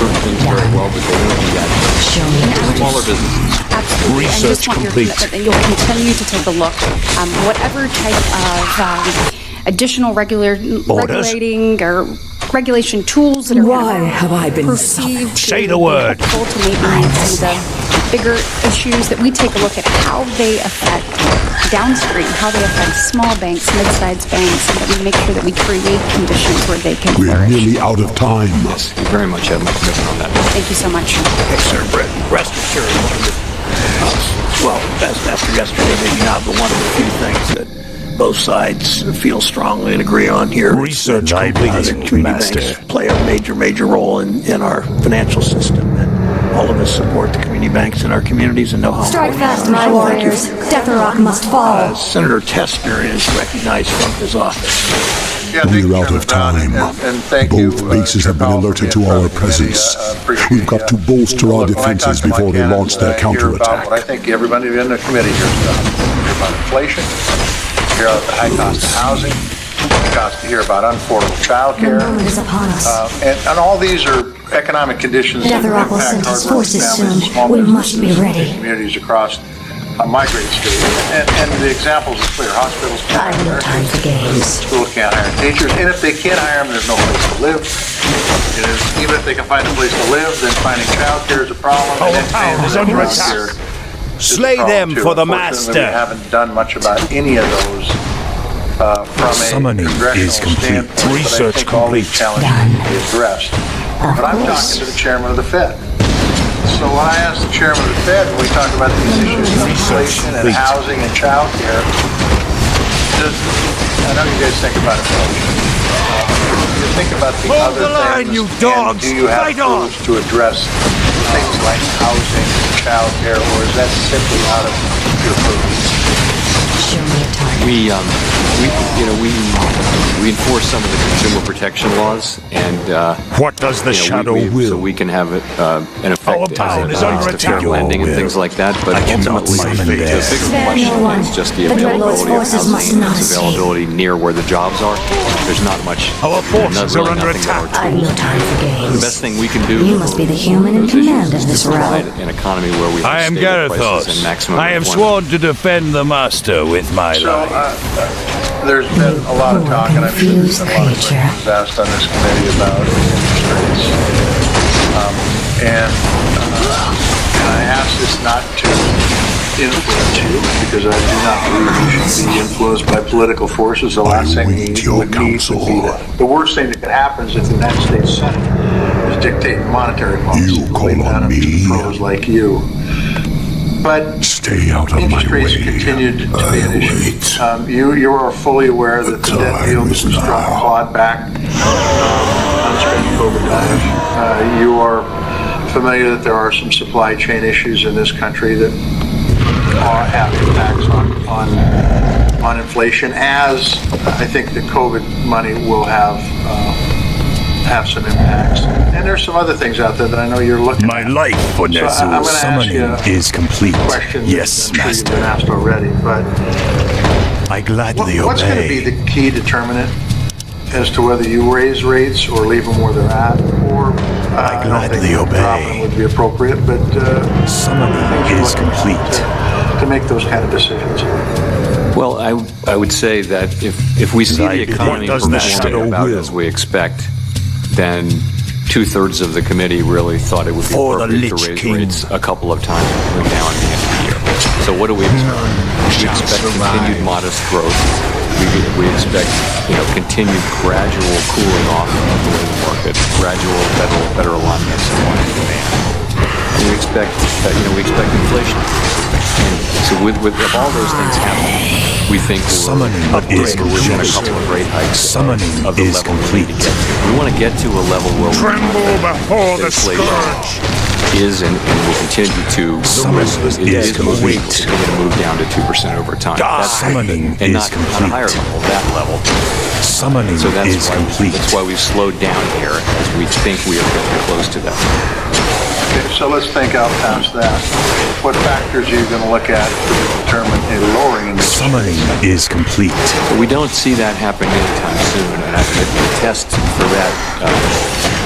certain things very well, but they don't do that for smaller businesses. Absolutely. And just want your commitment that you'll continue to take a look. Whatever type of additional regulating or regulation tools that are perceived Say the word. helpful to maybe some of the bigger issues, that we take a look at how they affect downstream, how they affect small banks, mid-sized banks, and that we make sure that we create conditions where they can We're flourish. nearly out of time. Yes, you very much have my commitment on that. Thank you so much. Rest assured. well, as after yesterday, maybe not, but one of the few things that both sides feel strongly and agree on here. Research complete. Community banks play a major role in our financial system, and all of us support the community banks in our communities and know how Strike important fast, they are. my warriors. Death must fall. Senator Testner is recognized from his office. We're out of time. Both bases have been alerted to our presence. We've got to bolster our defenses before they launch their counterattack. What I think everybody in the committee hears about. Hear about inflation, hear about the high cost of housing, hear about unaffordable child care. And all these are economic conditions that impact hardworking families, small businesses, communities across my great state. And the examples are clear. Hospitals can't hire nurses, schools can't hire teachers, and if they can't hire them, there's no place to live. Even if they can find a place to live, then finding child care is a problem. Our town is under attack. Slay them for the master. We haven't done much about any of those from Summoning a congressional is complete. standpoint. Research but I think all these complete. challenges need to be addressed. But I'm talking to the chairman of the Fed. So when I asked the chairman of the Fed, when we talk about these issues of inflation and housing and child care, I know you guys think about inflation. You think about the Hold other the line, things, you and dogs! do you have Fight on! tools to address things like housing and child care, or is that simply out of your purview? We enforce some of the consumer protection laws, and what does the shadow will? So we can have it an effect town is under to fair attack. lending and things like that. But ultimately, the bigger question is just the availability of housing, its availability near where the jobs are. There's not much. Our forces are under attack. I've no time for games. The best thing we can do. You must be the human in command of this realm. An economy where we I am Garethos. I have sworn to defend the master with my life. There's been a lot of talk, and I'm sure there's been a lot of questions asked on this committee about interest rates. And I ask this not to influence you, because I do not believe you should be influenced by political forces. The last thing we would need would be the worst thing that could happen is if the United States Senate is dictating monetary policy. You call on me. Pros like you. But stay out of interest rates continued to be an issue. You are fully aware that the debt yield has clawed back unspent COVID dollars. You are familiar that there are some supply chain issues in this country that have impacts on inflation, as I think the COVID money will have some impacts. And there's some other things out there that I know you're looking my at. life for So I'm going to ask you is complete. Questions yes, I'm sure master. You've been asked already, but I gladly what's going to be the key determinant as to whether you raise rates or leave them where they're at, or I gladly obey. Would be appropriate, but summoning is complete to make those kind of decisions. Well, I would say that if we see the economy performing about as we expect, then 2/3 of the committee really thought it would be appropriate to raise rates a couple of times between now and the end of the year. So what do we expect? We expect continued modest growth. We expect, continued gradual cooling off of the labor market, gradual better alignment of supply and demand. And we expect inflation. And so if all those things happen, we think we're within a couple of rate hikes summoning of the level complete. We want to get to a level where tremble before the scourge is and will continue to move down to 2% over time. Summoning and is not on a higher level, that level. Summoning is complete. That's why we've slowed down here, as we think we are getting close to that. Okay, so let's think out past that. What factors are you going to look at to determine a lowering in the summoning is complete? We don't see that happening anytime soon, and the test for that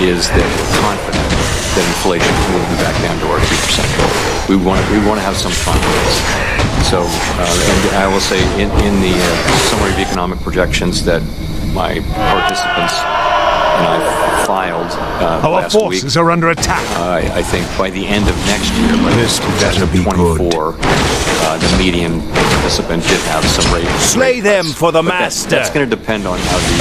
is that we're confident that inflation will be back down to our 2% goal. We want to have some confidence. So, and I will say in the summary of economic projections that my participants and I filed our last forces week, are under attack. I think by the end of next year, by this better be 24, the median participant did have some rate. Slay them for the master. That's going to depend on how the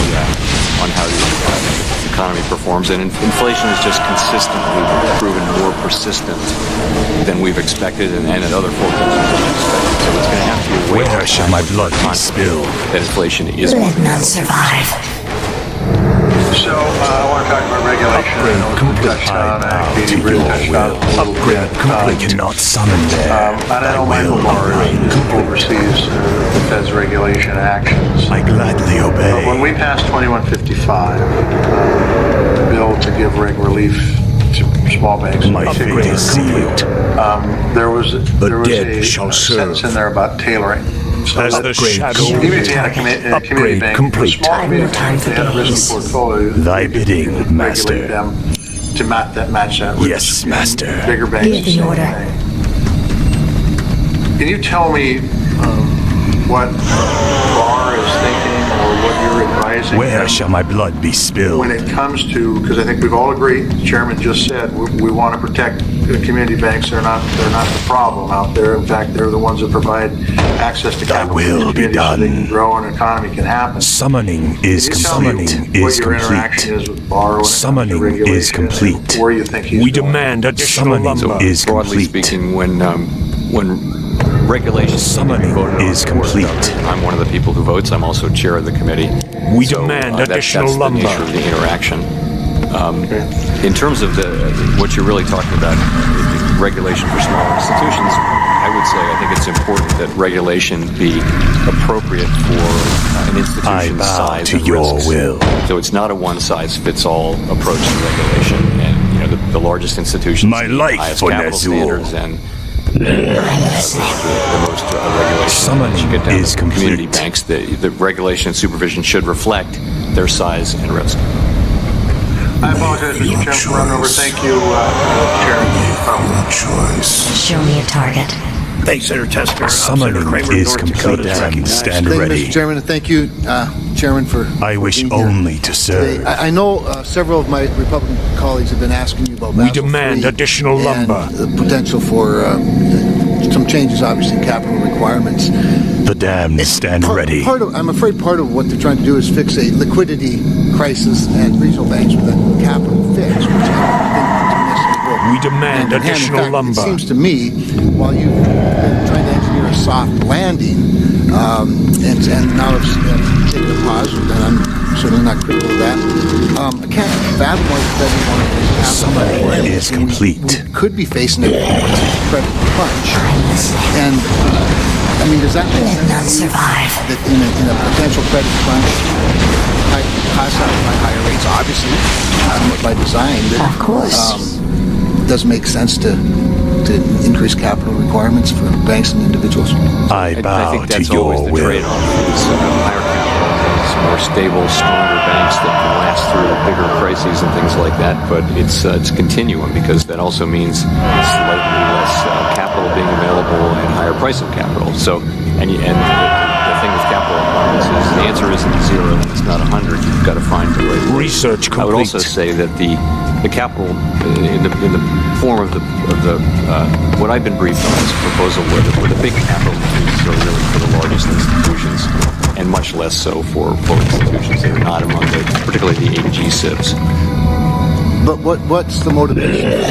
economy performs, and inflation has just consistently proven more persistent than we've expected, and at other forecasts than expected. So it's going to have to be a way. Where shall my blood be spilled? That inflation is. Let none survive. So I want to talk about regulation. Upgrade complete. Cannot summon there. And I know Michael Barr oversees the Fed's regulation actions. I gladly obey. But when we passed 2155, the bill to give reg relief to small banks, my fate is sealed. there was a sentence in there about tailoring. So as the shadow even if you had a community bank, complete. small community bank, they had a risk portfolio. Thy bidding, master. Regulate them to match that risk. Yes, master. Bigger banks. Give the order. Can you tell me what Barr is thinking or what you're advising? Where shall my blood be spilled? When it comes to, because I think we've all agreed, the chairman just said, we want to protect the community banks. They're not the problem out there. In fact, they're the ones that provide access to capital will be done. So they can grow and economy can happen. Summoning is complete. What your interaction is with Barr? Summoning is complete. Where you think he's We demand additional lumber. Is broadly complete. speaking, when regulations summoning is complete. I'm one of the people who votes. I'm also chair of the committee. We demand additional that's lumber. the nature of the interaction. In terms of what you're really talking about, regulation for smaller institutions, I would say I think it's important that regulation be appropriate for an institution's size to and your risks. will. So it's not a one-size-fits-all approach to regulation, and the largest institutions, my life highest for capital Nazul. standards, and the most regulation. Summoning you get down is to community complete. banks. The regulation and supervision should reflect their size and risk. I apologize, Mr. Chairman, for running over. Thank you, Chairman. Show me a target. Thanks, Senator Tester. Summoning is complete and stand Thank ready. you, Mr. Chairman, and thank you, Chairman, for I wish being here only to serve. today. I know several of my Republican colleagues have been asking you about We Basel demand III additional and lumber. the potential for some changes, obviously, in capital requirements. The damned stand ready. I'm afraid part of what they're trying to do is fix a liquidity crisis at regional banks with a capital fix, which I don't think necessarily will. We demand In additional fact, lumber. It seems to me, while you've been trying to engineer a soft landing, and now it's taken a pause, and I'm certainly not critical of that, I can't fathom why the Fed would want to have Summoning is complete. We could be facing a credit crunch, and I mean, does that make sense? Survive. That in a potential credit crunch, costs out by higher rates, obviously, by design. That, of course. does make sense to increase capital requirements for banks and individuals. I bow think that's to your always the will. trade-off. Is higher capital banks, more stable, stronger banks that can last through bigger crises and things like that. But it's continuum, because that also means slightly less capital being available and higher price of capital. So the thing with capital requirements is the answer isn't 0 and it's not 100. You've got to find the right Research complete. I would also say that the capital in the form of the what I've been briefed on is a proposal where the big capital increases are really for the largest institutions, and much less so for institutions that are not among particularly the 8 G-SIBs. But what's the motivation?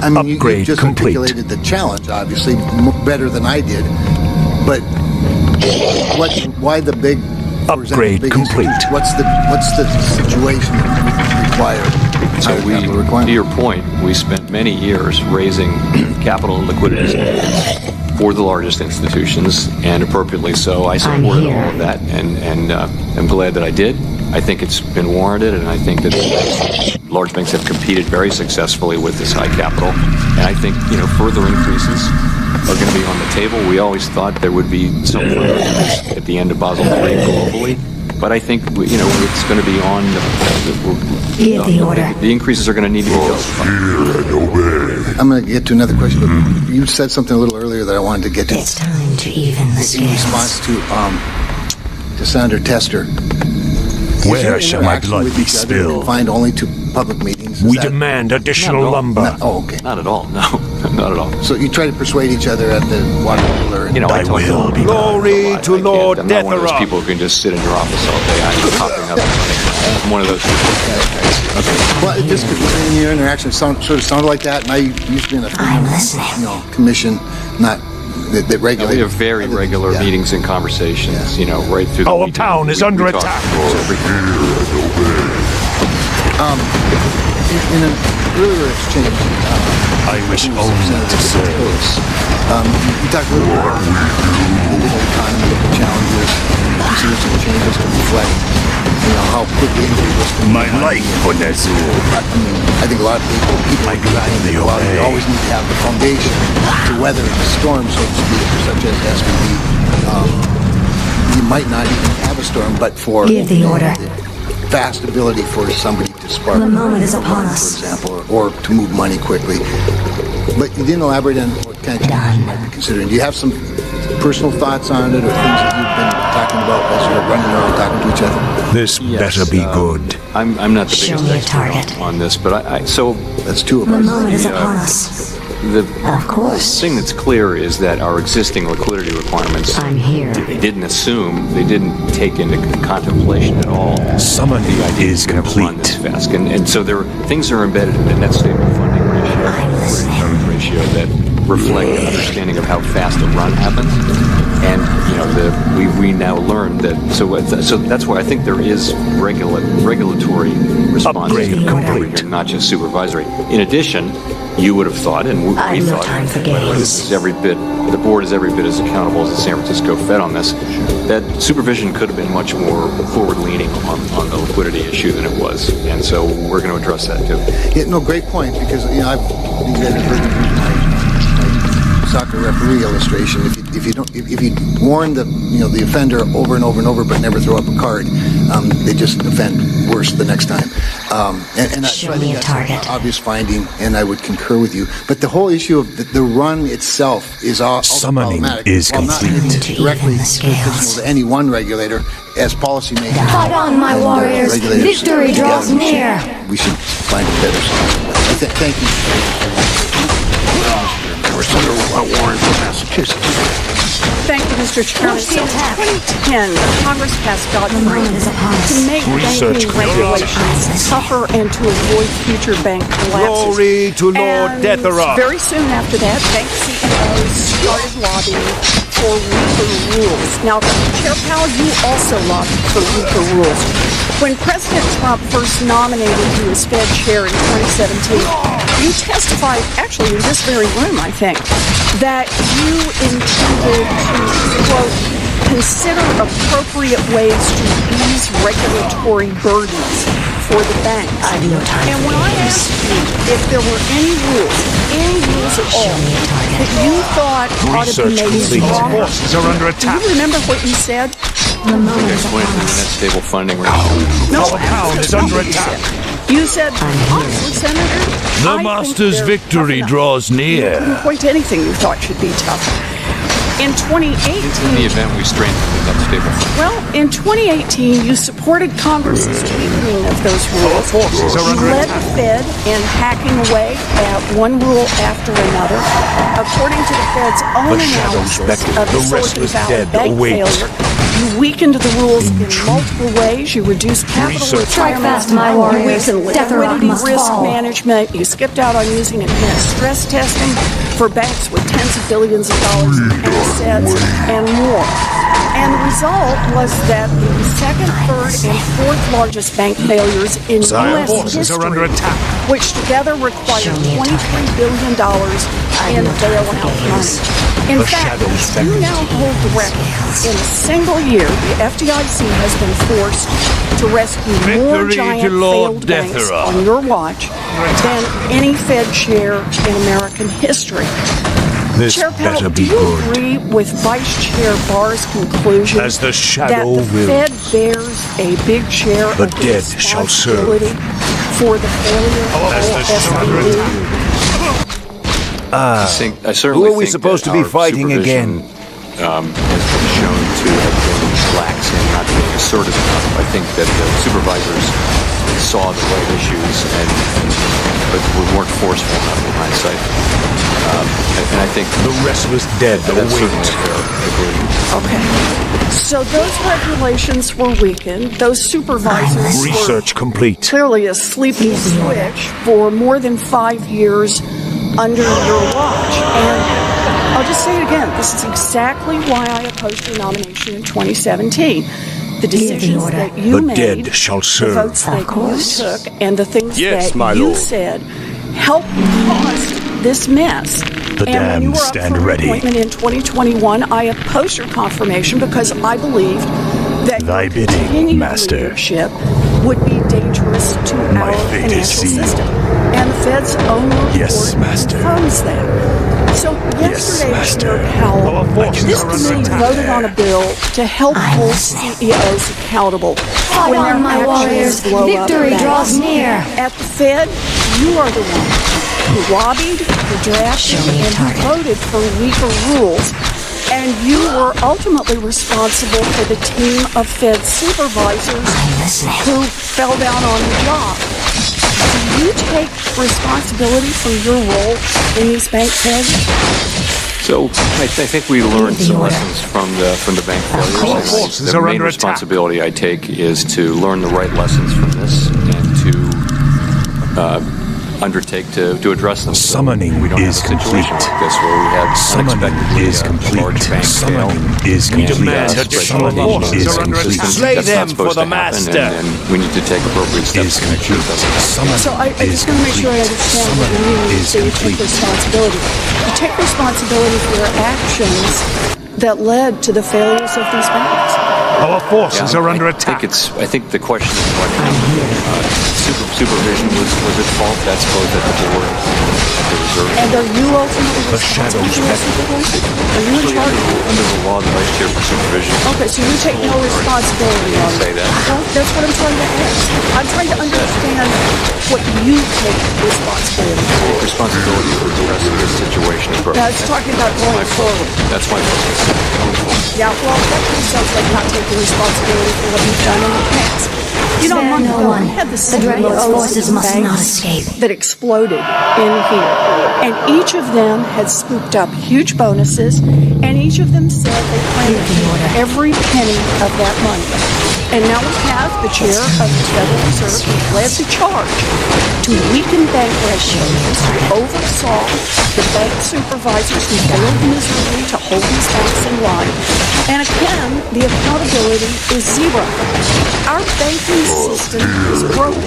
I mean, you just articulated the challenge, obviously, better than I did. But why the big upgrade complete? What's the situation that required? So to your point, we spent many years raising capital and liquidity standards for the largest institutions, and appropriately so. I supported all of that, and I'm glad that I did. I think it's been warranted, and I think that large banks have competed very successfully with this high capital. And I think further increases are going to be on the table. We always thought there would be some further increase at the end of Basel III globally. But I think it's going to be on the order. The increases are going to need to be justified. I'm going to get to another question, but you said something a little earlier that I wanted to get to. It's time to even the scales. In response to Senator Tester. Where shall my blood be spilled? Confined only to public meetings. We demand additional lumber. Okay. Not at all. No, not at all. So you try to persuade each other at the water cooler. I talk to Glory to Lord I'm not one of those Detherock. people who can just sit in your office all day. I'm popping up and running around. one of those two. Well, it just in your interaction sort of sounded like that, and I used to be in a commission, not that regulates. We have very regular meetings and conversations, right through the Our weekend. town is under attack. In an earlier exchange, I wish only to serve. You talked a little bit about the economy, the challenges, seeing some changes to reflect, how quickly individuals can. My life for Nezul. I think a lot of people always need to have the foundation to weather the storm, so to speak, such as SVB. You might not even have a storm, but for Give the order. Vast ability for somebody to spark The moment is upon us. for example, or to move money quickly. But you didn't elaborate on what kind of changes you might be considering. Do you have some personal thoughts on it, or things that you've been talking about as you're running around talking to each other? This better be good. I'm not the Show biggest me a expert target. on this, but that's two of The us. moment is upon us. Of course. The thing that's clear is that our existing liquidity requirements, I'm here. they didn't take into contemplation at all. Summoning the idea is to run complete. this fast. And so things are embedded in the net stable funding ratio that reflect an understanding of how fast a run happens. And we now learn that so that's why I think there is regulatory responsibility over here, not just supervisory. In addition, you would have thought, and we thought, the board is every bit as accountable as the San Francisco Fed on this, that supervision could have been much more forward-leaning on the liquidity issue than it was, and so we're going to address that too. Yeah, no, great point, because you guys have heard my soccer referee illustration. If you warn the offender over and over and over, but never throw up a card, they just offend worse the next time. And Show me a target. An obvious finding, and I would concur with you. But the whole issue of the run itself is also Summoning problematic. is While not complete. being directly applicable to any one regulator, as policymakers. Fight on, my warriors. regulators Victory draws together, near. We should find a better solution. Thank you. Senator Warren from Massachusetts. Thank you, Mr. Chairman. So in 2010, Congress passed Dodd-Frank to make banking regulations tougher and to avoid future bank collapses. Glory to Lord And Detherock. very soon after that, bank CEOs started lobbying for weaker rules. Now, Chair Powell, you also lobbied for weaker rules. When President Trump first nominated you as Fed chair in 2017, you testified, actually in this very room, I think, that you intended to, quote, consider appropriate ways to ease regulatory burdens for the banks. And when I asked you if there were any rules at all, that you thought ought to be made stronger, Forces are under attack. do you remember what you said? Explain the net stable funding ratio. No, Our town is under attack. You said, honestly, Senator, The I think master's they're victory tough enough. draws You near. couldn't point to anything you thought should be tough. In 2018, In the event we strengthen the net stable funding. well, in 2018, you supported Congress's tweaking of those rules. forces are You under led the Fed in hacking away at one rule after another. According to the Fed's own The shadows analysis beckon. of The the Silicon restless Valley dead bank await. failure, you weakened the rules in multiple ways. You reduced capital Research. Strike requirements. fast, my warriors. You weakened Detherock liquidity must risk fall. management. You skipped out on using enhanced stress testing for banks with tens of billions of dollars in assets and more. And the result was that the second, third, and fourth largest bank failures in U.S. Forces are under history, attack. which together required $23 billion in bailout money. In The fact, shadows you beckon. now hold the record. In a single year, the FDIC has been forced to rescue more Victory giant to Lord failed banks Detherock. on your watch than any Fed chair in American history. This Chair Powell, better do be you good. agree with Vice Chair Barr's conclusion As the that shadow the wills. Fed bears a big share The of the dead shall serve. responsibility for the failure As the of shadow SVB? I certainly who are we think supposed that to be our fighting supervision, again? Has been shown to have been lax and not being assertive enough. I think that the supervisors saw the right issues, but we weren't forceful enough in hindsight. And I think the restless dead that's certainly a fair conclusion. Okay. So those regulations were weakened. Those supervisors Research complete. Clearly a sleeping switch for more than 5 years under your watch. And I'll just say it again. This is exactly why I opposed your nomination in 2017. The decisions that you made, dead shall serve. the votes that you took, and the things that you Lord. said helped cause this mess. The and when you damned were up stand for ready. appointment in 2021, I opposed your confirmation because I believed that Thy your bidding, continued Master. leadership would be dangerous to My our fate is financial sealed. system. And the Fed's own report Yes, Master. confirms that. So yesterday, Master. Mr. Powell, forces this are under committee attack. voted on a bill to help hold CEOs accountable when their on, my actions warriors. blow Victory up draws banks. near. At the Fed, you are the one who lobbied, who drafted, and who voted for weaker rules. And you were ultimately responsible for the team of Fed supervisors who fell down on the job. Do you take responsibility for your role in these bank failures? So I think we learned some lessons from the bank failures. The main responsibility I take is to learn the right lessons from this and to undertake to address them. Summoning we don't is have a situation complete. like this where we had unexpectedly is a complete. large bank fail. Summoning is complete. Summoning is complete. Slay them for the master. And we need to take appropriate steps to make sure it doesn't happen. So I just want to make sure I understand what you mean when you say you take responsibility. You take responsibility for your actions that led to the failures of these banks. Our forces are under attack. I think the question is what supervision was at fault. That's both at the board and the reserve. And are you ultimately responsible for your supervision? Are you in charge? Under the law, the vice chair for supervision. Okay, so you take no responsibility on Say that. Well, that's what I'm trying to ask. I'm trying to understand what you take responsibility for. Responsibility for addressing this situation appropriately. Now, it's talking about going forward. That's my focus. Yeah, well, that kind of sounds like not taking responsibility for what you've done in the past. You know, a Spare month no ago, one. we had the The Dreadnought forces must banks not escape. that exploded in here. And each of them had scooped up huge bonuses, and each of them said they planned to keep every penny of that money. And now we have the chair of the Federal Reserve who led the charge to weaken bank regulations, who oversaw the bank supervisors who failed miserably to hold these banks in line. And again, the accountability is zero. Our banking system is broken.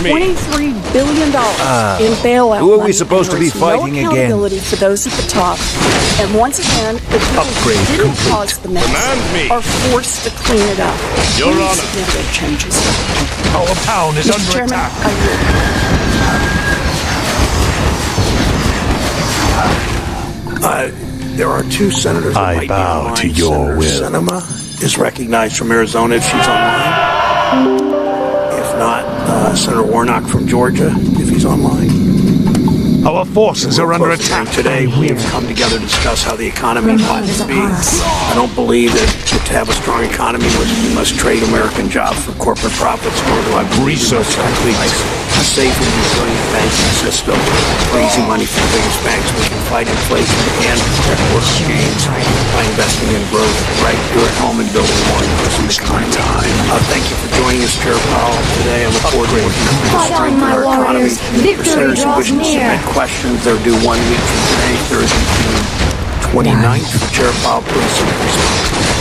$23 billion in bailout who are we money, supposed to and be there's fighting no again? accountability for those at the top. And once again, the people who didn't cause the mess are forced to clean it up. Your We need Honor. significant changes. Our town is Mr. under Chairman, attack. I yield. There are two senators that might be bow online. to your Senator will. Sinema is recognized from Arizona if she's online. If not, Senator Warnock from Georgia if he's online. Our forces are under attack. Today, we have come together to discuss how the economy ought to be. I don't believe that to have a strong economy, we must trade American jobs for corporate profits, nor do I believe we must sacrifice a safe and resilient banking system for easy money from the biggest banks. We can fight inflation and protect worker gains by investing in growth right here at home and building a more inclusive economy. Thank you for joining us, Chair Powell, today. I look forward to working to strengthen our economy. For senators who wish to submit questions, they're due 1 week from today, Thursday, June 29th. Chair Powell, please submit responses.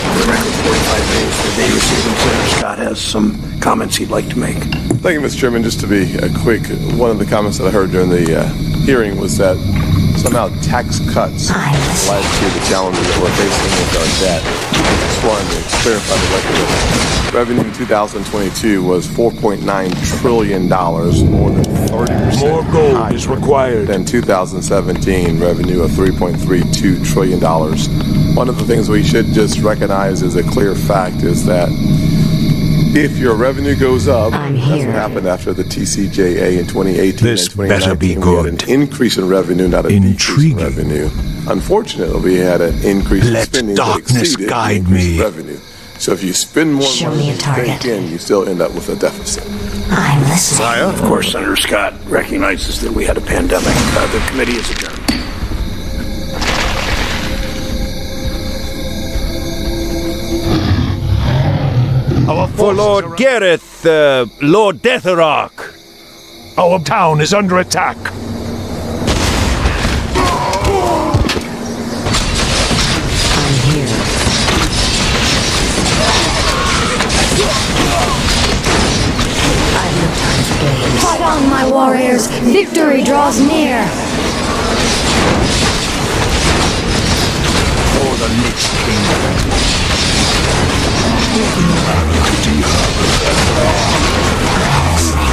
For the record, 45 days for the day receiving. Senator Scott has some comments he'd like to make. Thank you, Mr. Chairman. Just to be quick, one of the comments that I heard during the hearing was that somehow tax cuts led to the challenges that we're facing with our debt. I just wanted to clarify the record that revenue in 2022 was $4.9 trillion, more than 30% More gold is required than 2017 revenue of $3.32 trillion. One of the things we should just recognize as a clear fact is that if your revenue goes up, that's what happened after the TCJA in 2018 This and 2019. better be We had an increase in revenue, not a decrease in revenue. Unfortunately, we had an increase in Let spending that darkness exceeded guide the increase in me. revenue. So if you spend more Show money me a than you target. take in, you still end up with a deficit. I'm listening. Of course, Senator Scott recognizes that we had a pandemic. The committee is adjourned. For Lord Gareth, Lord Deatherock. Our town is under attack. I'm here. I've no time for games. Fight on, my warriors! Victory draws near! For the Lich King.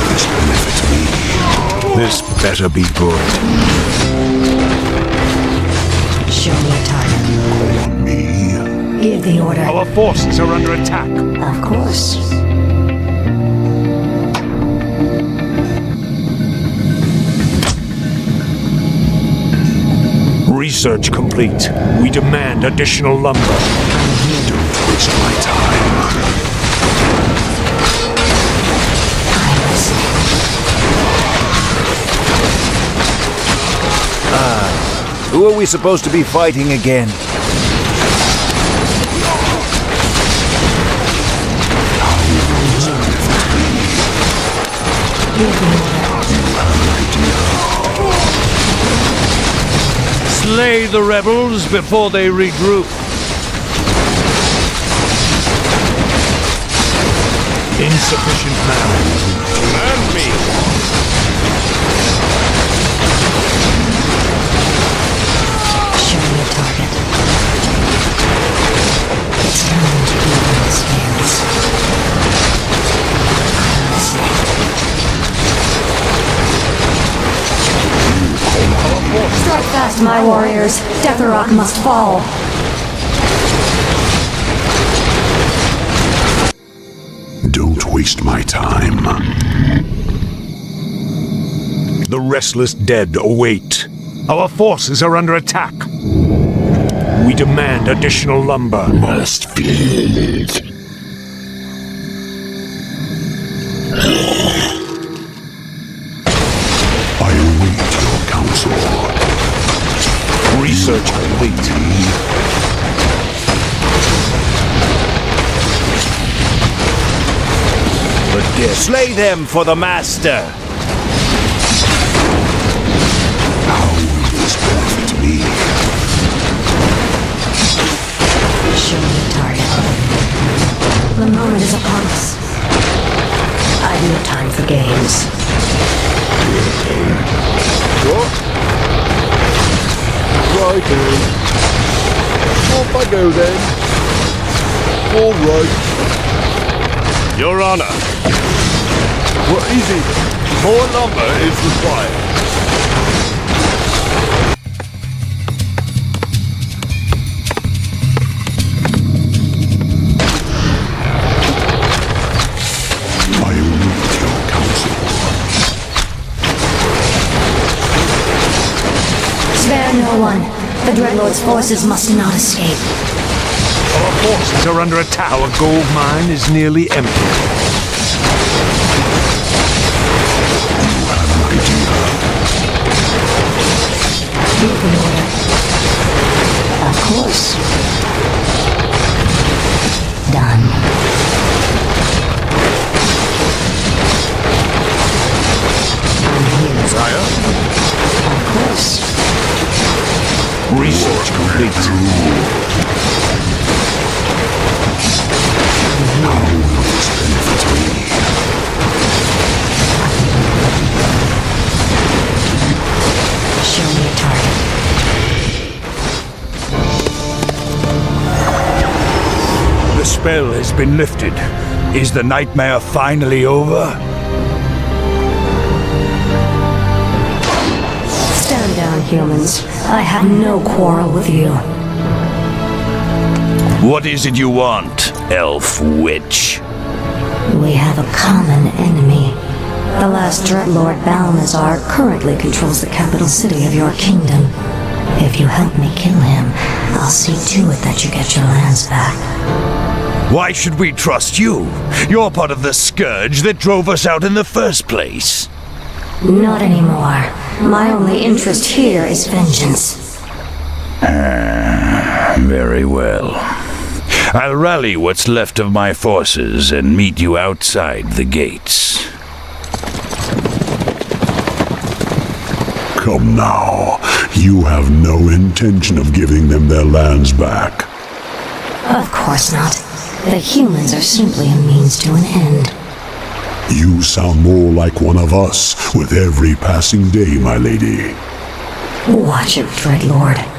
This benefits me. This better be good. Show me a target. On me. Give the order. Our forces are under attack. Of course. Research complete. We demand additional lumber. Don't waste my time. Who are we supposed to be fighting again? Slay the rebels before they regroup. Insufficient man. And me. Show me a target. It's time to even the scales. Strike fast, my warriors. Deatherock must fall. Don't waste my time. The restless dead await. Our forces are under attack. We demand additional lumber. Must feed. I await your counsel. Research complete. Slay them for the master. How will this benefit me? Show me a target. The moment is upon us. I've no time for games. What? Right then. Off I go then. All right. Your Honor. What is it? More lumber is required. I await your counsel. Spare no one. The Dreadlord's forces must not escape. Our forces are under attack. Our gold mine is nearly empty. Give the order. Of course. Done. I'm here. Sire? Of course. Research complete. How will this benefit me? Show me a target. The spell has been lifted. Is the nightmare finally over? Stand down, humans. I have no quarrel with you. What is it you want, elf witch? We have a common enemy. The last Dreadlord Balnazar currently controls the capital city of your kingdom. If you help me kill him, I'll see to it that you get your lands back. Why should we trust you? You're part of the scourge that drove us out in the first place. Not anymore. My only interest here is vengeance. Very well. I'll rally what's left of my forces and meet you outside the gates. Come now. You have no intention of giving them their lands back. Of course not. The humans are simply a means to an end. You sound more like one of us with every passing day, my lady. Watch it, Dreadlord.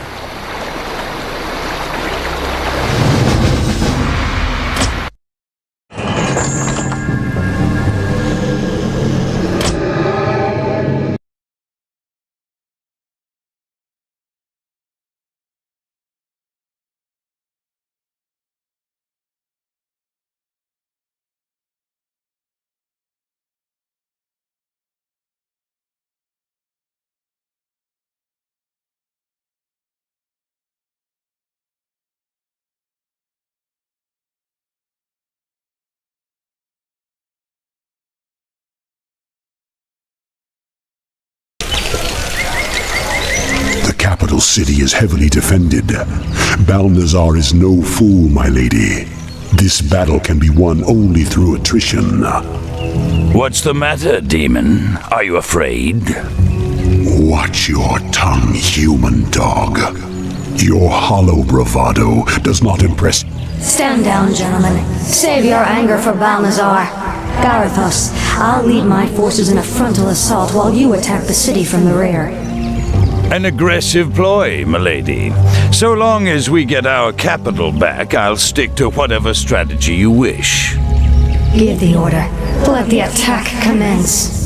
The capital city is heavily defended. Balnazar is no fool, my lady. This battle can be won only through attrition. What's the matter, demon? Are you afraid? Watch your tongue, human dog. Your hollow bravado does not impress. Stand down, gentlemen. Save your anger for Balnazar. Garithos, I'll lead my forces in a frontal assault while you attack the city from the rear. An aggressive ploy, milady. So long as we get our capital back, I'll stick to whatever strategy you wish. Give the order. Let the attack commence.